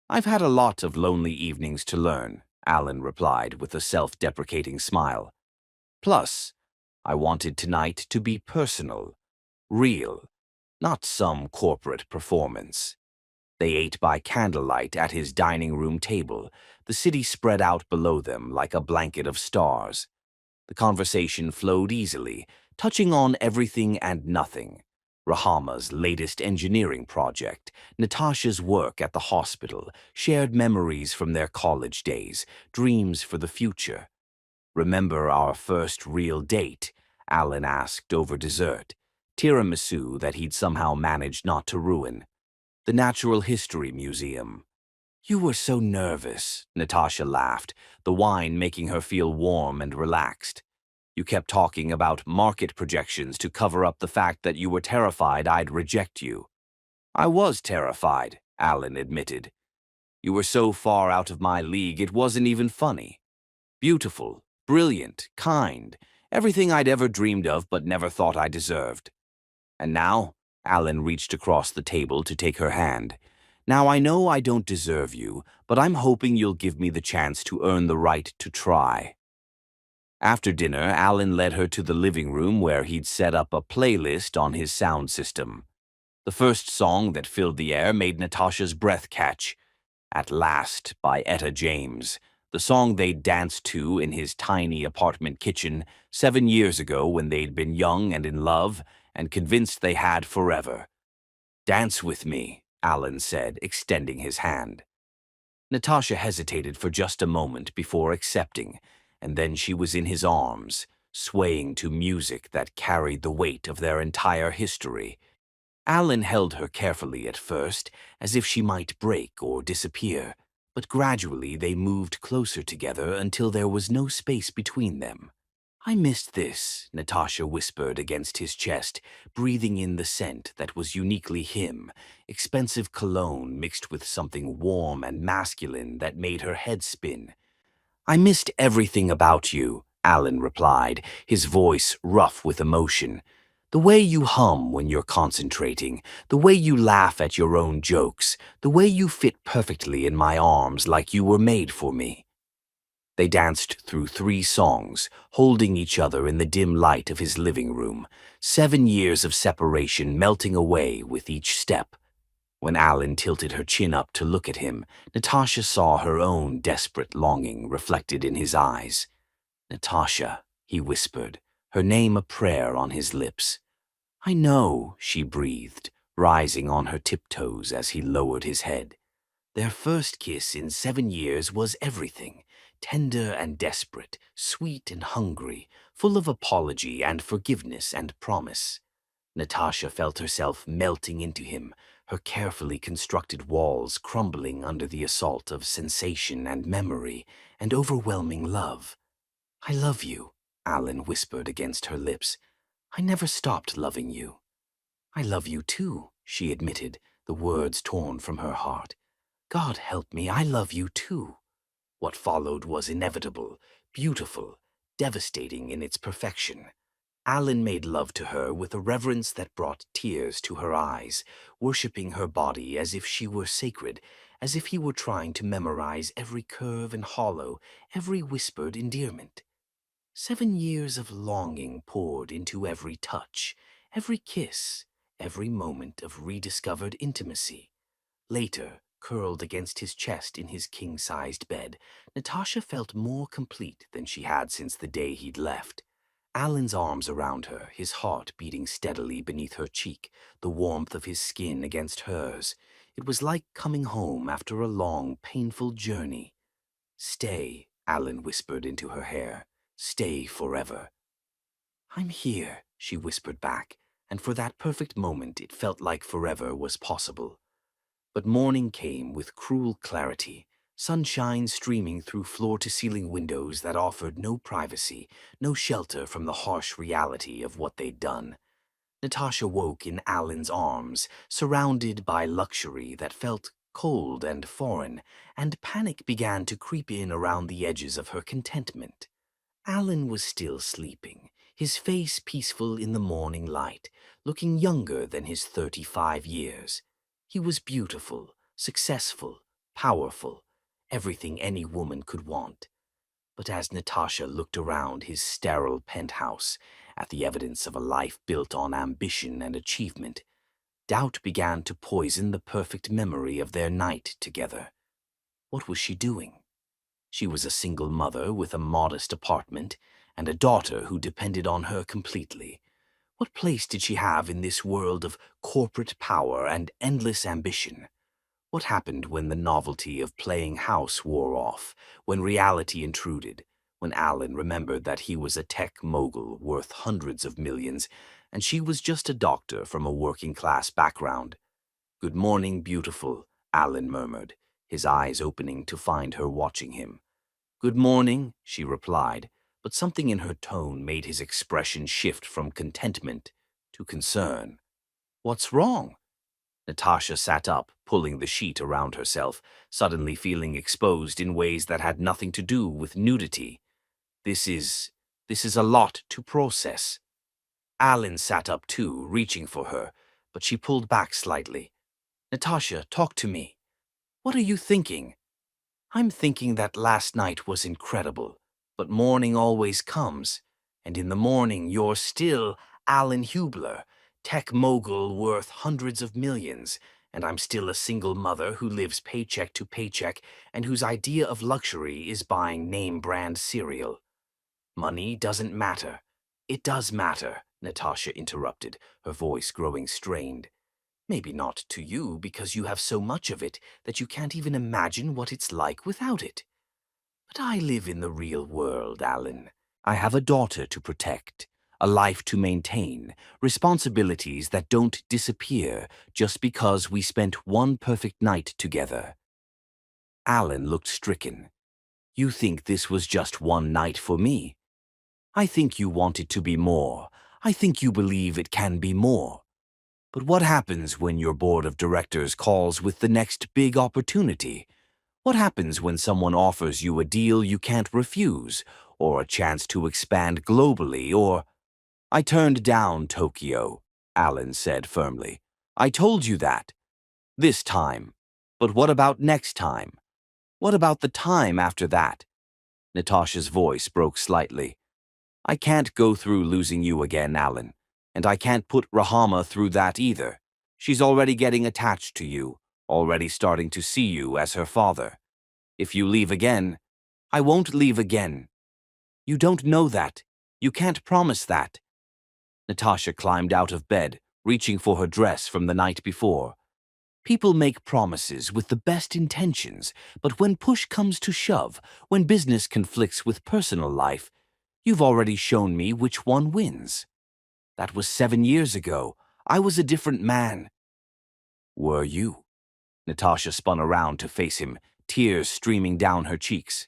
"I've had a lot of lonely evenings to learn," Alan replied with a self-deprecating smile. "Plus, I wanted tonight to be personal, real, not some corporate performance. They ate by candlelight at his dining room table, the city spread out below them like a blanket of stars. The conversation flowed easily, touching on everything and nothing. Rahama's latest engineering project, Natasha's work at the hospital, shared memories from their college days, dreams for the future. "Remember our first real date?" Alan asked over dessert. Tiramisu that he'd somehow managed not to ruin. "The Natural History Museum." "You were so nervous," Natasha laughed, the wine making her feel warm and relaxed. "You kept talking about market projections to cover up the fact that you were terrified I'd reject you." "I was terrified," Alan admitted. "You were so far out of my league it wasn't even funny. Beautiful, brilliant, kind, everything I'd ever dreamed of but never thought I deserved. And now," Alan reached across the table to take her hand, "now I know I don't deserve you, but I'm hoping you'll give me the chance to earn the right to try." After dinner, Alan led her to the living room where he'd set up a playlist on his sound system. The first song that filled the air made Natasha's breath catch. "At Last" by Etta James, the song they'd danced to in his tiny apartment kitchen 7 years ago when they'd been young and in love and convinced they had forever. "Dance with me," Alan said, extending his hand. Natasha hesitated for just a moment before accepting, and then she was in his arms, swaying to music that carried the weight of their entire history. Alan held her carefully at first, as if she might break or disappear, but gradually they moved closer together until there was no space between them. "I missed this," Natasha whispered against his chest, breathing in the scent that was uniquely him, expensive cologne mixed with something warm and masculine that made her head spin. "I missed everything about you," Alan replied, his voice rough with emotion. "The way you hum when you're concentrating, the way you laugh at your own jokes, the way you fit perfectly in my arms like you were made for me." They danced through 3 songs, holding each other in the dim light of his living room, 7 years of separation melting away with each step. When Alan tilted her chin up to look at him, Natasha saw her own desperate longing reflected in his eyes. "Natasha," he whispered, her name a prayer on his lips. "I know," she breathed, rising on her tiptoes as he lowered his head. Their first kiss in 7 years was everything, tender and desperate, sweet and hungry, full of apology and forgiveness and promise. Natasha felt herself melting into him, her carefully constructed walls crumbling under the assault of sensation and memory and overwhelming love. "I love you," Alan whispered against her lips. "I never stopped loving you." "I love you too," she admitted, the words torn from her heart. "God help me, I love you too." What followed was inevitable, beautiful, devastating in its perfection. Alan made love to her with a reverence that brought tears to her eyes, worshipping her body as if she were sacred, as if he were trying to memorize every curve and hollow, every whispered endearment. 7 years of longing poured into every touch, every kiss, every moment of rediscovered intimacy. Later, curled against his chest in his king-sized bed, Natasha felt more complete than she had since the day he'd left. Alan's arms around her, his heart beating steadily beneath her cheek, the warmth of his skin against hers. It was like coming home after a long, painful journey. "Stay," Alan whispered into her hair. "Stay forever." "I'm here," she whispered back, and for that perfect moment it felt like forever was possible. But morning came with cruel clarity, sunshine streaming through floor-to-ceiling windows that offered no privacy, no shelter from the harsh reality of what they'd done. Natasha woke in Alan's arms, surrounded by luxury that felt cold and foreign, and panic began to creep in around the edges of her contentment. Alan was still sleeping, his face peaceful in the morning light, looking younger than his 35 years. He was beautiful, successful, powerful, everything any woman could want. But as Natasha looked around his sterile penthouse, at the evidence of a life built on ambition and achievement, doubt began to poison the perfect memory of their night together. What was she doing? She was a single mother with a modest apartment and a daughter who depended on her completely. What place did she have in this world of corporate power and endless ambition? What happened when the novelty of playing house wore off, when reality intruded, when Alan remembered that he was a tech mogul worth hundreds of millions, and she was just a doctor from a working-class background? "Good morning, beautiful," Alan murmured, his eyes opening to find her watching him. "Good morning," she replied, but something in her tone made his expression shift from contentment to concern. "What's wrong?" Natasha sat up, pulling the sheet around herself, suddenly feeling exposed in ways that had nothing to do with nudity. This is a lot to process." Alan sat up too, reaching for her, but she pulled back slightly. "Natasha, talk to me. What are you thinking?" "I'm thinking that last night was incredible, but morning always comes, and in the morning you're still Alan Hubler, tech mogul worth hundreds of millions, and I'm still a single mother who lives paycheck to paycheck and whose idea of luxury is buying name-brand cereal." "Money doesn't matter." "It does matter," Natasha interrupted, her voice growing strained. "Maybe not to you because you have so much of it that you can't even imagine what it's like without it. But I live in the real world, Alan. I have a daughter to protect, a life to maintain, responsibilities that don't disappear just because we spent one perfect night together." Alan looked stricken. "You think this was just one night for me? I think you want it to be more. I think you believe it can be more. But what happens when your board of directors calls with the next big opportunity? What happens when someone offers you a deal you can't refuse, or a chance to expand globally, or—" "I turned down Tokyo," Alan said firmly. "I told you that. This time. But what about next time? What about the time after that?" Natasha's voice broke slightly. "I can't go through losing you again, Alan. And I can't put Rahama through that either. She's already getting attached to you, already starting to see you as her father. If you leave again, I won't leave again. You don't know that. You can't promise that." Natasha climbed out of bed, reaching for her dress from the night before. "People make promises with the best intentions, but when push comes to shove, when business conflicts with personal life, you've already shown me which one wins. That was 7 years ago. I was a different man." "Were you?" Natasha spun around to face him, tears streaming down her cheeks.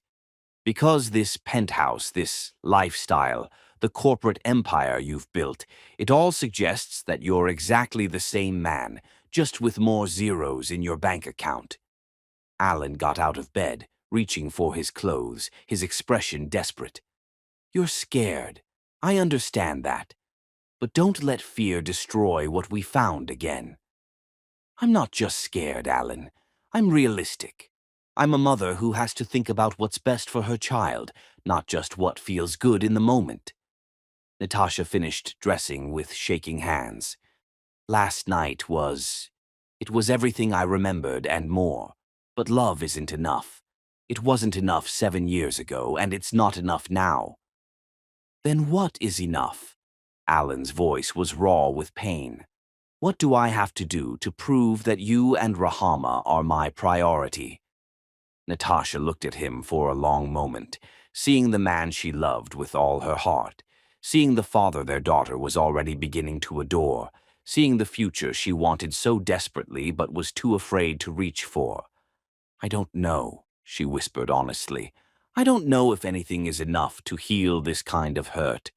"Because this penthouse, this lifestyle, the corporate empire you've built, it all suggests that you're exactly the same man, just with more zeros in your bank account." Alan got out of bed, reaching for his clothes, his expression desperate. "You're scared. I understand that. But don't let fear destroy what we found again." "I'm not just scared, Alan. I'm realistic. I'm a mother who has to think about what's best for her child, not just what feels good in the moment." Natasha finished dressing with shaking hands. "Last night was... It was everything I remembered and more. But love isn't enough. It wasn't enough 7 years ago, and it's not enough now." "Then what is enough?" Alan's voice was raw with pain. "What do I have to do to prove that you and Rahama are my priority?" Natasha looked at him for a long moment, seeing the man she loved with all her heart, seeing the father their daughter was already beginning to adore, seeing the future she wanted so desperately but was too afraid to reach for. "I don't know," she whispered honestly. "I don't know if anything is enough to heal this kind of hurt."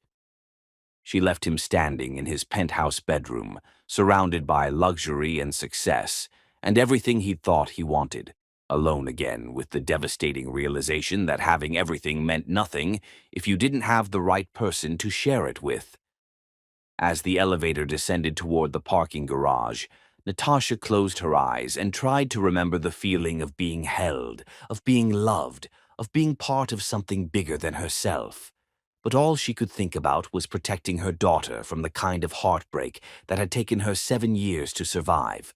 She left him standing in his penthouse bedroom, surrounded by luxury and success, and everything he'd thought he wanted, alone again with the devastating realization that having everything meant nothing if you didn't have the right person to share it with. As the elevator descended toward the parking garage, Natasha closed her eyes and tried to remember the feeling of being held, of being loved, of being part of something bigger than herself. But all she could think about was protecting her daughter from the kind of heartbreak that had taken her 7 years to survive.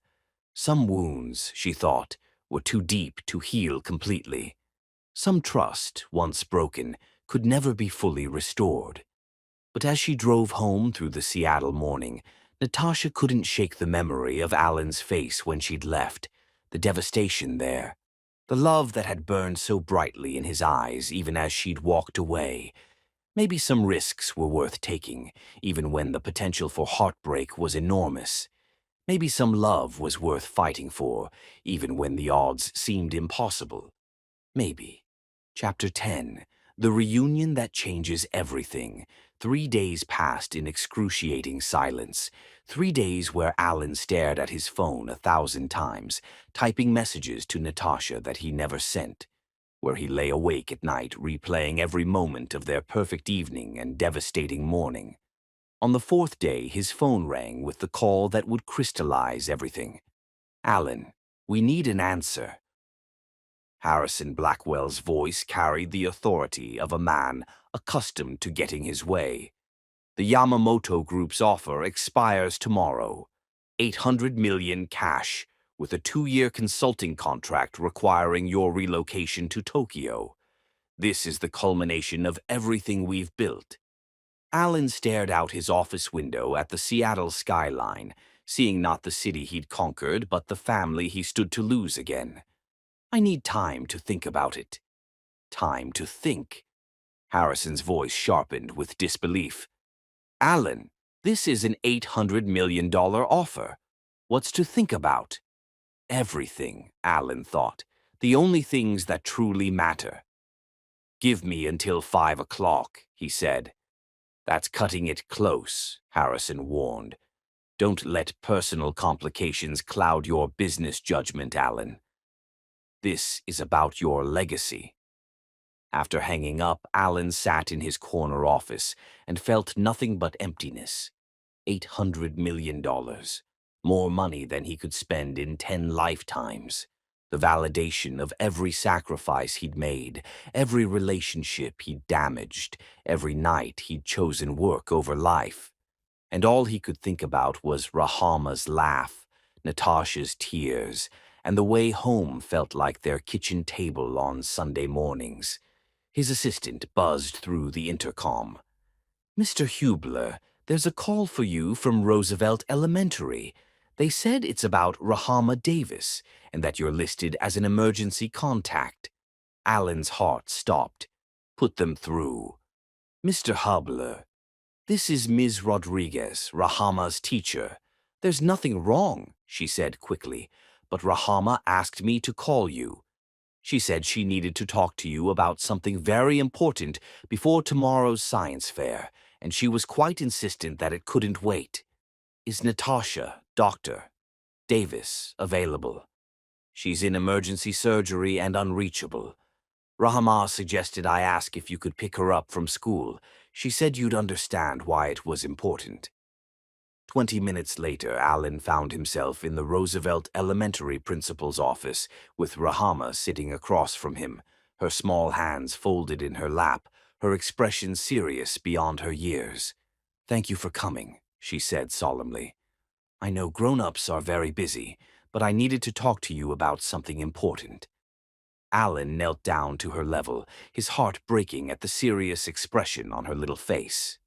Some wounds, she thought, were too deep to heal completely. Some trust, once broken, could never be fully restored. But as she drove home through the Seattle morning, Natasha couldn't shake the memory of Alan's face when she'd left, the devastation there, the love that had burned so brightly in his eyes even as she'd walked away. Maybe some risks were worth taking, even when the potential for heartbreak was enormous. Maybe some love was worth fighting for, even when the odds seemed impossible. Maybe. Chapter 10. The Reunion That Changes Everything. 3 days passed in excruciating silence. 3 days where Alan stared at his phone 1,000 times, typing messages to Natasha that he never sent. Where he lay awake at night replaying every moment of their perfect evening and devastating morning. On the 4th day, his phone rang with the call that would crystallize everything. "Alan, we need an answer." Harrison Blackwell's voice carried the authority of a man accustomed to getting his way. "The Yamamoto Group's offer expires tomorrow. 800 million cash, with a 2-year consulting contract requiring your relocation to Tokyo. This is the culmination of everything we've built." Alan stared out his office window at the Seattle skyline, seeing not the city he'd conquered, but the family he stood to lose again. "I need time to think about it." "Time to think?" Harrison's voice sharpened with disbelief. "Alan, this is an $800 million offer. What's to think about?" "Everything," Alan thought. "The only things that truly matter." "Give me until 5 o'clock, he said. "That's cutting it close," Harrison warned. "Don't let personal complications cloud your business judgment, Alan. This is about your legacy." After hanging up, Alan sat in his corner office and felt nothing but emptiness. $800 million. More money than he could spend in 10 lifetimes. The validation of every sacrifice he'd made, every relationship he'd damaged, every night he'd chosen work over life. And all he could think about was Rahama's laugh, Natasha's tears, and the way home felt like their kitchen table on Sunday mornings. His assistant buzzed through the intercom. "Mr. Hubler, there's a call for you from Roosevelt Elementary. They said it's about Rahama Davis and that you're listed as an emergency contact." Alan's heart stopped. "Put them through." "Mr. Hubler, this is Ms. Rodriguez, Rahama's teacher. There's nothing wrong," she said quickly, "but Rahama asked me to call you. She said she needed to talk to you about something very important before tomorrow's science fair, and she was quite insistent that it couldn't wait. Is Natasha, Dr. Davis, available? She's in emergency surgery and unreachable. Rahama suggested I ask if you could pick her up from school. She said you'd understand why it was important." 20 minutes later, Alan found himself in the Roosevelt Elementary principal's office with Rahama sitting across from him, her small hands folded in her lap, her expression serious beyond her years. "Thank you for coming," she said solemnly. "I know grown-ups are very busy, but I needed to talk to you about something important." Alan knelt down to her level, his heart breaking at the serious expression on her little face.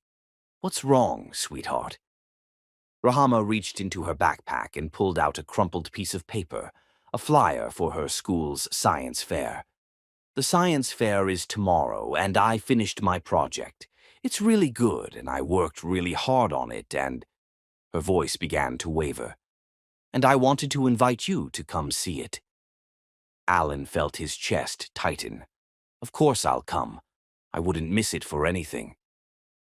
"What's wrong, sweetheart?" Rahama reached into her backpack and pulled out a crumpled piece of paper, a flyer for her school's science fair. "The science fair is tomorrow, and I finished my project. It's really good, and I worked really hard on it, and—" Her voice began to waver. "And I wanted to invite you to come see it." Alan felt his chest tighten. "Of course I'll come. I wouldn't miss it for anything."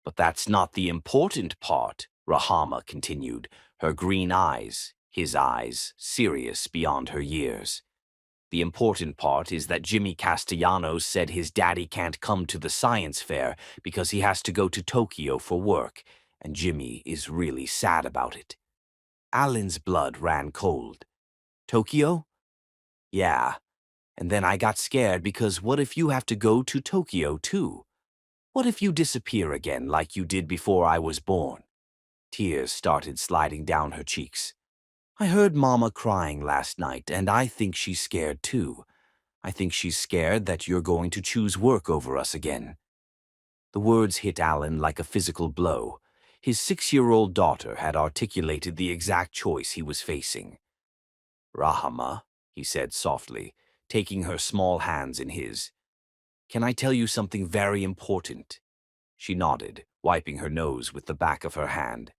"But that's not the important part," Rahama continued, her green eyes, his eyes, serious beyond her years. "The important part is that Jimmy Castellanos said his daddy can't come to the science fair because he has to go to Tokyo for work, and Jimmy is really sad about it." Alan's blood ran cold. "Tokyo?" "Yeah. And then I got scared because what if you have to go to Tokyo too?" What if you disappear again like you did before I was born? Tears started sliding down her cheeks. I heard Mama crying last night, and I think she's scared too. I think she's scared that you're going to choose work over us again. The words hit Alan like a physical blow. His 6-year-old daughter had articulated the exact choice he was facing. Rahama, he said softly, taking her small hands in his. Can I tell you something very important? She nodded, wiping her nose with the back of her hand.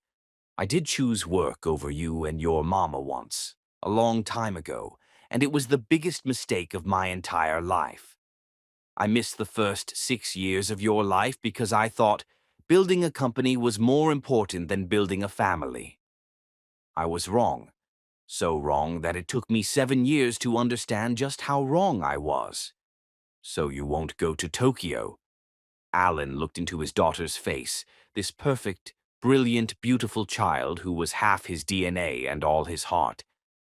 I did choose work over you and your mama once, a long time ago, and it was the biggest mistake of my entire life. I missed the first 6 years of your life because I thought building a company was more important than building a family. I was wrong, so wrong that it took me 7 years to understand just how wrong I was. So you won't go to Tokyo? Alan looked into his daughter's face, this perfect, brilliant, beautiful child who was half his DNA and all his heart,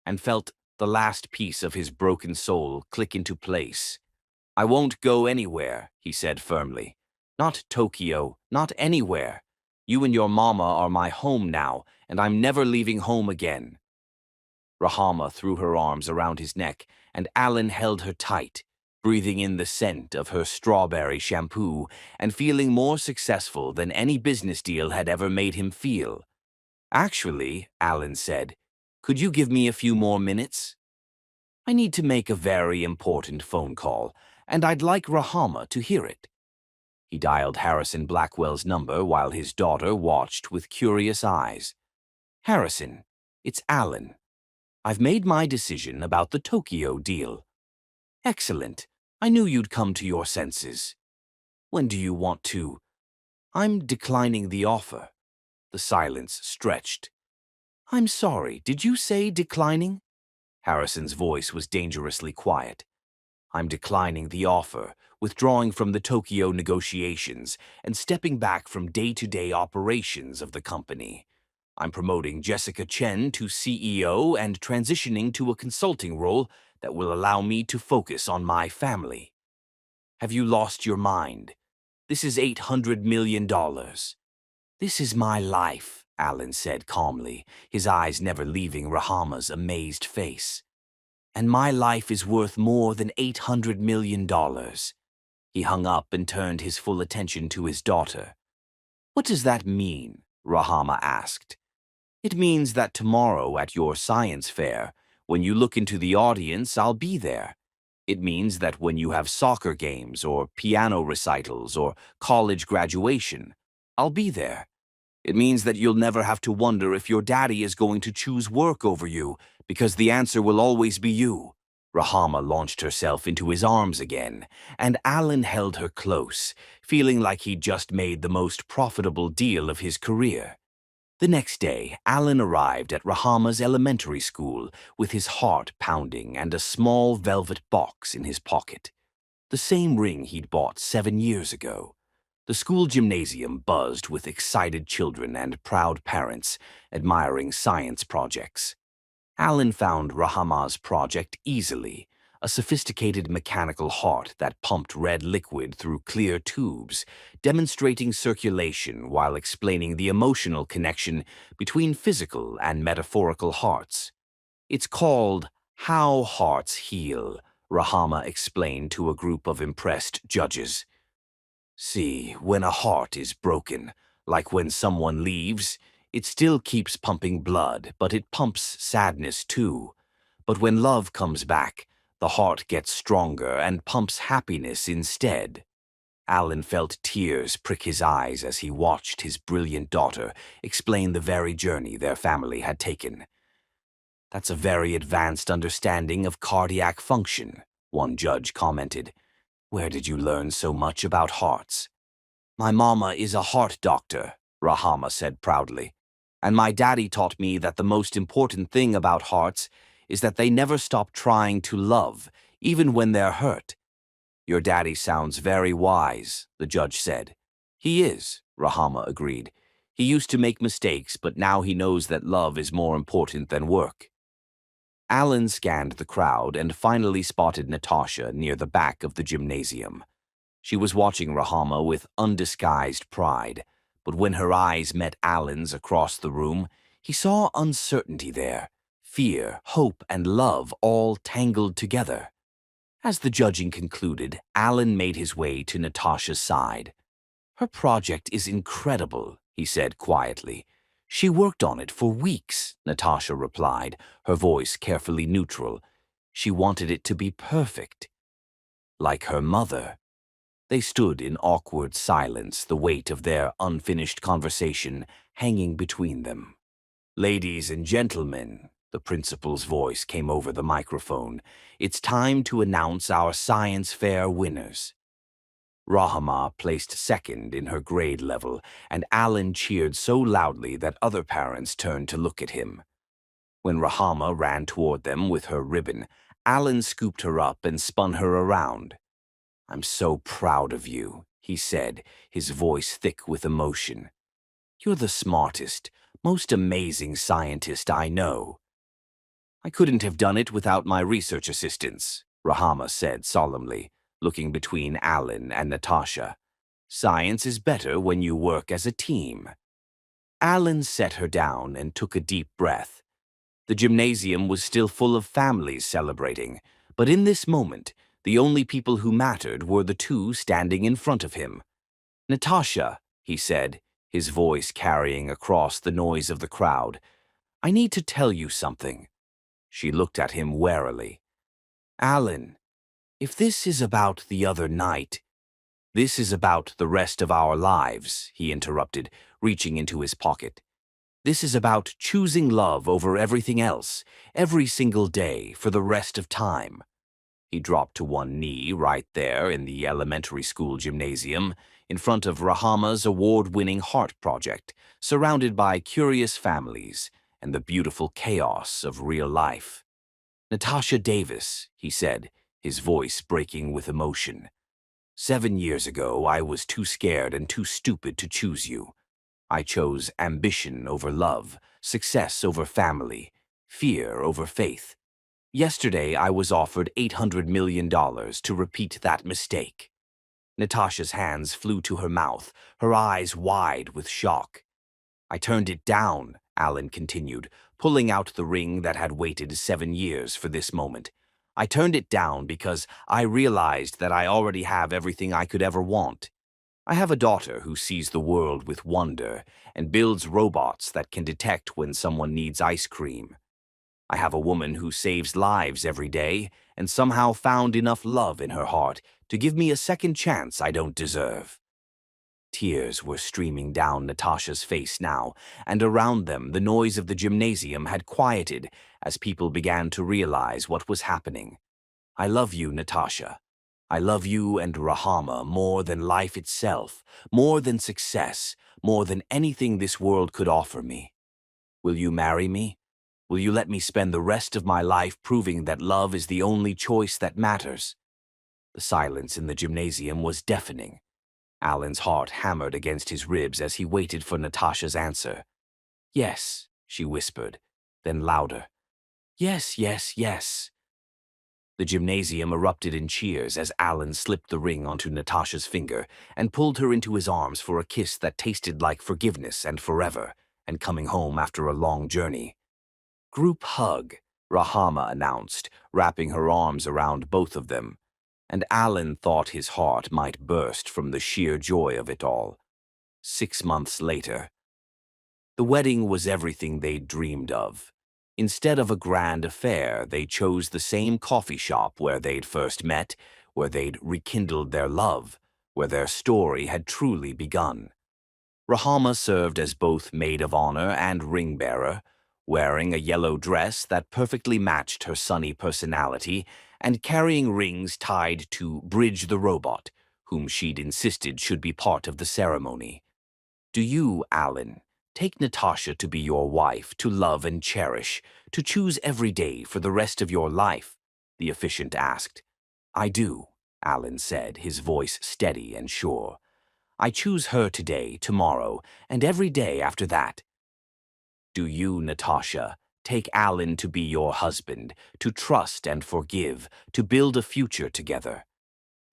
and felt the last piece of his broken soul click into place. I won't go anywhere, he said firmly. Not Tokyo, not anywhere. You and your mama are my home now, and I'm never leaving home again. Rahama threw her arms around his neck, and Alan held her tight, breathing in the scent of her strawberry shampoo and feeling more successful than any business deal had ever made him feel. Actually, Alan said, could you give me a few more minutes? I need to make a very important phone call, and I'd like Rahama to hear it. He dialed Harrison Blackwell's number while his daughter watched with curious eyes. Harrison, it's Alan. I've made my decision about the Tokyo deal. Excellent. I knew you'd come to your senses. When do you want to? I'm declining the offer. The silence stretched. I'm sorry, did you say declining? Harrison's voice was dangerously quiet. I'm declining the offer, withdrawing from the Tokyo negotiations, and stepping back from day-to-day operations of the company. I'm promoting Jessica Chen to CEO and transitioning to a consulting role that will allow me to focus on my family. Have you lost your mind? This is $800 million. This is my life, Alan said calmly, his eyes never leaving Rahama's amazed face. And my life is worth more than $800 million. He hung up and turned his full attention to his daughter. What does that mean? Rahama asked. It means that tomorrow at your science fair, when you look into the audience, I'll be there. It means that when you have soccer games or piano recitals or college graduation, I'll be there. It means that you'll never have to wonder if your daddy is going to choose work over you, because the answer will always be you. Rahama launched herself into his arms again, and Alan held her close, feeling like he'd just made the most profitable deal of his career. The next day, Alan arrived at Rahama's elementary school with his heart pounding and a small velvet box in his pocket. The same ring he'd bought 7 years ago. The school gymnasium buzzed with excited children and proud parents admiring science projects. Alan found Rahama's project easily, a sophisticated mechanical heart that pumped red liquid through clear tubes, demonstrating circulation while explaining the emotional connection between physical and metaphorical hearts. It's called How Hearts Heal, Rahama explained to a group of impressed judges. See, when a heart is broken, like when someone leaves, it still keeps pumping blood, but it pumps sadness too. But when love comes back, the heart gets stronger and pumps happiness instead. Alan felt tears prick his eyes as he watched his brilliant daughter explain the very journey their family had taken. That's a very advanced understanding of cardiac function, one judge commented. Where did you learn so much about hearts? My mama is a heart doctor, Rahama said proudly. And my daddy taught me that the most important thing about hearts is that they never stop trying to love, even when they're hurt. Your daddy sounds very wise, the judge said. He is, Rahama agreed. He used to make mistakes, but now he knows that love is more important than work. Alan scanned the crowd and finally spotted Natasha near the back of the gymnasium. She was watching Rahama with undisguised pride, but when her eyes met Alan's across the room, he saw uncertainty there, fear, hope, and love all tangled together. As the judging concluded, Alan made his way to Natasha's side. "Her project is incredible," he said quietly. "She worked on it for weeks," Natasha replied, her voice carefully neutral. "She wanted it to be perfect, like her mother." They stood in awkward silence, the weight of their unfinished conversation hanging between them. "Ladies and gentlemen," the principal's voice came over the microphone, "it's time to announce our science fair winners." Rahama placed second in her grade level, and Alan cheered so loudly that other parents turned to look at him. When Rahama ran toward them with her ribbon, Alan scooped her up and spun her around. "I'm so proud of you," he said, his voice thick with emotion. "You're the smartest, most amazing scientist I know." "I couldn't have done it without my research assistants," Rahama said solemnly, looking between Alan and Natasha. "Science is better when you work as a team." Alan set her down and took a deep breath. The gymnasium was still full of families celebrating, but in this moment, the only people who mattered were the two standing in front of him. "Natasha," he said, his voice carrying across the noise of the crowd, "I need to tell you something." She looked at him warily. "Alan, if this is about the other night—" "This is about the rest of our lives," he interrupted, reaching into his pocket. "This is about choosing love over everything else, every single day, for the rest of time." He dropped to one knee right there in the elementary school gymnasium, in front of Rahama's award-winning heart project, surrounded by curious families and the beautiful chaos of real life. "Natasha Davis," he said, his voice breaking with emotion. "7 years ago, I was too scared and too stupid to choose you. I chose ambition over love, success over family, fear over faith. Yesterday, I was offered $800 million to repeat that mistake." Natasha's hands flew to her mouth, her eyes wide with shock. "I turned it down," Alan continued, pulling out the ring that had waited 7 years for this moment. "I turned it down because I realized that I already have everything I could ever want. I have a daughter who sees the world with wonder and builds robots that can detect when someone needs ice cream. I have a woman who saves lives every day and somehow found enough love in her heart to give me a second chance I don't deserve." Tears were streaming down Natasha's face now, and around them the noise of the gymnasium had quieted as people began to realize what was happening. "I love you, Natasha. I love you and Rahama more than life itself, more than success, more than anything this world could offer me. Will you marry me? Will you let me spend the rest of my life proving that love is the only choice that matters?" The silence in the gymnasium was deafening. Alan's heart hammered against his ribs as he waited for Natasha's answer. "Yes," she whispered, then louder. "Yes, yes, yes." The gymnasium erupted in cheers as Alan slipped the ring onto Natasha's finger and pulled her into his arms for a kiss that tasted like forgiveness and forever, and coming home after a long journey. "Group hug," Rahama announced, wrapping her arms around both of them, and Alan thought his heart might burst from the sheer joy of it all. 6 months later. The wedding was everything they'd dreamed of. Instead of a grand affair, they chose the same coffee shop where they'd first met, where they'd rekindled their love, where their story had truly begun. Rahama served as both maid of honor and ring bearer, wearing a yellow dress that perfectly matched her sunny personality and carrying rings tied to Bridge the robot, whom she'd insisted should be part of the ceremony. "Do you, Alan, take Natasha to be your wife, to love and cherish, to choose every day for the rest of your life?" the officiant asked. "I do," Alan said, his voice steady and sure. "I choose her today, tomorrow, and every day after that." "Do you, Natasha, take Alan to be your husband, to trust and forgive, to build a future together?"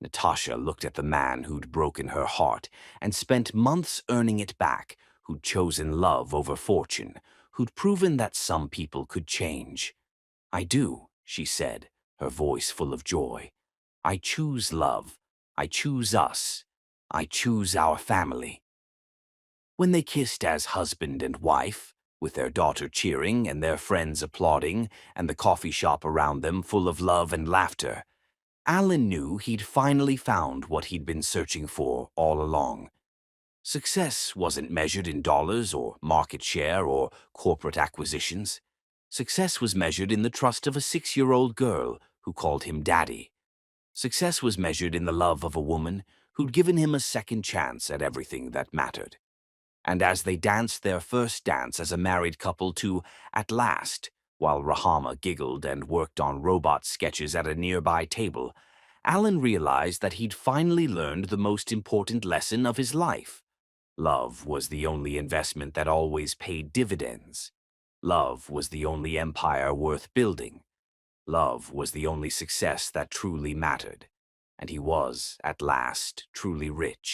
Natasha looked at the man who'd broken her heart and spent months earning it back, who'd chosen love over fortune, who'd proven that some people could change. "I do," she said, her voice full of joy. "I choose love. I choose us. I choose our family." When they kissed as husband and wife, with their daughter cheering and their friends applauding and the coffee shop around them full of love and laughter, Alan knew he'd finally found what he'd been searching for all along. Success wasn't measured in dollars or market share or corporate acquisitions. Success was measured in the trust of a 6-year-old girl who called him daddy. Success was measured in the love of a woman who'd given him a second chance at everything that mattered. And as they danced their first dance as a married couple to At Last, while Rahama giggled and worked on robot sketches at a nearby table, Alan realized that he'd finally learned the most important lesson of his life. Love was the only investment that always paid dividends. Love was the only empire worth building. Love was the only success that truly mattered. And he was, at last, truly rich.